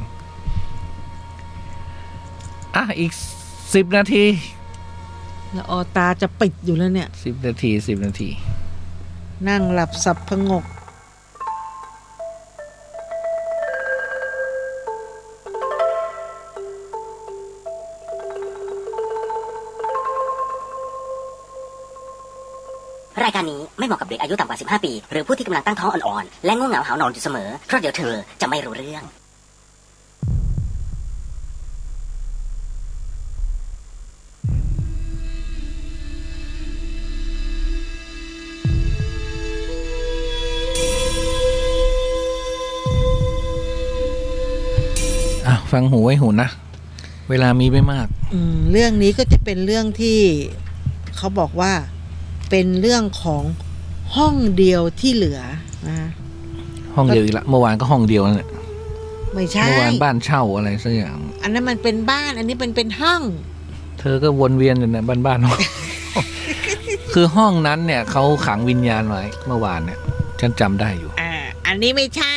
อีก10 นาทีแล้วตาจะปิดอยู่แล้วเนี่ย10 นาทีนั่งหลับสับพงกรายการนี้ไม่เหมาะกับเด็กอายุต่ำกว่า15 ปีหรือผู้ที่กำลังตั้งท้องอ่อนๆและง่วงเหงาหาวนอนอยู่เสมอเพราะเดี๋ยวเธอจะไม่รู้เรื่องฟังหูไว้หูนะ เวลามีไม่มาก เรื่องนี้ก็จะเป็นเรื่องที่เขาบอกว่าเป็นเรื่องของห้องเดียวที่เหลือนะ ห้องเดียวอีกละเมื่อวานก็ห้องเดียวนั่นแหละ ไม่ใช่ เมื่อวานบ้านเช่าอะไรสักอย่าง อันนั้นมันเป็นบ้านอันนี้เป็นห้อง เธอก็วนเวียนอยู่ในบ้าน คือห้องนั้นเนี่ยเขาขังวิญญาณไว้เมื่อวานเนี่ยฉันจำได้อยู่ อันนี้ไม่ใช่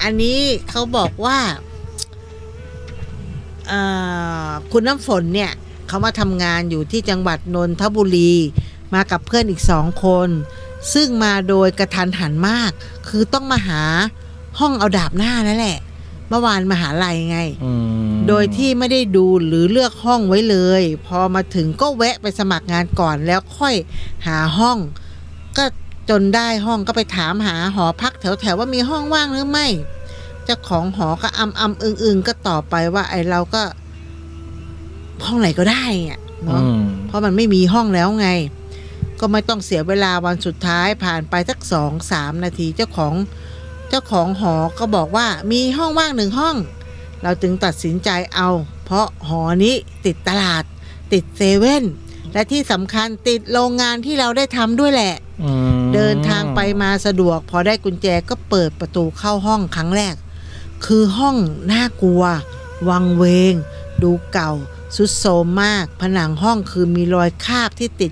อันนี้เขาบอกว่าคุณน้ำฝนเนี่ยเขามาทำงานอยู่ที่จังหวัดนนทบุรีมากับเพื่อนอีก2 คนซึ่งมาโดยกระทันหันมากคือต้องมาหาห้องเอาดาบหน้านั่นแหละเมื่อวานมหาลัยไงโดยที่ไม่ได้ดูหรือเลือกห้องไว้เลยพอมาถึงก็แวะไปสมัครงานก่อนแล้วค่อยหาห้องก็จนได้ห้องก็ไปถามหาหอพักแถวว่ามีห้องว่างหรือไม่เจ้าของหอก็อึงก็ตอบไปว่าไอเราก็ห้องไหนก็ได้อ่ะเนาะเพราะมันไม่มีห้องแล้วไงก็ไม่ต้องเสียเวลาวันสุดท้ายผ่านไปสัก2-3 นาทีเจ้าของหอก็บอกว่ามีห้องว่าง1 ห้องเราจึงตัดสินใจเอาเพราะหอนี้ติดตลาดติดเซเว่นและที่สำคัญติดโรงงานที่เราได้ทำด้วยแหละเดินทางไปมาสะดวกพอได้กุญแจก็เปิดประตูเข้าห้องครั้งแรกคือห้องน่ากลัววังเวงดูเก่าทรุดโทรมมากผนังห้องคือมีรอยคราบที่ติด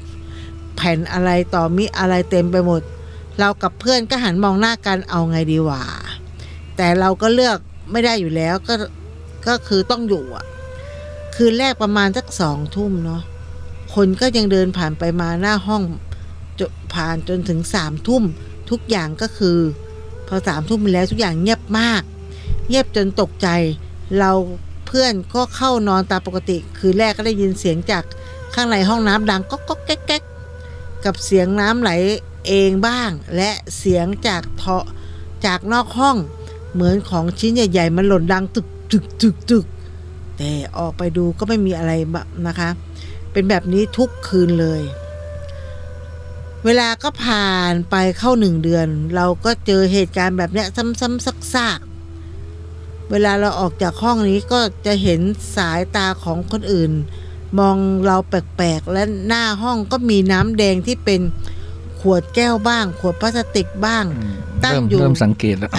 แผ่นอะไรต่อมีอะไรเต็มไปหมดเรากับเพื่อนก็หันมองหน้ากันเอาไงดีวะแต่เราก็เลือกไม่ได้อยู่แล้วก็คือต้องอยู่อ่ะคืนแรกประมาณสัก20 ทุ่มเนาะคนก็ยังเดินผ่านไปมาหน้าห้องผ่านจนถึง3 ทุ่มทุกอย่างก็คือพอ3 ทุ่มแล้วทุกอย่างเงียบมากเงียบจนตกใจเราเพื่อนก็เข้านอนตามปกติคืนแรกก็ได้ยินเสียงจากข้างในห้องน้ำดังก๊อกแก๊กกับเสียงน้ำไหลเองบ้างและเสียงจากนอกห้องเหมือนของชิ้นใหญ่ๆมันหล่นดังตึกแต่ออกไปดูก็ไม่มีอะไรนะคะเป็นแบบนี้ทุกคืนเลยเวลาก็ผ่านไปเข้า1 เดือนเราก็เจอเหตุการณ์แบบเนี้ยซ้ำๆซากๆเวลาเราออกจากห้องนี้ก็จะเห็นสายตาของคนอื่นมองเราแปลกๆและหน้าห้องก็มีน้ำแดงที่เป็นขวดแก้วบ้างขวดพลาสติกบ้างตั้งอยู่เริ่มสังเกตแล้ว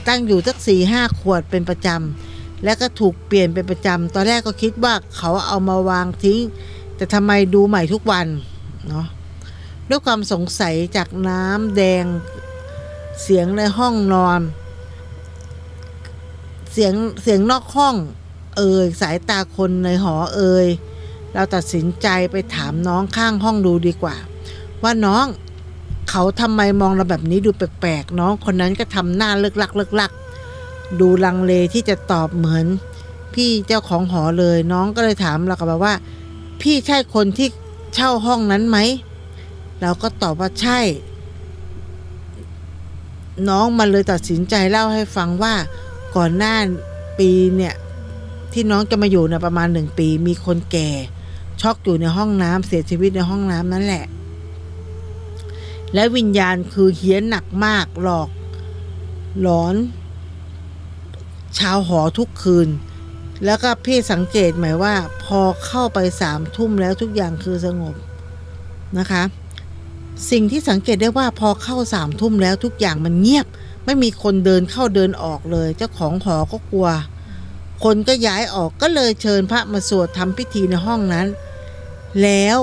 ตั้งอยู่สัก 4-5 ขวดเป็นประจำและก็ถูกเปลี่ยนเป็นประจำตอนแรกก็คิดว่าเขาเอามาวางทิ้งแต่ทำไมดูใหม่ทุกวันเนาะด้วยความสงสัยจากน้ำแดงเสียงในห้องนอนเสียงนอกห้องสายตาคนในหอเราตัดสินใจไปถามน้องข้างห้องดูดีกว่าว่าน้องเขาทำไมมองเราแบบนี้ดูแปลกๆน้องคนนั้นก็ทำหน้าเลิกลักดูลังเลที่จะตอบเหมือนพี่เจ้าของหอเลยน้องก็เลยถามเรากับว่าพี่ใช่คนที่เช่าห้องนั้นไหมเราก็ตอบว่าใช่น้องมันเลยตัดสินใจเล่าให้ฟังว่าก่อนหน้าปีเนี่ยที่น้องจะมาอยู่เนี่ยประมาณ1 ปีมีคนแก่ช็อกอยู่ในห้องน้ำเสียชีวิตในห้องน้ำนั่นแหละและวิญญาณคือเฮี้ยนหนักมากหลอนชาวหอทุกคืนแล้วก็พี่สังเกตไหมว่าพอเข้าไป3 ทุ่มแล้วทุกอย่างคือสงบนะคะสิ่งที่สังเกตได้ว่าพอเข้า3 ทุ่มแล้วทุกอย่างมันเงียบไม่มีคนเดินเข้าเดินออกเลยเจ้าของหอก็กลัวคนก็ย้ายออกก็เลยเชิญพระมาสวดทำพิธีในห้องนั้นแล้ว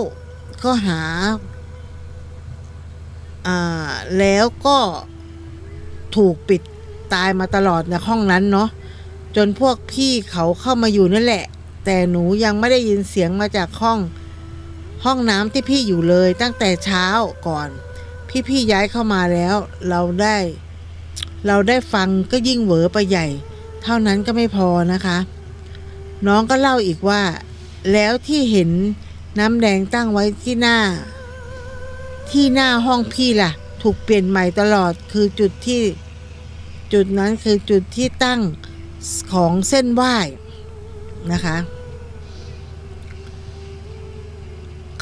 ก็ถูกปิดตายมาตลอดในห้องนั้นเนาะจนพวกพี่เขาเข้ามาอยู่นั่นแหละแต่หนูยังไม่ได้ยินเสียงมาจากห้องน้ำที่พี่อยู่เลยตั้งแต่เช้าก่อนพี่ย้ายเข้ามาแล้วเราได้ฟังก็ยิ่งเหวอไปใหญ่เท่านั้นก็ไม่พอนะคะน้องก็เล่าอีกว่าแล้วที่เห็นน้ำแดงตั้งไว้ที่หน้าห้องพี่ล่ะถูกเปลี่ยนใหม่ตลอดคือจุดนั้นคือจุดที่ตั้งของเส้นไหว้นะคะ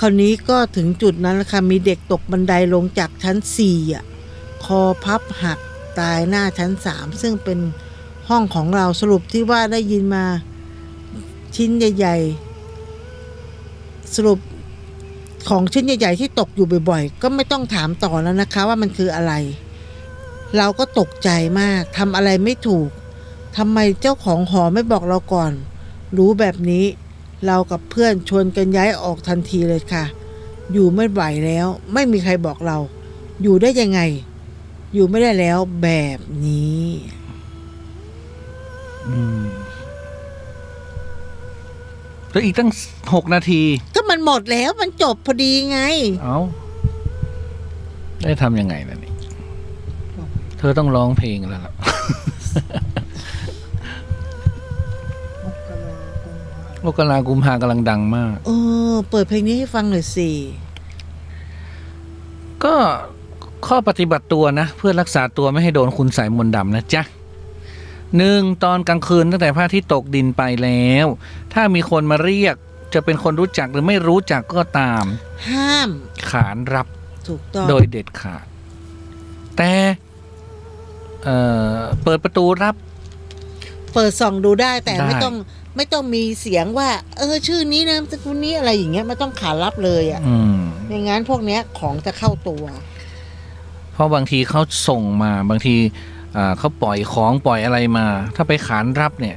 คราวนี้ก็ถึงจุดนั้นแล้วค่ะมีเด็กตกบันไดลงจากชั้น4คอพับหักตายหน้าชั้น3ซึ่งเป็นห้องของเราสรุปที่ว่าได้ยินมา ชิ้นใหญ่ๆสรุปของชิ้นใหญ่ๆที่ตกอยู่บ่อยๆก็ไม่ต้องถามต่อแล้วนะคะว่ามันคืออะไร เราก็ตกใจมากทำอะไรไม่ถูกทำไมเจ้าของหอไม่บอกเราก่อน รู้แบบนี้เรากับเพื่อนชวนกันย้ายออกทันทีเลยค่ะ อยู่ไม่ไหวแล้วไม่มีใครบอกเรา อยู่ได้ยังไง อยู่ไม่ได้แล้วแบบนี้แล้วอีกตั้ง6 นาทีก็มันหมดแล้วมันจบพอดีไงเอาได้ทำยังไงล่ะนี่เธอต้องร้องเพลงแล้วล่ะมกรากุมภากำลังดังมากเปิดเพลงนี้ให้ฟังหน่อยสิก็ข้อปฏิบัติตัวนะเพื่อรักษาตัวไม่ให้โดนคุณใส่มนต์ดำนะจ๊ะ1ตอนกลางคืนตั้งแต่พระอาทิตย์ตกดินไปแล้วถ้ามีคนมาเรียกจะเป็นคนรู้จักหรือไม่รู้จักก็ตามห้ามขานรับถูกต้องโดยเด็ดขาดแต่เปิดประตูรับเปิดส่องดูได้แต่ไม่ต้องมีเสียงว่าชื่อนี้นะสกุลนี้อะไรอย่างเงี้ยไม่ต้องขานรับเลยอ่ะอย่างงั้นพวกเนี้ยของจะเข้าตัวเพราะบางทีเขาส่งมาบางทีเขาปล่อยของปล่อยอะไรมาถ้าไปขานรับเนี่ย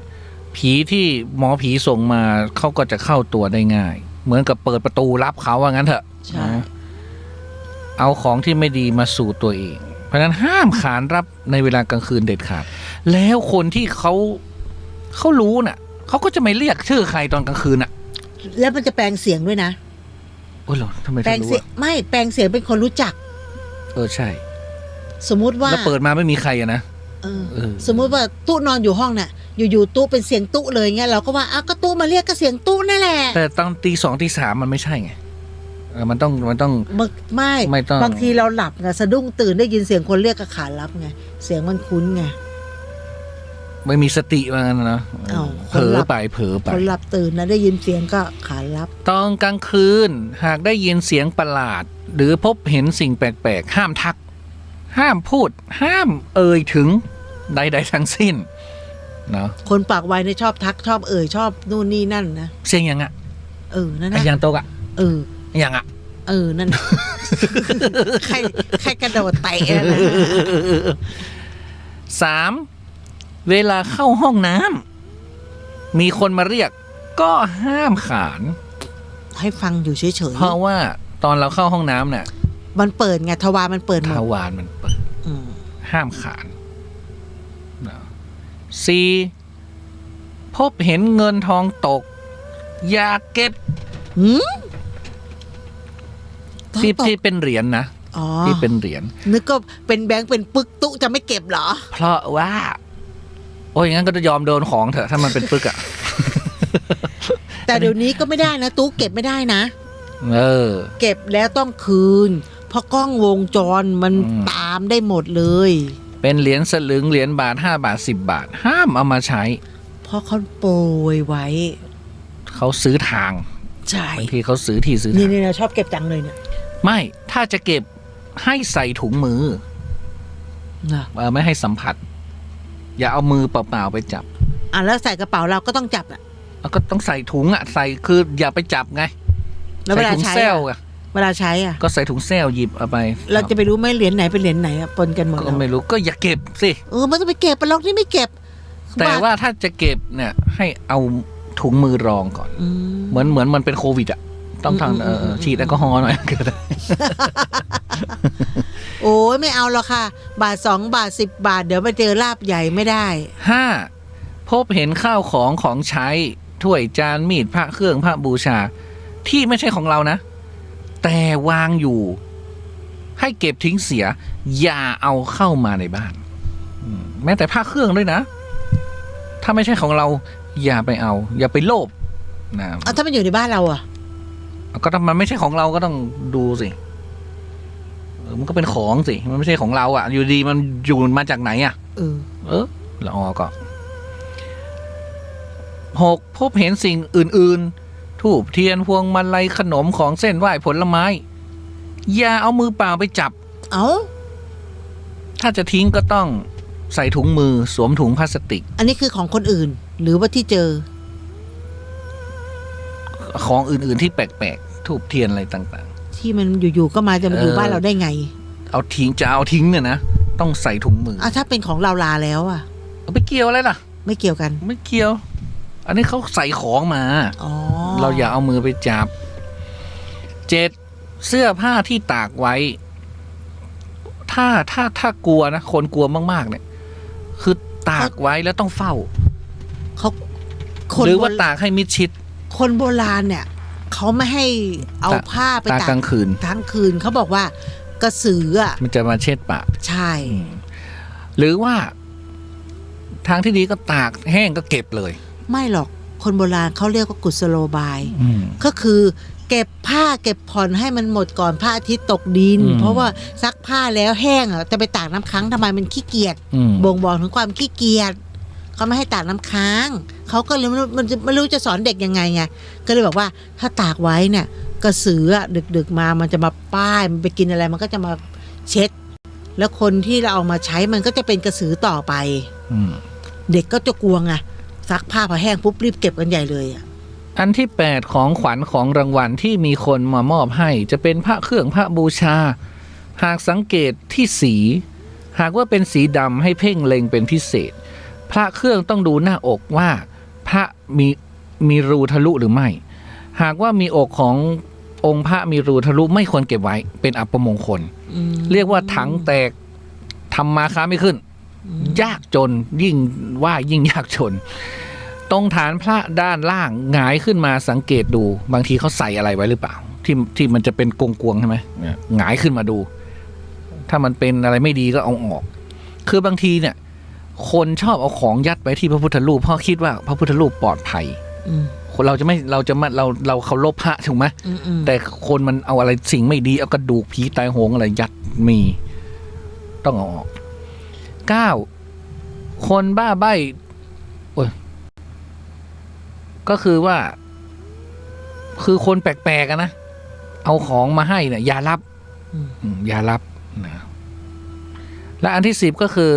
ผีที่หมอผีส่งมาเขาก็จะเข้าตัวได้ง่ายเหมือนกับเปิดประตูรับเขาว่างั้นเถอะเอาของที่ไม่ดีมาสู่ตัวเองเพราะฉะนั้นห้ามขานรับในเวลากลางคืนเด็ดขาดแล้วคนที่เขารู้น่ะเขาก็จะไม่เรียกชื่อใครตอนกลางคืนน่ะแล้วมันจะแปลงเสียงด้วยนะโอ้ยเหรอทำไมแปลงเสียงไม่แปลงเสียงเป็นคนรู้จักใช่สมมุติว่าแล้วเปิดมาไม่มีใครอะนะสมมุติว่าตู้นอนอยู่ห้องน่ะอยู่ๆตู้เป็นเสียงตู้เลยเงี้ยเราก็ว่าก็ตู้มาเรียกก็เสียงตู้นั่นแหละแต่ตอนตี 2 ตี 3มันไม่ใช่ไงมันต้องไม่ต้องบางทีเราหลับไงสะดุ้งตื่นได้ยินเสียงคนเรียกก็ขานรับไงเสียงมันคุ้นไงไม่มีสติว่างั้นนะเผลอไปคนหลับตื่นนะได้ยินเสียงก็ขานรับตอนกลางคืนหากได้ยินเสียงประหลาดหรือพบเห็นสิ่งแปลกๆห้ามทักห้ามพูดห้ามถึงใดๆทั้งสิ้นเนาะคนปากไวเนี่ยชอบทักชอบชอบนู่นนี่นั่นนะเสียงยังอ่ะนั่นนะยังโตกอ่ะยังอ่ะนั่นใครกระโดดเตะนะ3เวลาเข้าห้องน้ำมีคนมาเรียกก็ห้ามขานให้ฟังอยู่เฉยๆเพราะว่าตอนเราเข้าห้องน้ำเนี่ยมันเปิดไงทวารมันเปิดหมดทวารมันเปิดห้ามขาน 4. พบเห็นเงินทองตกอย่าเก็บที่เป็นเหรียญนะที่เป็นเหรียญนึกก็เป็นแบงค์เป็นปึกตุ๊จะไม่เก็บเหรอเพราะว่าโอ้ยงั้นก็จะยอมโดนของเถอะถ้ามันเป็นปึกอ่ะแต่เดี๋ยวนี้ก็ไม่ได้นะตุ๊เก็บไม่ได้นะเก็บแล้วต้องคืนเพราะกล้องวงจรมันตามได้หมดเลยเป็นเหรียญสลึงเหรียญบาท5 บาท10 บาทห้ามเอามาใช้เพราะเขาโปรยไว้เขาซื้อทางใช่บางทีเขาซื้อที่ซื้อทางนี่ชอบเก็บจังเลยเนี่ยไม่ถ้าจะเก็บให้ใส่ถุงมือไม่ให้สัมผัสอย่าเอามือเปล่าๆไปจับแล้วใส่กระเป๋าเราก็ต้องจับก็ต้องใส่ถุงใส่คืออย่าไปจับไงแล้วเวลาใช้เวลาใช้ก็ใส่ถุงเซลหยิบเอาไปเราจะไปรู้ไหมเหรียญไหนเป็นเหรียญไหนปนกันหมดก็ไม่รู้ก็อย่าเก็บสิมันจะไปเก็บปลอกนี่ไม่เก็บแต่ว่าถ้าจะเก็บเนี่ยให้เอาถุงมือรองก่อนเหมือนมันเป็นโควิดอ่ะต้องทำฉีดแอลกอฮอล์หน่อยก็ได้โอ้ยไม่เอาหรอกค่ะบาท2 บาท10 บาทเดี๋ยวไปเจอลาบใหญ่ไม่ได้5พบเห็นข้าวของใช้ถ้วยจานมีดพระเครื่องพระบูชาที่ไม่ใช่ของเรานะแต่วางอยู่ให้เก็บทิ้งเสียอย่าเอาเข้ามาในบ้านแม้แต่ผ้าเครื่องด้วยนะถ้าไม่ใช่ของเราอย่าไปเอาอย่าไปโลภนะถ้ามันอยู่ในบ้านเราก็ถ้ามันไม่ใช่ของเราก็ต้องดูสิมันก็เป็นของสิมันไม่ใช่ของเราอยู่ดีมันอยู่มาจากไหนละก็6พบเห็นสิ่งอื่นๆธูปเทียนพวงมาลัยขนมของเส้นไหว้ผลไม้อย่าเอามือเปล่าไปจับถ้าจะทิ้งก็ต้องใส่ถุงมือสวมถุงพลาสติกอันนี้คือของคนอื่นหรือว่าที่เจอ ของอื่นๆที่แปลกๆทูบเทียนอะไรต่าง ที่มันอยู่ๆก็มาจะมาอยู่บ้านเราได้ไง ๆเอาทิ้งเนี่ยนะต้องใส่ถุงมือ ถ้าเป็นของเราลาแล้วอ่ะ เอาไปเกี่ยวอะไรล่ะ ไม่เกี่ยวกัน ไม่เกี่ยว อันนี้เขาใส่ของมา อ๋อ เราอย่าเอามือไปจับ 7 เสื้อผ้าที่ตากไว้ ถ้ากลัวนะคนกลัวมากๆเนี่ยคือตากไว้แล้วต้องเฝ้า เขาคน หรือว่าตากให้มิดชิด คนโบราณเนี่ยเขาไม่ให้เอาผ้าไป ตากกลางคืน ทั้งคืนเขาบอกว่ากระสืออ่ะ มันจะมาเช็ดปาก ใช่ หรือว่าทางที่ดีก็ตากแห้งก็เก็บเลย ไม่หรอกคนโบราณเขาเรียกว่ากุศโลบาย ก็คือเก็บผ้าเก็บผ่อนให้มันหมดก่อนพระอาทิตย์ตกดิน เพราะว่าซักผ้าแล้วแห้งอ่ะจะไปตากน้ำค้างทำไมมันขี้เกียจบ่งบอกถึงความขี้เกียจเขาไม่ให้ตากน้ำค้างเขาก็เลยไม่รู้จะสอนเด็กยังไงไงก็เลยบอกว่าถ้าตากไว้เนี่ยกระสืออะดึกๆมามันจะมาป้ายมันไปกินอะไรมันก็จะมาเช็ด แล้วคนที่เราเอามาใช้มันก็จะเป็นกระสือต่อไปเด็กก็จะกลัวไงซักผ้าพอแห้งปุ๊บรีบเก็บกันใหญ่เลยอ่ะ อันที่ 8 ของขวัญของรางวัลที่มีคนมามอบให้จะเป็นพระเครื่องพระบูชา หากสังเกตที่สี หากว่าเป็นสีดำให้เพ่งเล็งเป็นพิเศษ พระเครื่องต้องดูหน้าอกว่าพระมีรูทะลุหรือไม่ หากว่ามีอกขององค์พระมีรูทะลุไม่ควรเก็บไว้เป็นอัปมงคลเรียกว่าถังแตกทำมาค้าไม่ขึ้นยากจนยิ่งว่ายิ่งยากจนตรงฐานพระด้านล่างหงายขึ้นมาสังเกตดูบางทีเขาใส่อะไรไว้หรือเปล่าที่มันจะเป็นกวงๆใช่ไหมหงายขึ้นมาดูถ้ามันเป็นอะไรไม่ดีก็เอาออกคือบางทีเนี่ยคนชอบเอาของยัดไว้ที่พระพุทธรูปเพราะคิดว่าพระพุทธรูปปลอดภัยคนเราเคารพพระถูกไหมแต่คนมันเอาอะไรสิ่งไม่ดีเอากระดูกผีตายโหงอะไรยัดมีต้องเอาออก 9 คนบ้าใบ้ก็คือว่าคือคนแปลกๆนะเอาของมาให้เนี่ยอย่ารับนะและอันที่ 10ก็คือ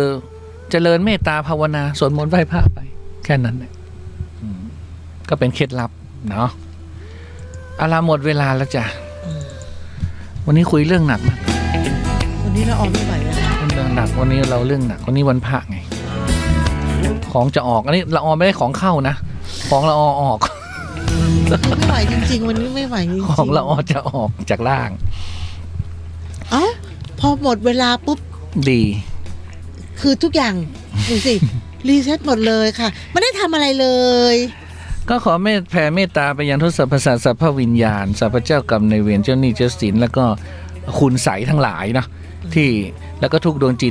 เจริญเมตตาภาวนาสวดมนต์ไหว้พระไปแค่นั้นเนี่ยก็เป็นเคล็ดลับเนาะเอาหมดเวลาแล้วจ้ะวันนี้คุยเรื่องหนักมากวันนี้เราออกไม่ไหวแล้วเรื่องหนักวันนี้เราเรื่องหนักวันนี้วันพระไงของจะออกอันนี้ละออไม่ได้ของเข้านะของละอออกไม่ไหวจริงๆวันนี้ไม่ไหวจริงๆของละออจะออกจากล่างพอหมดเวลาปุ๊บดีคือทุกอย่างดูสิรีเซ็ตหมดเลยค่ะไม่ได้ทำอะไรเลยก็ขอแผ่เมตตาไปยังทุกสรรพสัตว์สรรพวิญญาณสรรพเจ้ากรรมนายเวรเจ้าหนี้เจ้าสินแล้วก็คุณใสทั้งหลายนะที่แล้วก็ทุกดวงจิต